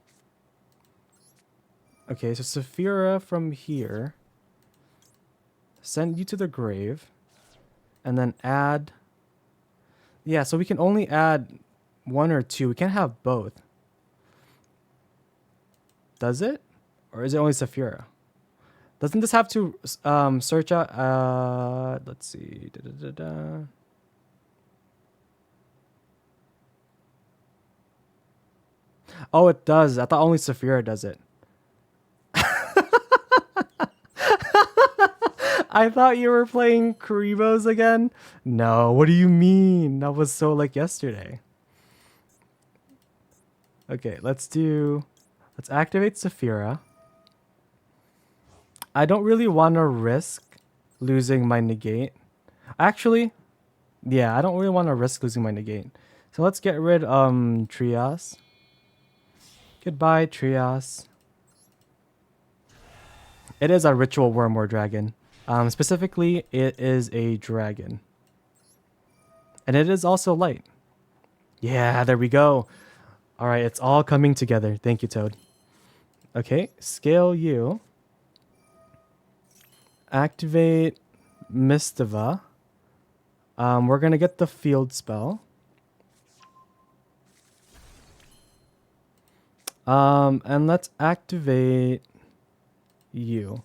Okay, so Saphira from here. Send you to the grave. And then add... Yeah, so we can only add 1 or 2. We can't have both. Does it? Or is it only Saphira? Doesn't this have to search out... let's see. Oh, it does. I thought only Saphira does it. I thought you were playing Karibos again. No, what do you mean? That was so like yesterday. Okay, let's activate Saphira. I don't really want to risk losing my negate. Actually, yeah, I don't really want to risk losing my negate. So let's get rid Trias. Goodbye, Trias. It is a ritual worm or dragon. Specifically, it is a dragon. And it is also light. Yeah, there we go. All right, it's all coming together. Thank you, Toad. Okay, scale you. Activate Mistiva. We're going to get the field spell. And let's activate you.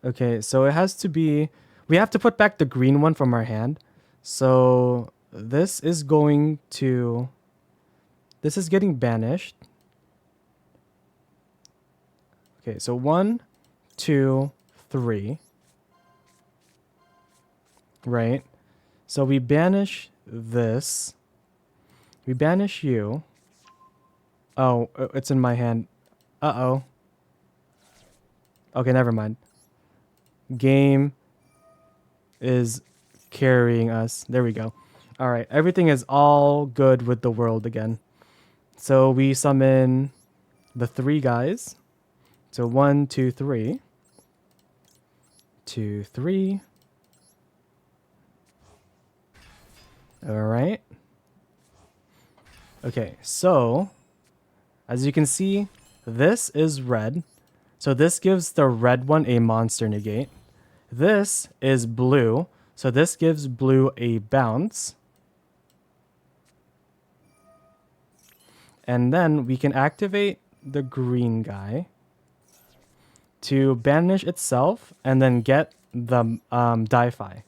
Okay, so it has to be... We have to put back the green one from our hand. So this is going to... This is getting banished. Okay, so 1, 2, 3. Right? So we banish this. We banish you. Oh, it's in my hand. Uh-oh. Okay, never mind. Game is carrying us. There we go. All right, everything is all good with the world again. So we summon the 3 guys. So 1, 2, 3. 2, 3. All right. Okay, so as you can see, this is red. So this gives the red one a monster negate. This is blue. So this gives blue a bounce. And then we can activate the green guy to banish itself and then get the Di-Fi.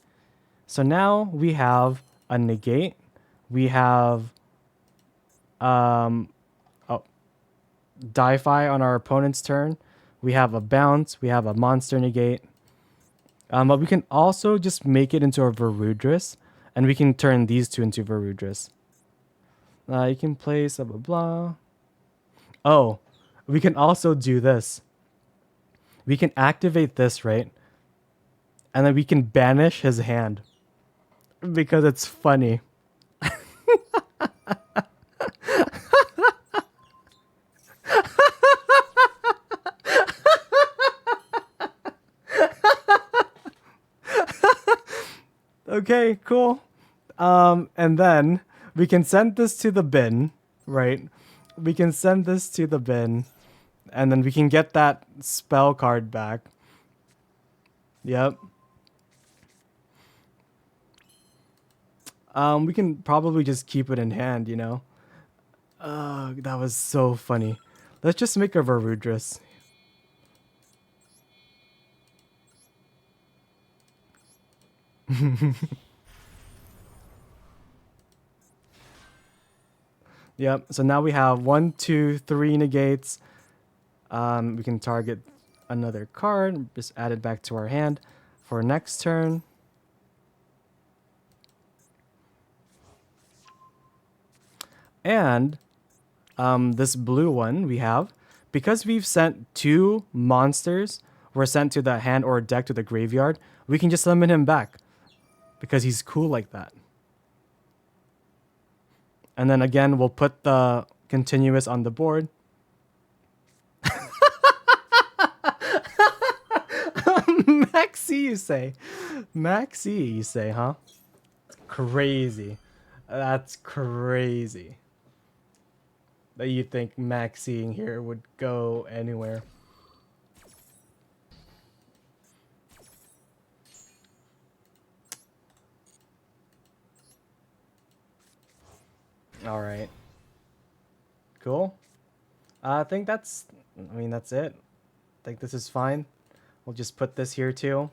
So now we have a negate. We have Di-Fi on our opponent's turn. We have a bounce. We have a monster negate. But we can also just make it into a Varudris, and we can turn these 2 into Varudris. You can place blah, blah, blah. Oh, we can also do this. We can activate this, right? And then we can banish his hand. Because it's funny. Okay, cool. And then we can send this to the bin, right? We can send this to the bin, and then we can get that spell card back. Yep. We can probably just keep it in hand, you know? That was so funny. Let's just make a Varudris. Yep, so now we have 1, 2, 3 negates. We can target another card, just add it back to our hand for next turn. And this blue one we have, because we've sent 2 monsters, were sent to the hand or deck to the graveyard, we can just summon him back because he's cool like that. And then again, we'll put the continuous on the board. Max Maxi, you say? Maxi, you say, huh? Crazy. That's crazy. That you think Maxiing here would go anywhere. Alright. Cool. I think that's... I mean, that's it. I think this is fine. We'll just put this here too.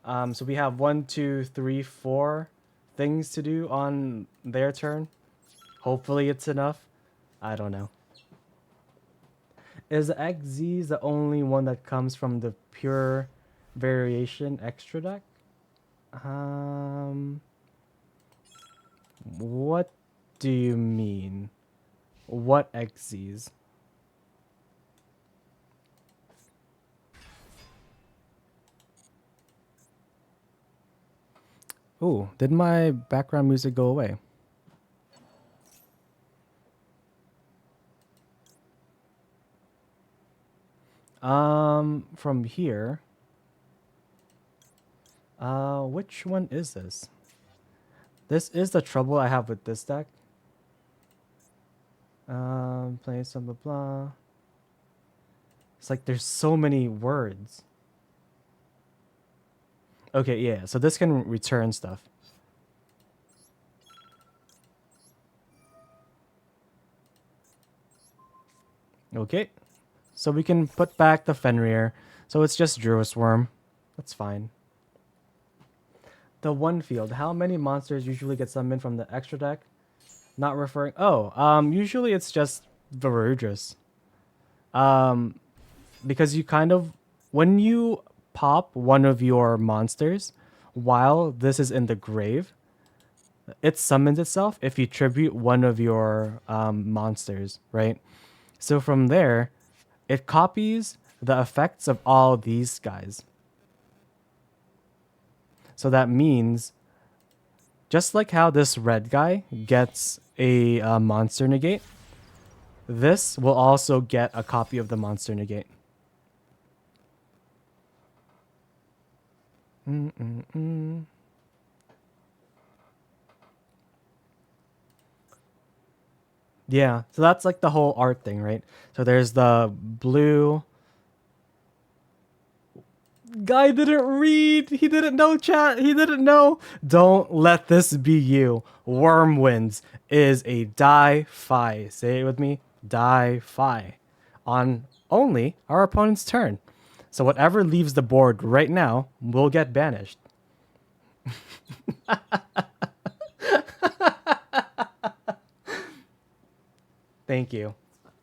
So we have 1, 2, 3, 4 things to do on their turn. Hopefully it's enough. I don't know. Is XZ the only one that comes from the pure variation extra deck? What do you mean? What XZs? Ooh, did my background music go away? From here. Which one is this? This is the trouble I have with this deck. Play some blah blah. It's like there's so many words. Okay, yeah, so this can return stuff. Okay. So we can put back the Fenrir. So it's just Druid's Worm. That's fine. The one field. How many monsters usually get summoned from the extra deck? Not referring... Oh, usually it's just Varudras. Because you kind of... When you pop one of your monsters while this is in the grave, it summons itself if you tribute one of your monsters, right? So from there, it copies the effects of all these guys. So that means, just like how this red guy gets a monster negate, this will also get a copy of the monster negate. Yeah, so that's like the whole art thing, right? So there's the blue... Guy didn't read. He didn't know, chat. He didn't know. Don't let this be you. Wormwinds is a die-fi. Say it with me. Die-fi. On only our opponent's turn. So whatever leaves the board right now will get banished. Thank you.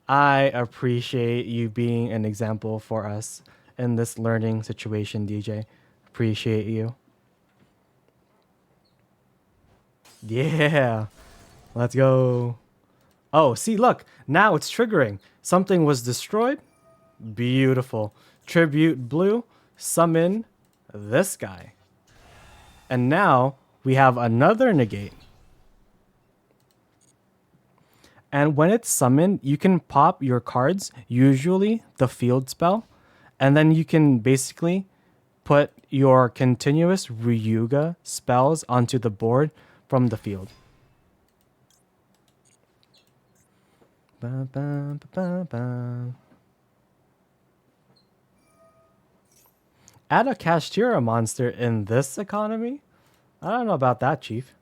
I appreciate you being an example for us in this learning situation, DJ. Appreciate you. Yeah. Let's go. Oh, see, look. Now it's triggering. Something was destroyed. Beautiful. Tribute blue. Summon this guy. And now we have another negate. And when it's summoned, you can pop your cards, usually the field spell, and then you can basically put your continuous Ryuga spells onto the board from the field. Ba, ba, ba, ba, ba. Add a Kashtira monster in this economy? I don't know about that, Chief.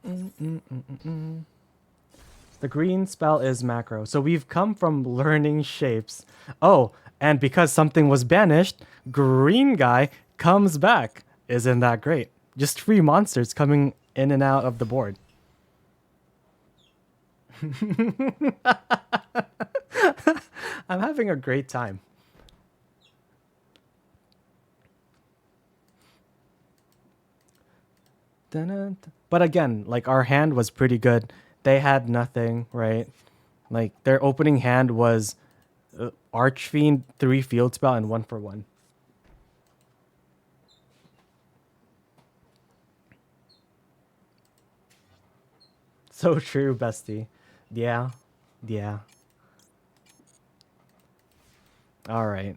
The green spell is macro. So we've come from learning shapes. Oh, and because something was banished, green guy comes back. Isn't that great? Just 3 monsters coming in and out of the board. I'm having a great time. But again, like our hand was pretty good. They had nothing, right? Like their opening hand was Archfiend, 3 field spell, and 1 for 1. So true, bestie. Yeah, yeah. All right.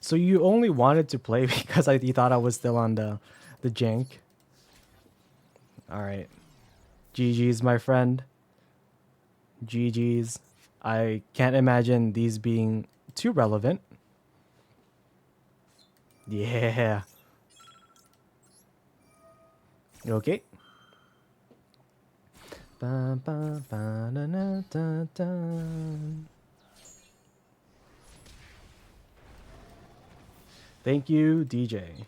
So you only wanted to play because you thought I was still on the jank. All right. GG's, my friend. GG's. I can't imagine these being too relevant. Yeah. Okay. Ba, ba, ba, da, da, da, da. Thank you, DJ.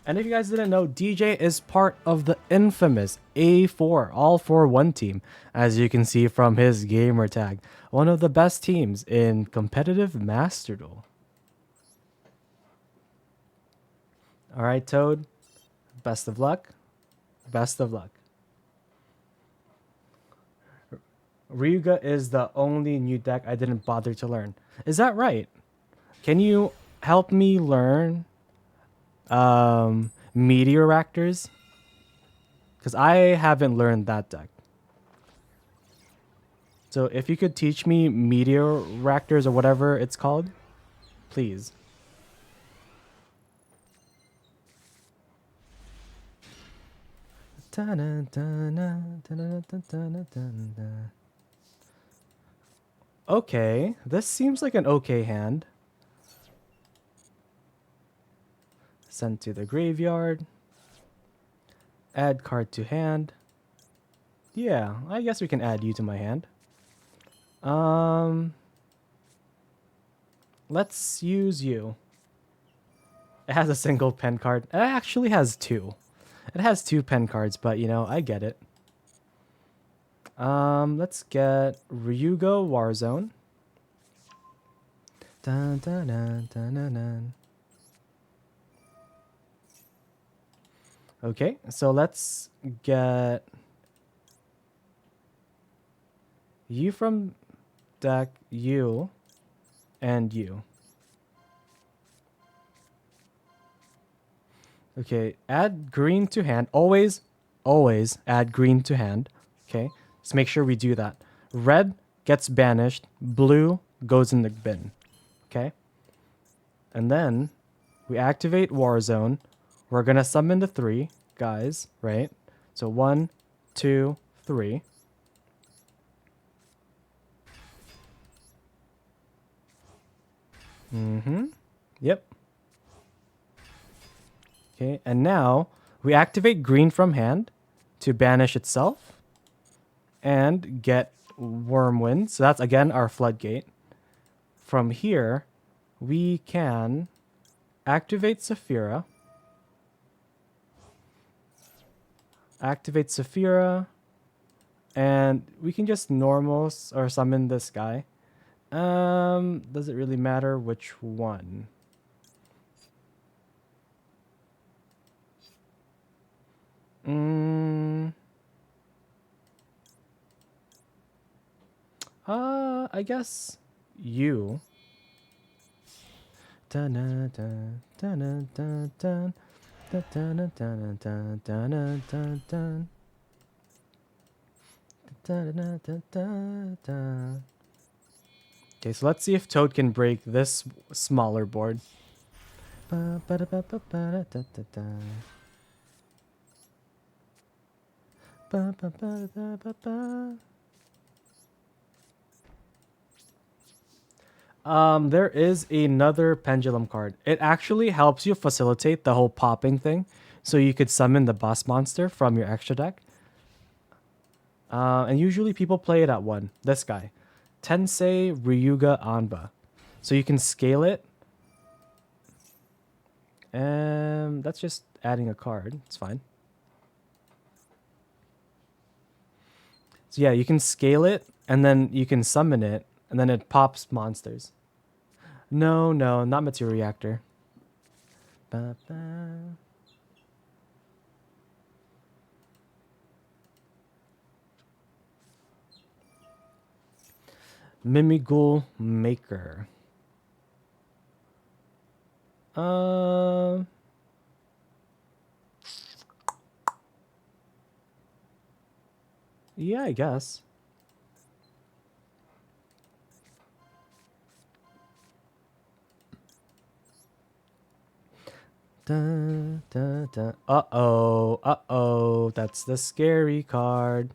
And if you guys didn't know, DJ is part of the infamous A4 All for One team, as you can see from his gamer tag. One of the best teams in competitive Master Duel. All right, Toad. Best of luck. Best of luck. Ryuga is the only new deck I didn't bother to learn. Is that right? Can you help me learn Meteor Raptors? Because I haven't learned that deck. So if you could teach me Meteor Raptors or whatever it's called, please. Okay, this seems like an okay hand. Send to the graveyard. Add card to hand. Yeah, I guess we can add you to my hand. Let's use you. It has a single pen card. It actually has two. It has two pen cards, but you know, I get it. Let's get Ryuga Warzone. Dun, dun, dun, dun, dun, dun. Okay, so let's get you from deck, you, and you. Okay, add green to hand. Always add green to hand. Okay, let's make sure we do that. Red gets banished. Blue goes in the bin. Okay, and then we activate Warzone. We're gonna summon the 3 guys, right? So 1, 2, 3. Yep. Okay, and now we activate green from hand to banish itself and get Wormwind. So that's again our floodgate. From here, we can activate Saphira. Activate Saphira. And we can just normal or summon this guy. Does it really matter which one? I guess you. Dun, dun, dun, dun, dun, dun, dun, dun, dun, dun, dun, dun, dun. Okay, so let's see if Toad can break this smaller board. There is another pendulum card. It actually helps you facilitate the whole popping thing, so you could summon the boss monster from your extra deck. And usually people play it at 1. This guy, Tensei Ryuga Anba. So you can scale it. And that's just adding a card. It's fine. So yeah, you can scale it, and then you can summon it, and then it pops monsters. No, not Material Reactor. Mimigul Maker. Yeah, I guess. Dun, dun, dun. Uh-oh. Uh-oh. That's the scary card.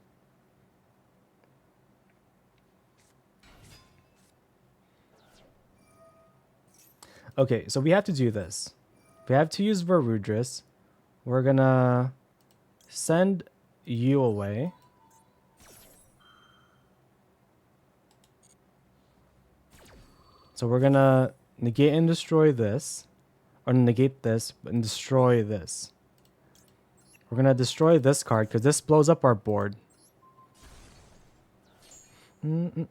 Okay, so we have to do this. We have to use Varudris. We're gonna send you away. So we're gonna negate and destroy this. Or negate this and destroy this. We're gonna destroy this card because this blows up our board. And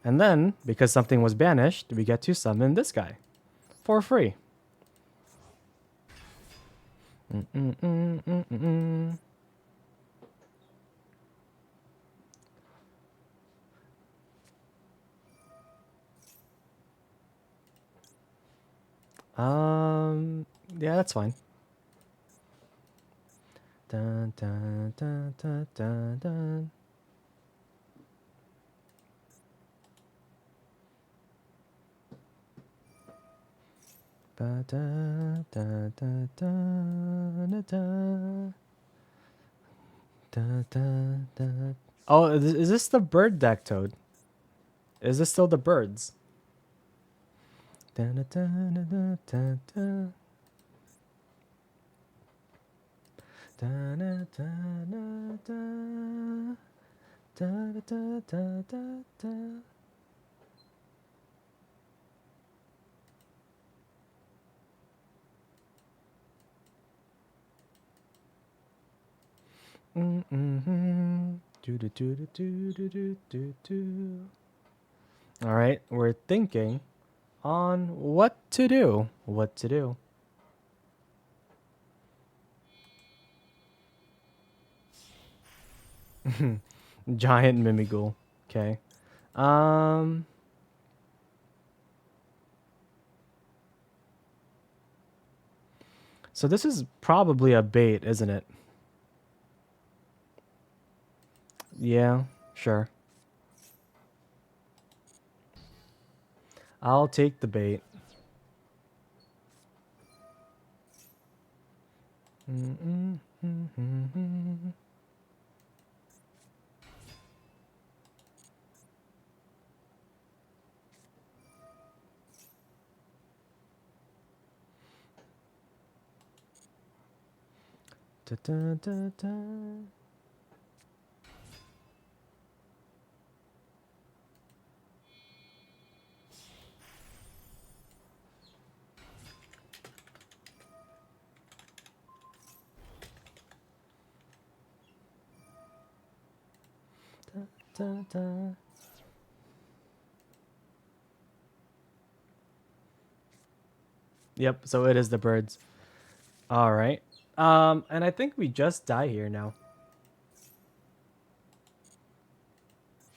then, because something was banished, we get to summon this guy for free. Yeah, that's fine. Dun, dun, dun, dun, dun, dun. Ba, da, da, da, da, da, da. Da, da, da. Oh, is this the bird deck, Toad? Is this still the birds? Da, da, da, da, da, da. Da, da, da, da, da, da, da, da, da, da. All right, we're thinking on what to do. What to do. Giant Mimighoul. Okay. So this is probably a bait, isn't it? Yeah, sure. I'll take the bait. Da, da, da, da. Da, da. Yep, so it is the birds. All right. And I think we just die here now.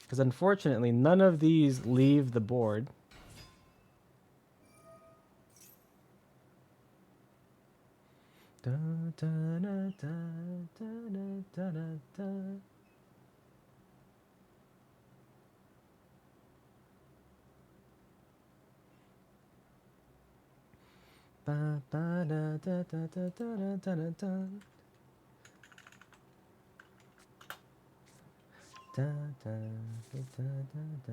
Because unfortunately, none of these leave the board. Da, da, da, da, da, da, da, da. Ba, ba, da, da, da, da, da, da, da, da. Da, da, da, da, da, da.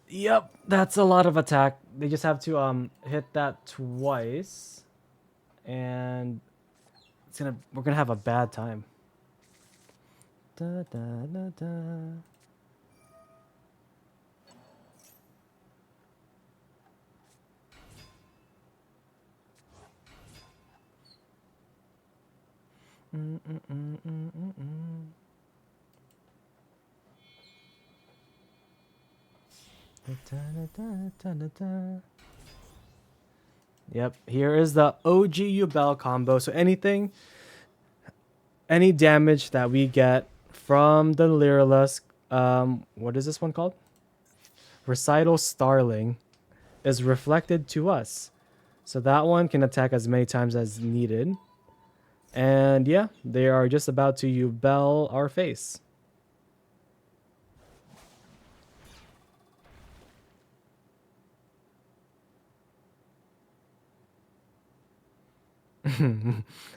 Yep, that's a lot of attack. They just have to hit that twice, and we're gonna have a bad time. Da, da, da, da. Yep, here is the OG Ubel combo. So any damage that we get from the Lyrilisk, what is this one called? Recital Starling is reflected to us. So that one can attack as many times as needed. And yeah, they are just about to Yubel our face.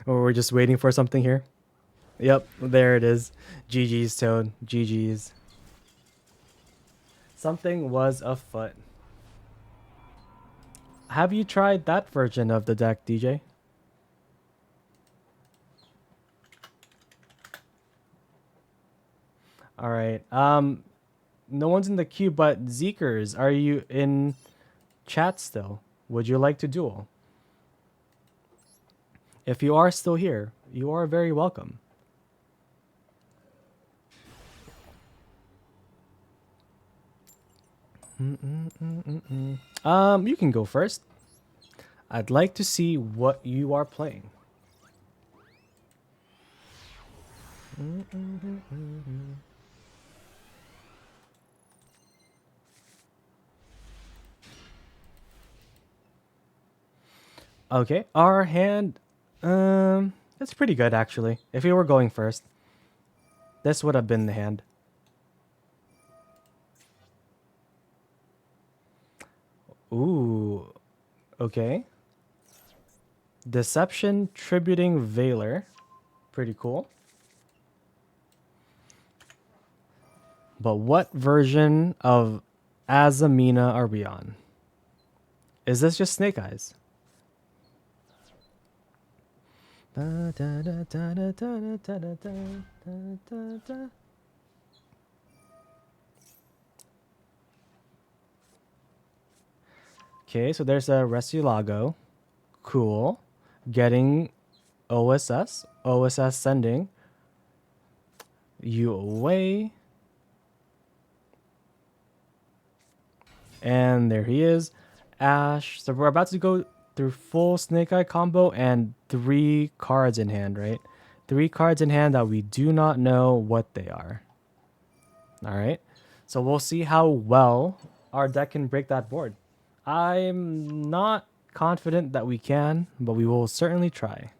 Or we're just waiting for something here. Yep, there it is. GG's, Toad. GG's. Something was afoot. Have you tried that version of the deck, DJ? All right. No one's in the queue, but Zeekers, are you in chat still? Would you like to duel? If you are still here, you are very welcome. You can go first. I'd like to see what you are playing. Okay, our hand, it's pretty good actually. If we were going first, this would have been the hand. Ooh, okay. Deception Tributing Veiler, pretty cool. But what version of Azamina are we on? Is this just Snake Eyes? Okay, so there's a Resulago. Cool. Getting OSS. OSS sending you away. And there he is. Ash. So we're about to go through full Snake Eye combo and 3 cards in hand, right? 3 cards in hand that we do not know what they are. All right. So we'll see how well our deck can break that board. I'm not confident that we can, but we will certainly try.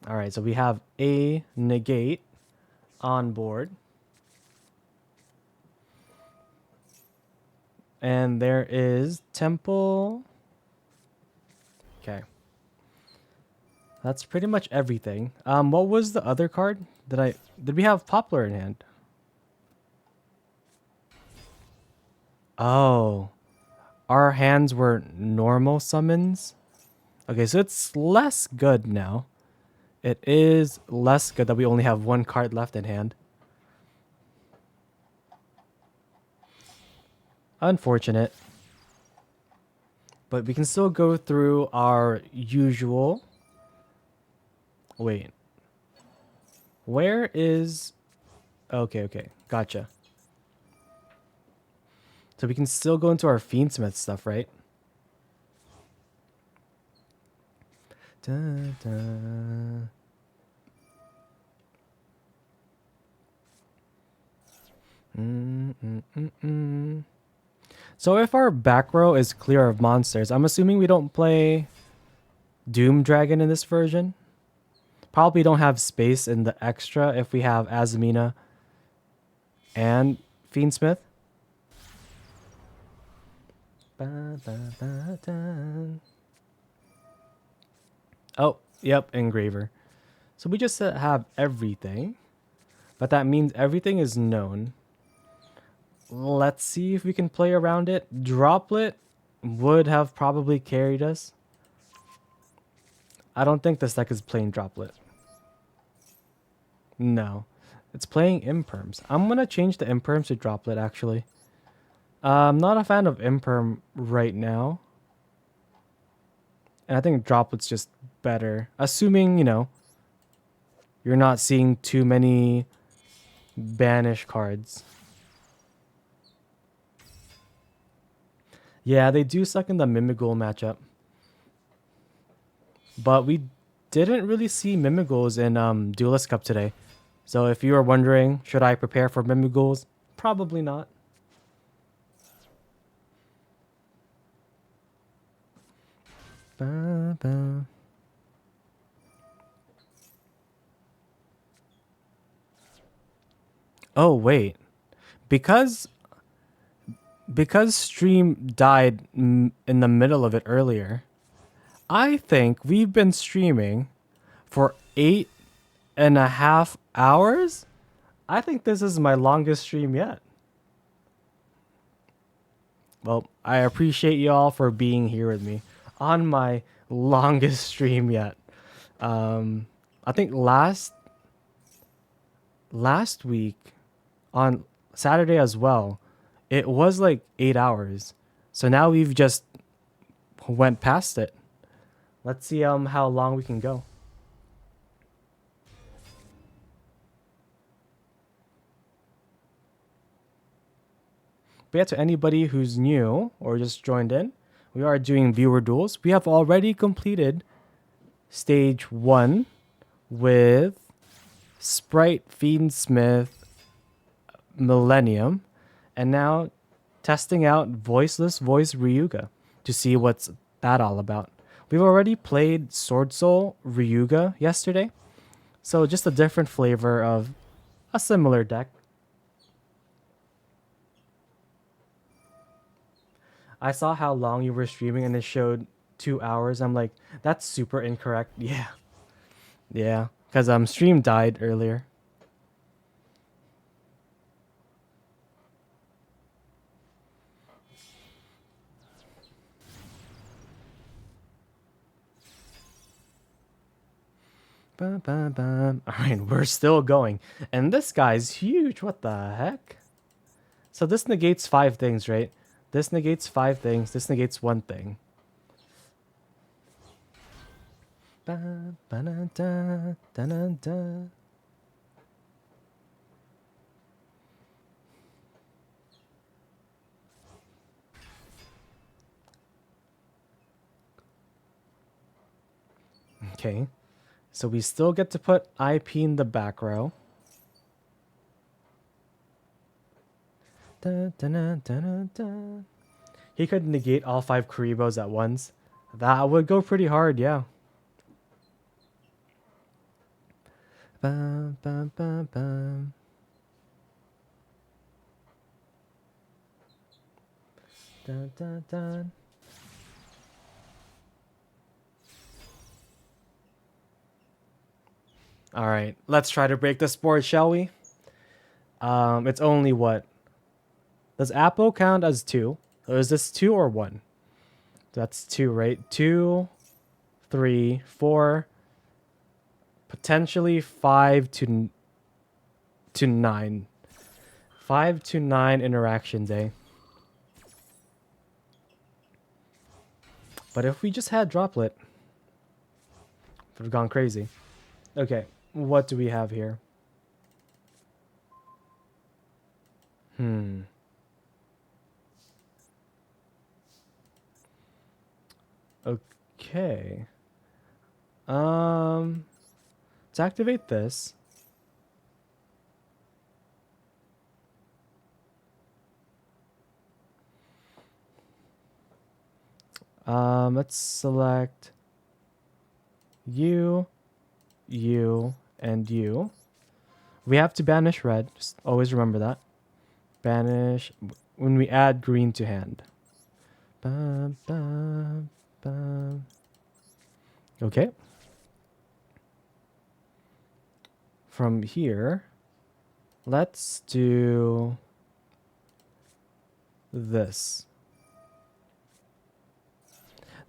All right, so we have a negate on board. And there is Temple. Okay. That's pretty much everything. What was the other card? Did we have Poplar in hand? Oh. Our hands were normal summons. Okay, so it's less good now. It is less good that we only have 1 card left in hand. Unfortunate. But we can still go through our usual. Wait. Where is... Okay. Gotcha. So we can still go into our Fiendsmith stuff, right? So if our back row is clear of monsters, I'm assuming we don't play Doom Dragon in this version. Probably don't have space in the extra if we have Azamina and Fiendsmith. Oh, yep, Engraver. So we just have everything, but that means everything is known. Let's see if we can play around it. Droplet would have probably carried us. I don't think this deck is playing Droplet. No. It's playing Imperms. I'm going to change the Imperms to Droplet, actually. I'm not a fan of Imperm right now. And I think Droplet's just better. Assuming, you know, you're not seeing too many banish cards. Yeah, they do suck in the Mimigul matchup. But we didn't really see Mimiguls in Duelist Cup today. So if you were wondering, should I prepare for Mimiguls? Probably not. Ba, ba. Oh, wait. Because stream died in the middle of it earlier, I think we've been streaming for 8.5 hours. I think this is my longest stream yet. Well, I appreciate you all for being here with me on my longest stream yet. I think last week on Saturday as well, it was like 8 hours. So now we've just went past it. Let's see how long we can go. But yeah, to anybody who's new or just joined in, we are doing viewer duels. We have already completed stage 1 with Spright Fiendsmith Millennium, and now testing out Voiceless Voice Ryuga to see what's that all about. We've already played Sword Soul Ryuga yesterday, so just a different flavor of a similar deck. I saw how long you were streaming and it showed 2 hours. I'm like, that's super incorrect. Yeah. Yeah, because stream died earlier. Ba, ba, ba. All right, we're still going. And this guy's huge. What the heck? So this negates 5 things, right? This negates 5 things. This negates 1 thing. Ba, ba, da, da, da, da, da. Okay. So we still get to put IP in the back row. Da, da, da, da, da, da. He could negate all 5 Karibos at once. That would go pretty hard, yeah. Ba, ba, ba, ba. Da, da, da. All right, let's try to break this board, shall we? It's only what? Does Apple count as 2? Or is this 2 or 1? That's 2, right? 2, 3, 4, potentially 5 to 9. 5 to 9 interaction day. But if we just had Droplet, would have gone crazy. Okay, what do we have here? Okay. To activate this, let's select you, and you. We have to banish red. Just always remember that. Banish when we add green to hand. Ba, ba, ba. Okay. From here, let's do this.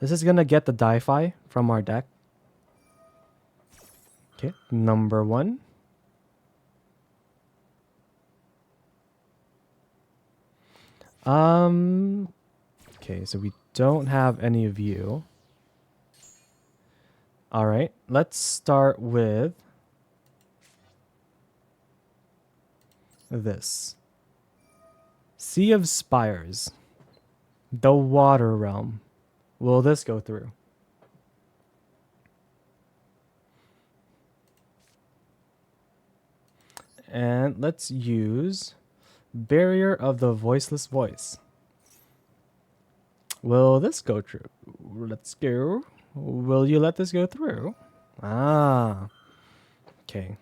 This is gonna get the Di-Fi from our deck. Okay, number 1. Okay, so we don't have any of you. All right, let's start with this. Sea of Spires. The Water Realm. Will this go through? And let's use Barrier of the Voiceless Voice. Will this go through? Let's go. Will you let this go through? Ah. Okay.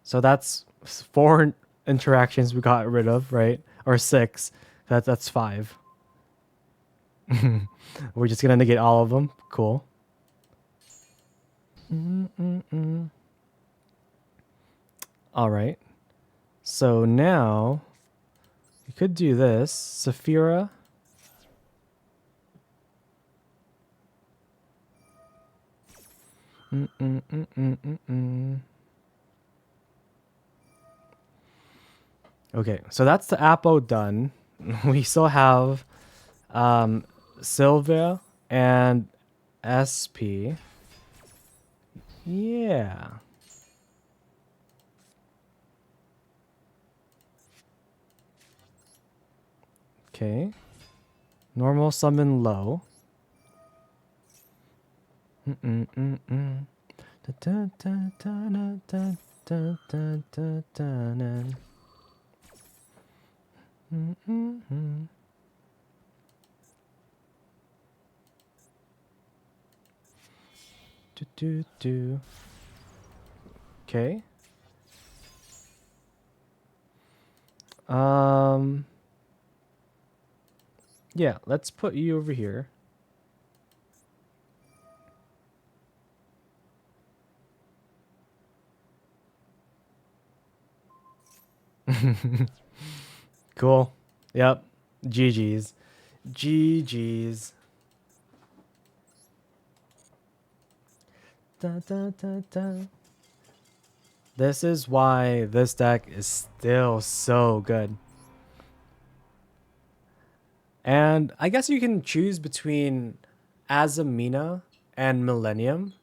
So that's 4 interactions we got rid of, right? Or 6. That's 5. We're just gonna negate all of them. Cool. All right. So now you could do this. Saphira. Okay, so that's the Apo done. We still have Sylvia and SP. Yeah. Okay. Normal summon low. Okay. Yeah, let's put you over here. Cool. Yep. GG's. GG's. This is why this deck is still so good. And I guess you can choose between Azamina and Millennium.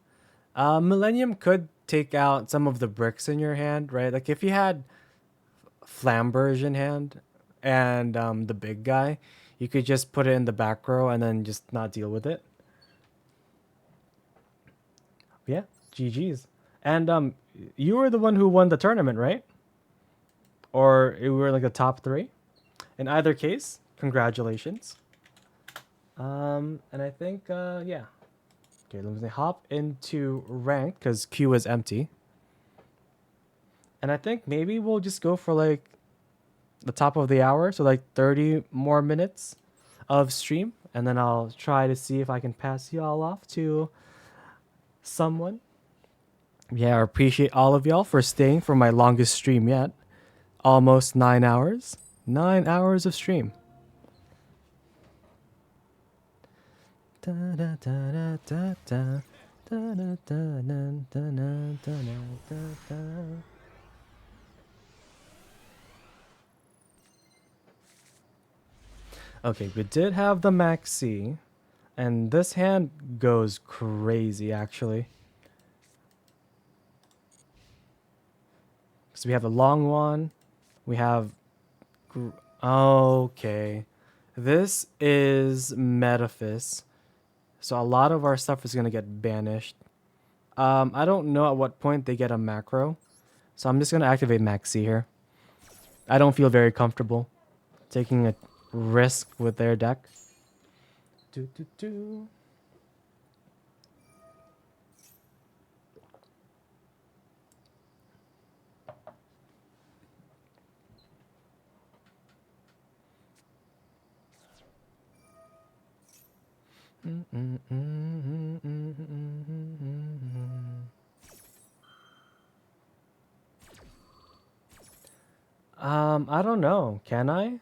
Millennium could take out some of the bricks in your hand, right? Like if you had Flamberge in hand and the big guy, you could just put it in the back row and then just not deal with it. Yeah, GG's. And you were the one who won the tournament, right? Or you were like the top 3? In either case, congratulations. And I think, yeah. Okay, let me hop into ranked because queue is empty. And I think maybe we'll just go for like the top of the hour, so like 30 more minutes of stream, and then I'll try to see if I can pass y'all off to someone. Yeah, I appreciate all of y'all for staying for my longest stream yet. Almost 9 hours. 9 hours of stream. Okay, we did have the Maxi, and this hand goes crazy actually. So we have a long one. We have... Okay. This is Metaphys. So a lot of our stuff is going to get banished. I don't know at what point they get a macro. So I'm just going to activate Maxi here. I don't feel very comfortable taking a risk with their deck. I don't know. Can I?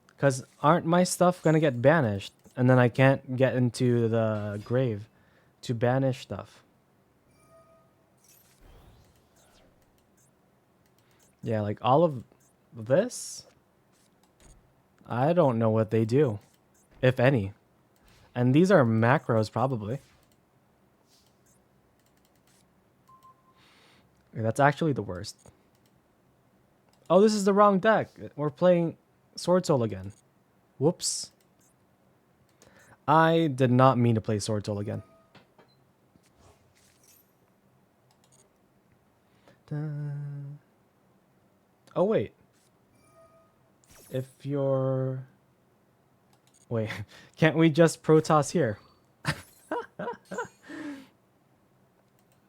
Because aren't my stuff going to get banished? And then I can't get into the grave to banish stuff. Yeah, like all of this, I don't know what they do, if any. And these are macros, probably. That's actually the worst. Oh, this is the wrong deck. We're playing Sword Soul again. Whoops. I did not mean to play Sword Soul again. Oh, wait. If you're... Wait, can't we just Protoss here?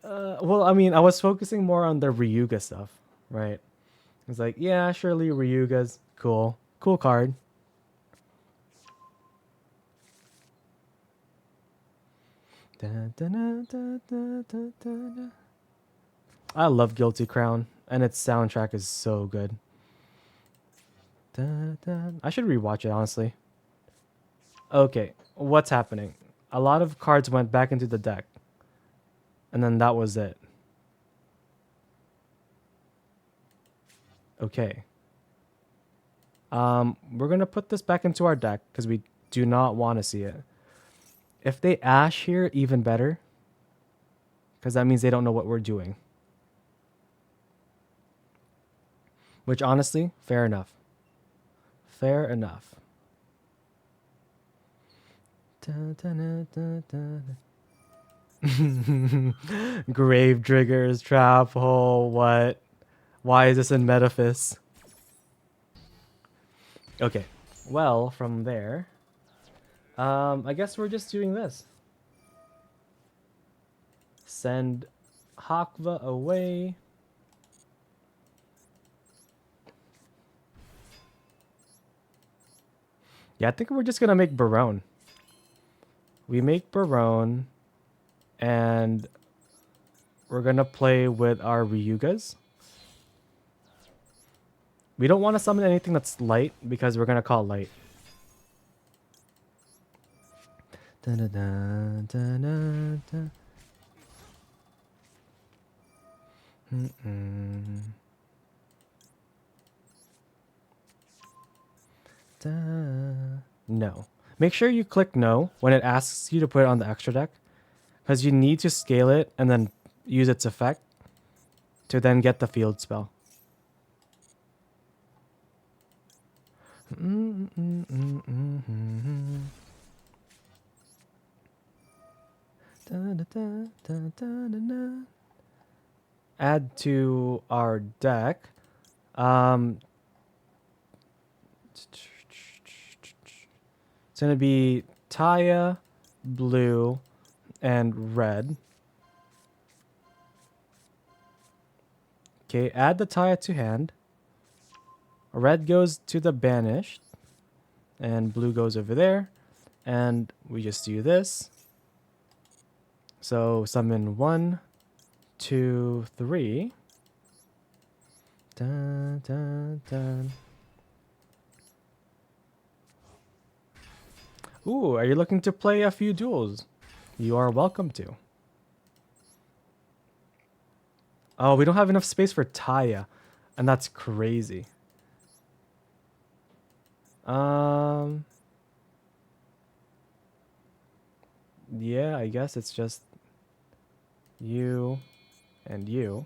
Well, I mean, I was focusing more on the Ryuga stuff, right? It's like, yeah, surely Ryuga's cool. Cool card. I love Guilty Crown, and its soundtrack is so good. I should rewatch it, honestly. Okay, what's happening? A lot of cards went back into the deck, and then that was it. Okay. We're gonna put this back into our deck because we do not want to see it. If they ash here, even better, because that means they don't know what we're doing. Which, honestly, fair enough. Fair enough. Grave triggers, trap hole, what? Why is this in Metaphys? Okay, well, from there, I guess we're just doing this. Send Hakva away. Yeah, I think we're just gonna make Barone. We make Barone, and we're gonna play with our Ryugas. We don't want to summon anything that's light because we're gonna call light. No. Make sure you click no when it asks you to put it on the extra deck, because you need to scale it and then use its effect to then get the field spell. Add to our deck. It's going to be Taya, blue, and red. Okay, add the Taya to hand. Red goes to the banished, and blue goes over there. And we just do this. So summon 1, 2, 3. Dun, dun, dun. Ooh, are you looking to play a few duels? You are welcome to. Oh, we don't have enough space for Taya, and that's crazy. Yeah, I guess it's just you and you.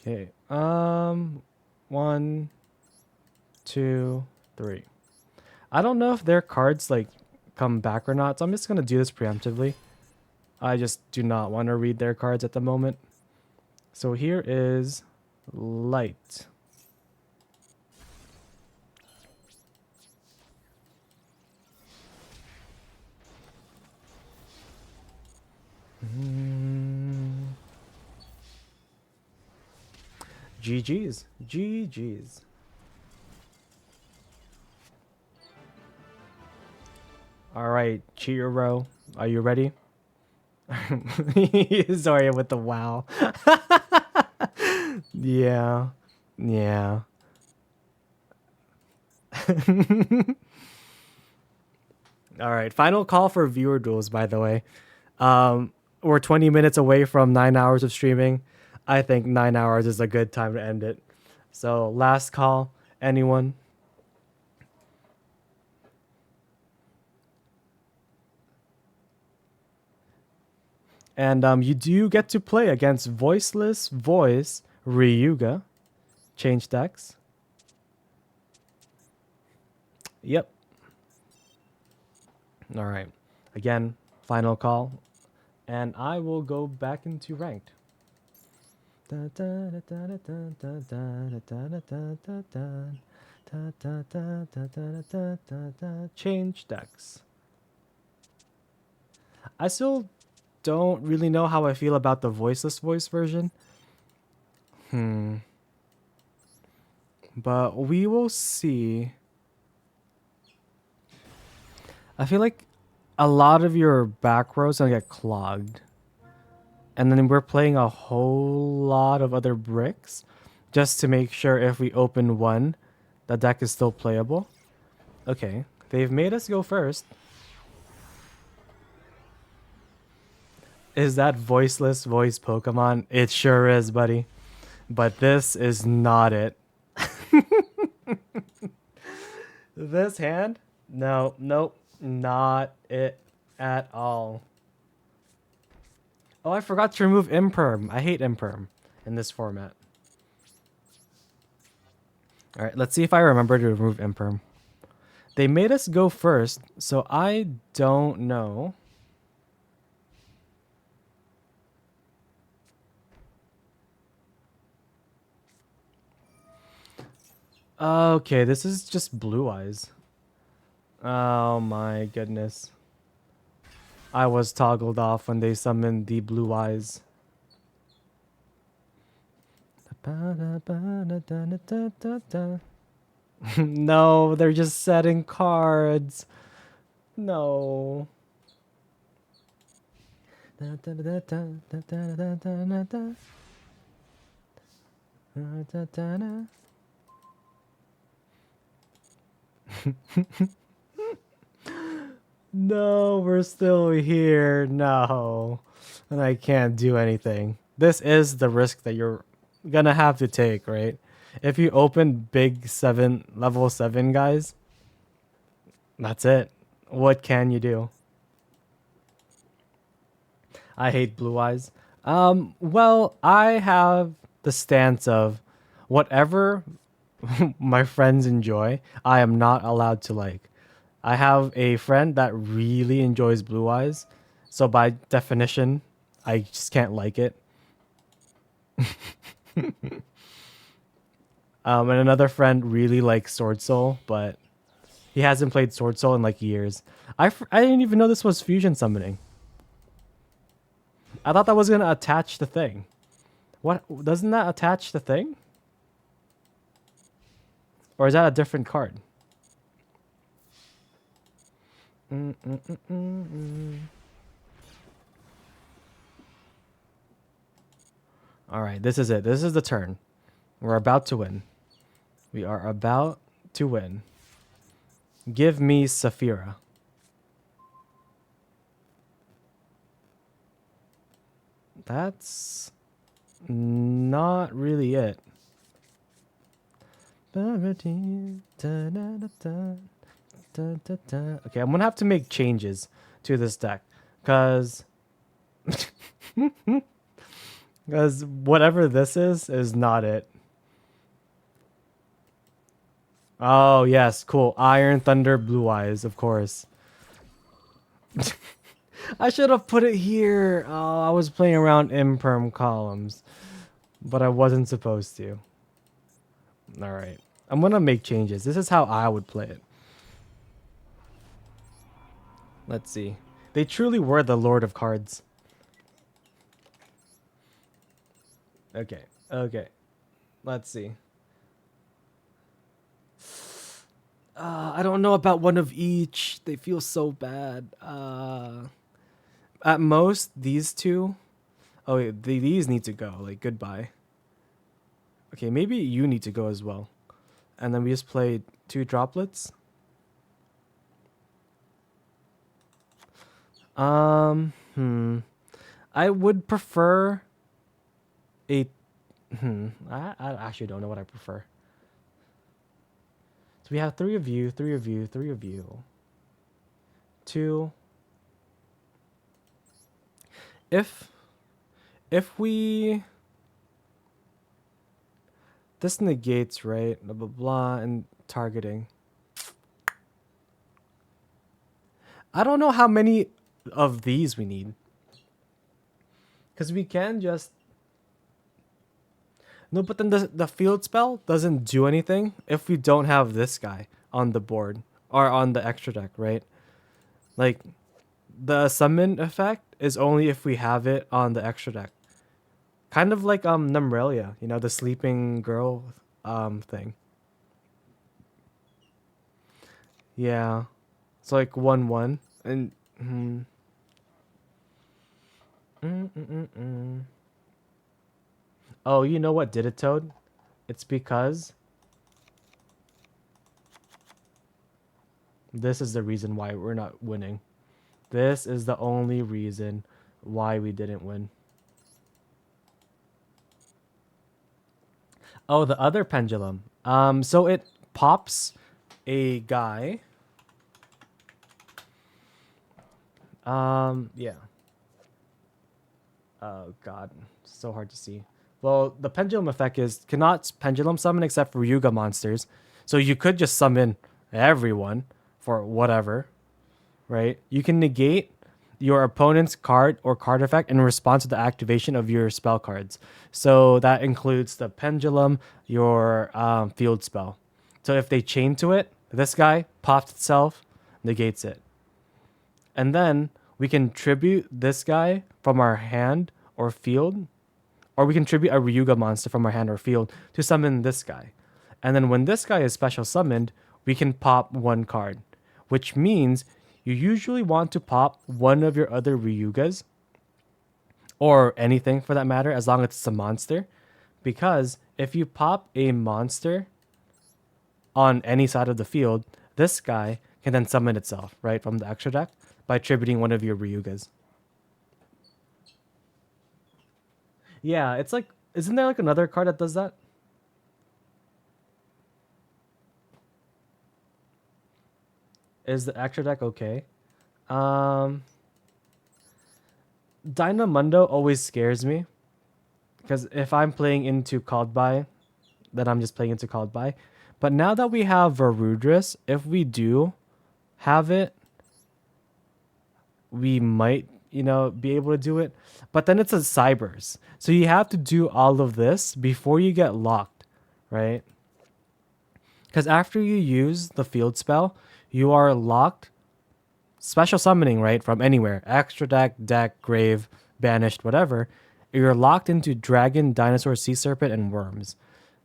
Okay. 1, 2, 3. I don't know if their cards like come back or not, so I'm just gonna do this preemptively. I just do not want to read their cards at the moment. So here is light. GG's. GG's. All right, Chiro, are you ready? Sorry with the wow. Yeah. Yeah. All right, final call for viewer duels, by the way. We're 20 minutes away from 9 hours of streaming. I think 9 hours is a good time to end it. So last call, anyone? And you do get to play against Voiceless Voice Ryuga. Change decks. Yep. All right. Again, final call. And I will go back into ranked. Change decks. I still don't really know how I feel about the voiceless voice version. But we will see. I feel like a lot of your back rows gonna get clogged. And then we're playing a whole lot of other bricks just to make sure if we open one, the deck is still playable. Okay, they've made us go first. Is that voiceless voice Pokemon? It sure is, buddy. But this is not it. This hand? No, nope, not it at all. Oh, I forgot to remove Imperm. I hate Imperm in this format. Alright, let's see if I remember to remove Imperm. They made us go first, so I don't know. Okay, this is just Blue Eyes. Oh my goodness. I was toggled off when they summoned the Blue Eyes. No, they're just setting cards. No. No, we're still here. No. And I can't do anything. This is the risk that you're gonna have to take, right? If you open big 7, level 7 guys, that's it. What can you do? I hate Blue Eyes. Well, I have the stance of whatever my friends enjoy, I am not allowed to like. I have a friend that really enjoys Blue Eyes, so by definition, I just can't like it. And another friend really likes Sword Soul, but he hasn't played Sword Soul in like years. I didn't even know this was fusion summoning. I thought that was gonna attach the thing. What, doesn't that attach the thing? Or is that a different card? All right, this is it. This is the turn. We're about to win. We are about to win. Give me Saphira. That's not really it. Okay, I'm gonna have to make changes to this deck because whatever this is not it. Oh yes, cool. Iron Thunder Blue Eyes, of course. I should have put it here. Oh, I was playing around imperm columns, but I wasn't supposed to. All right, I'm gonna make changes. This is how I would play it. Let's see. They truly were the Lord of Cards. Okay, okay. Let's see. I don't know about one of each. They feel so bad. At most, these two. Oh, wait, these need to go. Like, goodbye. Okay, maybe you need to go as well. And then we just play 2 droplets. I would prefer a... I actually don't know what I prefer. So we have 3 of you, 3 of you, 3 of you. 2. if we, this negates, right? Blah blah blah, and targeting. I don't know how many of these we need. Because we can just... No, but then the field spell doesn't do anything if we don't have this guy on the board. Or on the extra deck, right? Like, the summon effect is only if we have it on the extra deck. Kind of like Numrelia, you know, the sleeping girl thing. Yeah. It's like 1/1. And... Oh, you know what did it, Toad? It's because this is the reason why we're not winning. This is the only reason why we didn't win. Oh, the other pendulum. So it pops a guy. Yeah. Oh god, so hard to see. Well, the pendulum effect is cannot pendulum summon except for Ryuga monsters. So you could just summon everyone for whatever, right? You can negate your opponent's card or card effect in response to the activation of your spell cards. So that includes the pendulum, your field spell. So if they chain to it, this guy pops itself, negates it. And then we can tribute this guy from our hand or field, or we can tribute a Ryuga monster from our hand or field to summon this guy. And then when this guy is special summoned, we can pop one card, which means you usually want to pop one of your other Ryugas, or anything for that matter, as long as it's a monster. Because if you pop a monster on any side of the field, this guy can then summon itself, right, from the extra deck by tributing one of your Ryugas. Yeah, it's like, isn't there like another card that does that? Is the extra deck okay? Dynamundo always scares me. Because if I'm playing into Called By, then I'm just playing into Called By. But now that we have Varudris, if we do have it, we might, you know, be able to do it. But then it's a Cybers. So you have to do all of this before you get locked, right? Because after you use the field spell, you are locked. Special summoning, right? From anywhere. Extra deck, grave, banished, whatever. You're locked into dragon, dinosaur, sea serpent, and worms.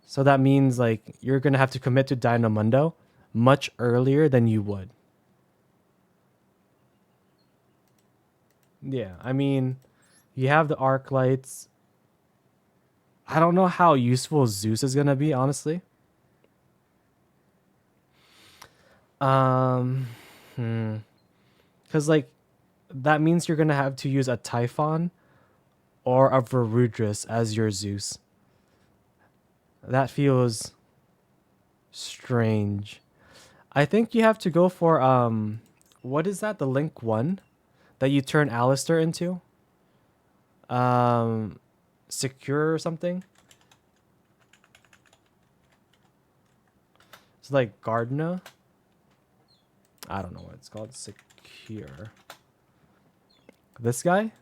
So that means like you're going to have to commit to Dynamundo much earlier than you would. Yeah, I mean, you have the arc lights. I don't know how useful Zeus is going to be, honestly. Because like that means you're gonna have to use a Typhon or a Varudris as your Zeus. That feels strange. I think you have to go for what is that? The Link 1 that you turn Alistair into? Secure or something? It's like Gardner. I don't know what it's called. Secure. This guy?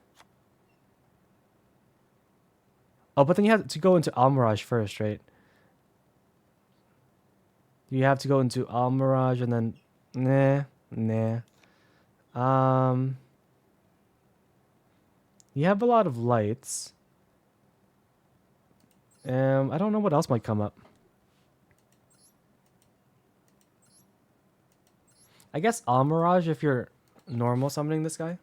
Oh, but then you have to go into Almirage first, right? You have to go into Almirage and then... Nah. You have a lot of lights. I don't know what else might come up. I guess Almirage if you're normal summoning this guy.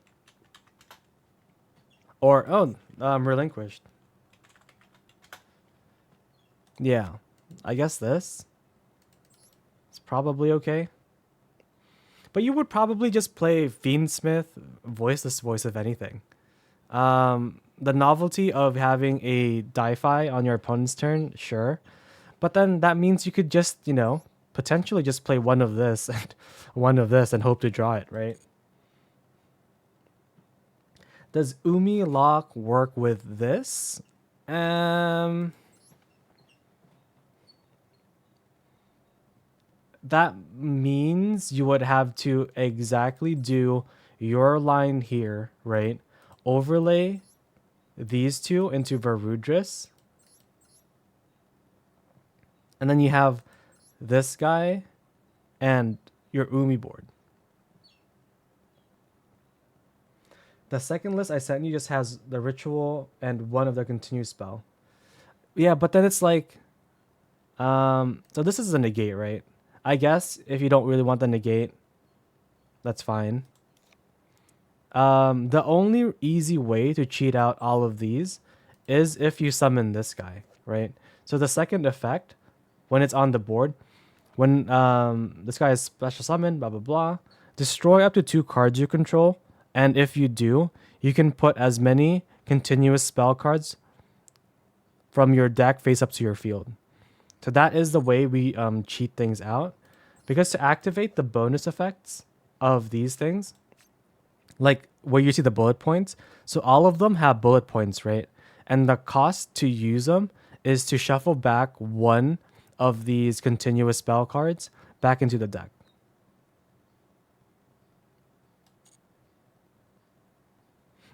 Or, Relinquished. Yeah. I guess this. It's probably okay. But you would probably just play Fiendsmith, Voiceless Voice if anything. The novelty of having a Di-Fi on your opponent's turn, sure. But then that means you could just, you know, potentially just play one of this and one of this and hope to draw it, right? Does Umi Lock work with this? That means you would have to exactly do your line here, right? Overlay these two into Varudris. And then you have this guy and your Umi board. The second list I sent you just has the ritual and one of the continuous spell. Yeah, but then it's like, so this is a negate, right? I guess if you don't really want the negate, that's fine. The only easy way to cheat out all of these is if you summon this guy, right? So the second effect, when it's on the board, when this guy is special summon, blah blah blah, destroy up to 2 cards you control, and if you do, you can put as many continuous spell cards from your deck face up to your field. So that is the way we cheat things out, because to activate the bonus effects of these things, like where you see the bullet points, so all of them have bullet points, right? And the cost to use them is to shuffle back one of these continuous spell cards back into the deck.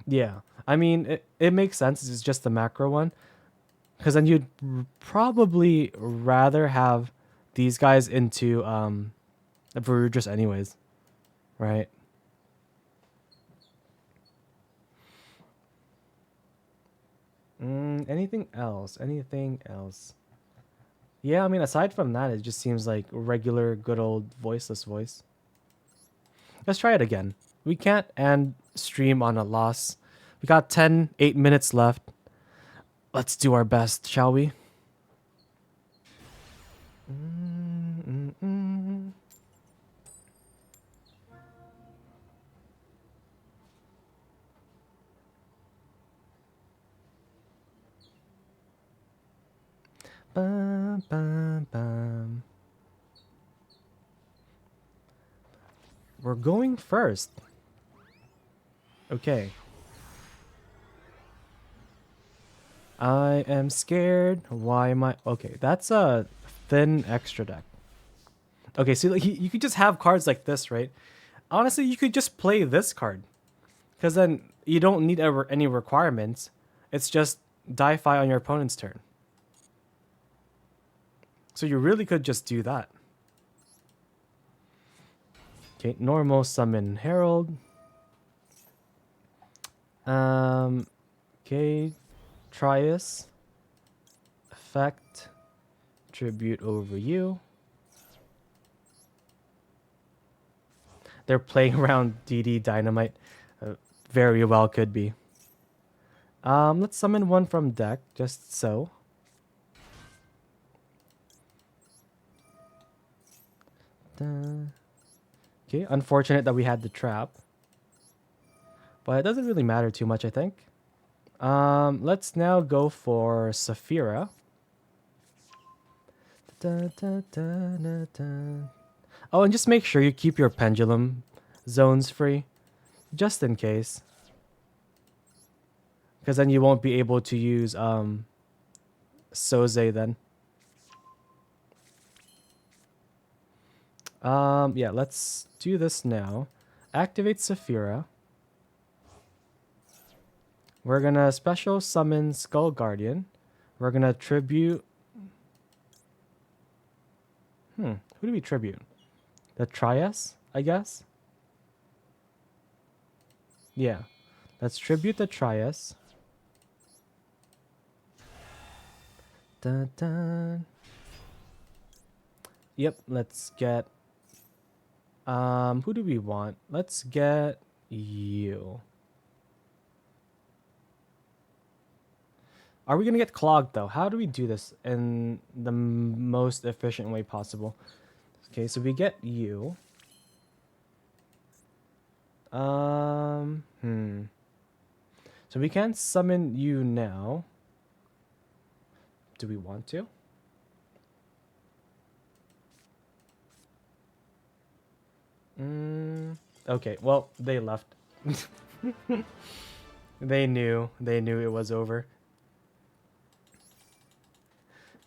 Yeah, I mean, it makes sense. It's just the macro one. Because then you'd probably rather have these guys into Varudris anyways, right? Anything else? Anything else? Yeah, I mean, aside from that, it just seems like regular, good old voiceless voice. Let's try it again. We can't end stream on a loss. We got 8 minutes left. Let's do our best, shall we? Bum, bum, bum. We're going first. Okay. I am scared. Why am I? Okay, that's a thin extra deck. Okay, so like, you could just have cards like this, right? Honestly, you could just play this card. Because then you don't need any requirements. It's just die fi on your opponent's turn. So you really could just do that. Okay, normal summon Herald. Okay, Trius. Effect. Tribute over you. They're playing around DD Dynamite. Very well could be. Let's summon one from deck, just so. Okay, unfortunate that we had the trap. But it doesn't really matter too much, I think. Let's now go for Saphira. Oh, and just make sure you keep your pendulum zones free, just in case. Because then you won't be able to use Soze then. Yeah, let's do this now. Activate Saphira. We're gonna special summon Skull Guardian. We're gonna tribute. Who do we tribute? The Trias, I guess? Yeah. Let's tribute the Trias. Dun, dun. Yep, let's get... who do we want? Let's get you. Are we going to get clogged, though? How do we do this in the most efficient way possible? Okay, so we get you. So we can't summon you now. Do we want to? Okay, well, they left. They knew it was over.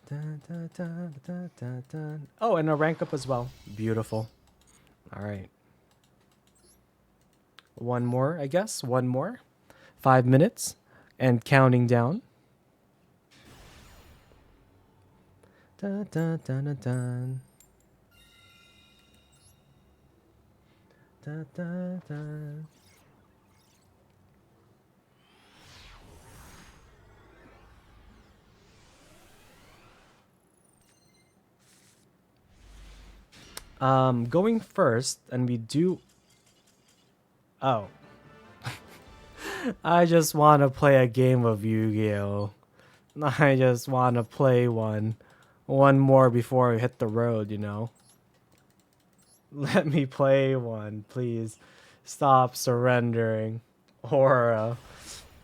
Dun, dun, dun, dun, dun, dun. Oh, and a rank up as well. Beautiful. All right. One more, I guess. One more. 5 minutes and counting down. Dun, dun, dun, dun, dun. Dun, dun, dun. Going first, and we do. Oh, I just want to play a game of Yu-Gi-Oh. I just want to play one more before I hit the road. Let me play one, please. Stop surrendering. Aura.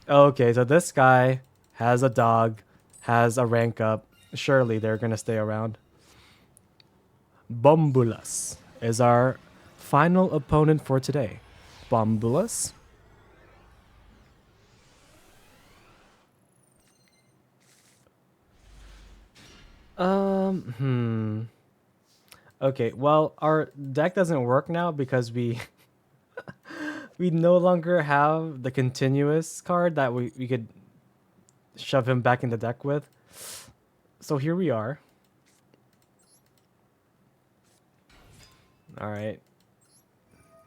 Okay, so this guy has a dog, has a rank up. Surely they're gonna stay around. Bombulas is our final opponent for today. Bombulas. Okay, well, our deck doesn't work now because we we no longer have the continuous card that we could shove him back in the deck with. So here we are. All right.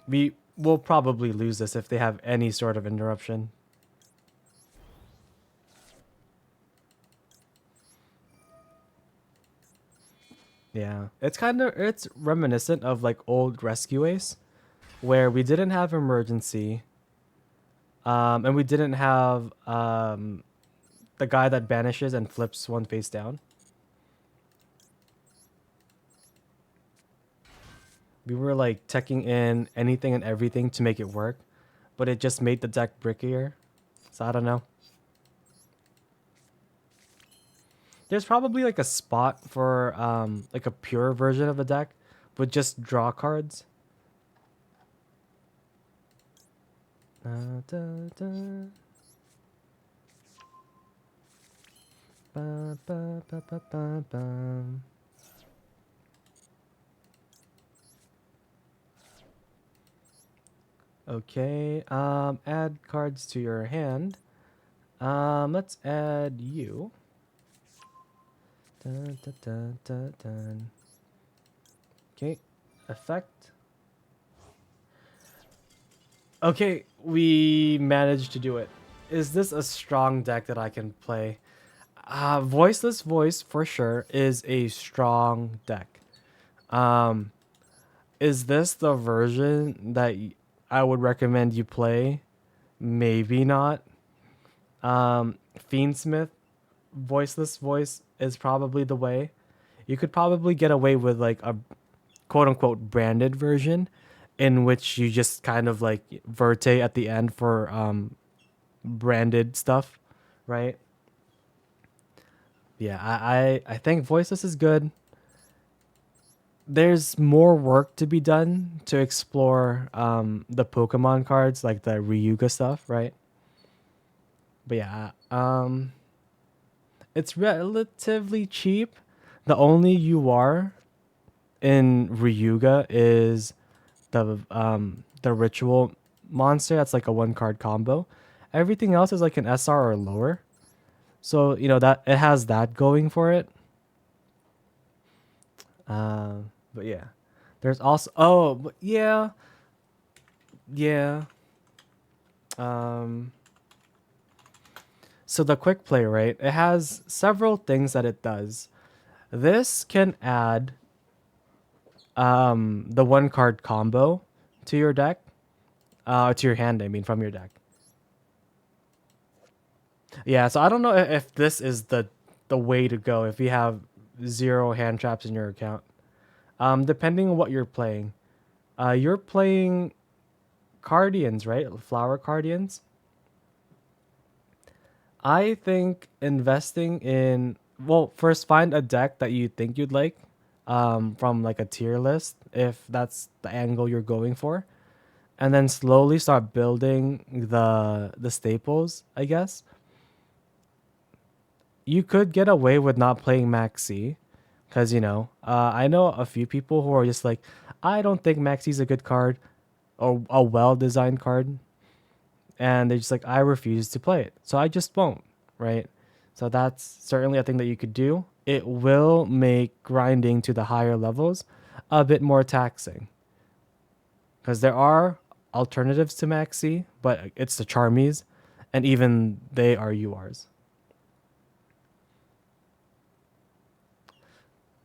We will probably lose this if they have any sort of interruption. Yeah. It's reminiscent of like old Rescue Ace where we didn't have emergency and we didn't have the guy that banishes and flips one face down. We were like teching in anything and everything to make it work, but it just made the deck brickier. So I don't know. There's probably like a spot for like a pure version of the deck with just draw cards. Da, da, da. Ba, ba, ba, ba, ba, ba. Okay, add cards to your hand. Let's add you. Dun, dun, dun, dun, dun. Okay, effect. Okay, we managed to do it. Is this a strong deck that I can play? Voiceless Voice for sure is a strong deck. Um, is this the version that I would recommend you play? Maybe not. Fiendsmith, Voiceless Voice is probably the way. You could probably get away with like a quote unquote branded version in which you just kind of like verte at the end for branded stuff, right? Yeah, I think Voiceless is good. There's more work to be done to explore the Pokemon cards, like the Ryuga stuff, right? But yeah, it's relatively cheap. The only UR in Ryuga is the ritual monster. That's like a one card combo. Everything else is like an SR or lower. So that it has that going for it. But yeah, there's also but yeah. Um, so the quick play, right? It has several things that it does. This can add the one card combo to your deck, to your hand. I mean, from your deck. Yeah. So I don't know if this is the way to go if you have zero hand traps in your account. Depending on what you're playing. You're playing Cardians, right? Flower Cardians. I think investing in first find a deck that you think you'd like, from like a tier list, if that's the angle you're going for. and then slowly start building the staples, I guess, you could get away with not playing Maxi. Because, I know a few people who are just like, I don't think Maxi's a good card or a well designed card. And they're just like, I refuse to play it. So I just won't, right? So that's certainly a thing that you could do. It will make grinding to the higher levels a bit more taxing. Because there are alternatives to Maxi, but it's the Charmies, and even they are URs.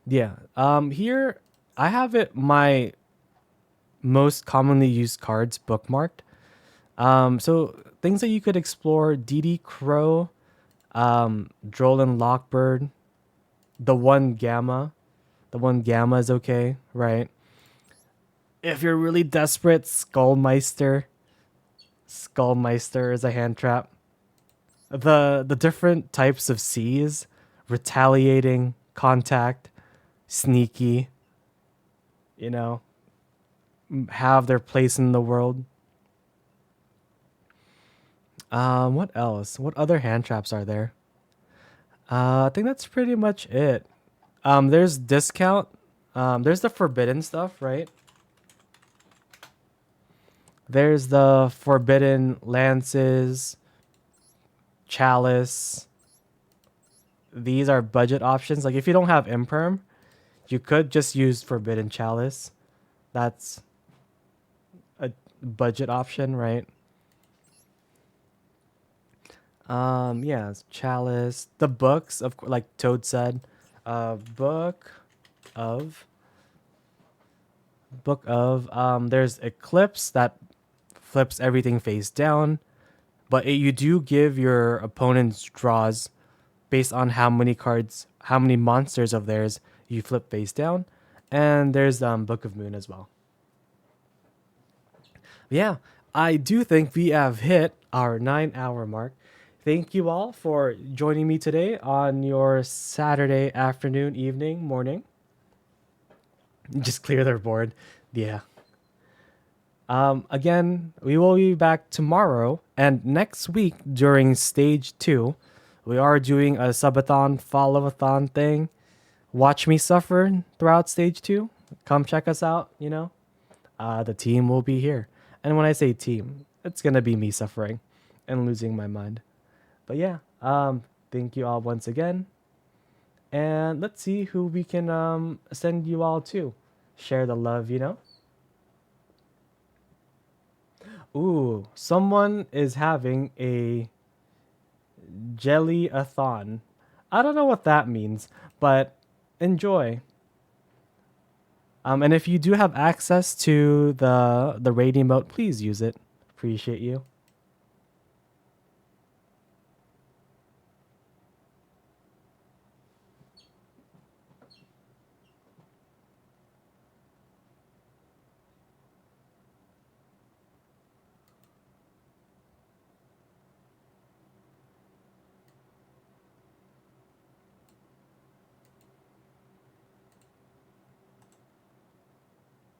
Yeah. Here I have it my most commonly used cards bookmarked. So things that you could explore: DD Crow, Droll and Lockbird, the one Gamma. The one Gamma is okay, right? If you're really desperate, Skullmeister. Skullmeister is a hand trap. The different types of C's: retaliating, contact, sneaky, you know, have their place in the world. What else? What other hand traps are there? I think that's pretty much it. There's discount. There's the forbidden stuff, right? There's the forbidden lances, chalice. These are budget options. Like if you don't have imperm, you could just use forbidden chalice. That's a budget option, right? Yeah, it's chalice. The books, of course, like Toad said, book of there's Eclipse that flips everything face down, but you do give your opponent's draws based on how many cards, how many monsters of theirs you flip face down. And there's Book of Moon as well. Yeah, I do think we have hit our 9 hour mark. Thank you all for joining me today on your Saturday afternoon, evening, morning. Just clear their board. Yeah. Again, we will be back tomorrow and next week during stage 2. We are doing a subathon, follow-a-thon thing. Watch me suffer throughout stage 2. Come check us out, the team will be here. And when I say team, it's going to be me suffering and losing my mind. But yeah, thank you all once again. And let's see who we can send you all to. Share the love. Ooh, someone is having a jelly-a-thon. I don't know what that means, but enjoy. And if you do have access to the raid emote, please use it. Appreciate you.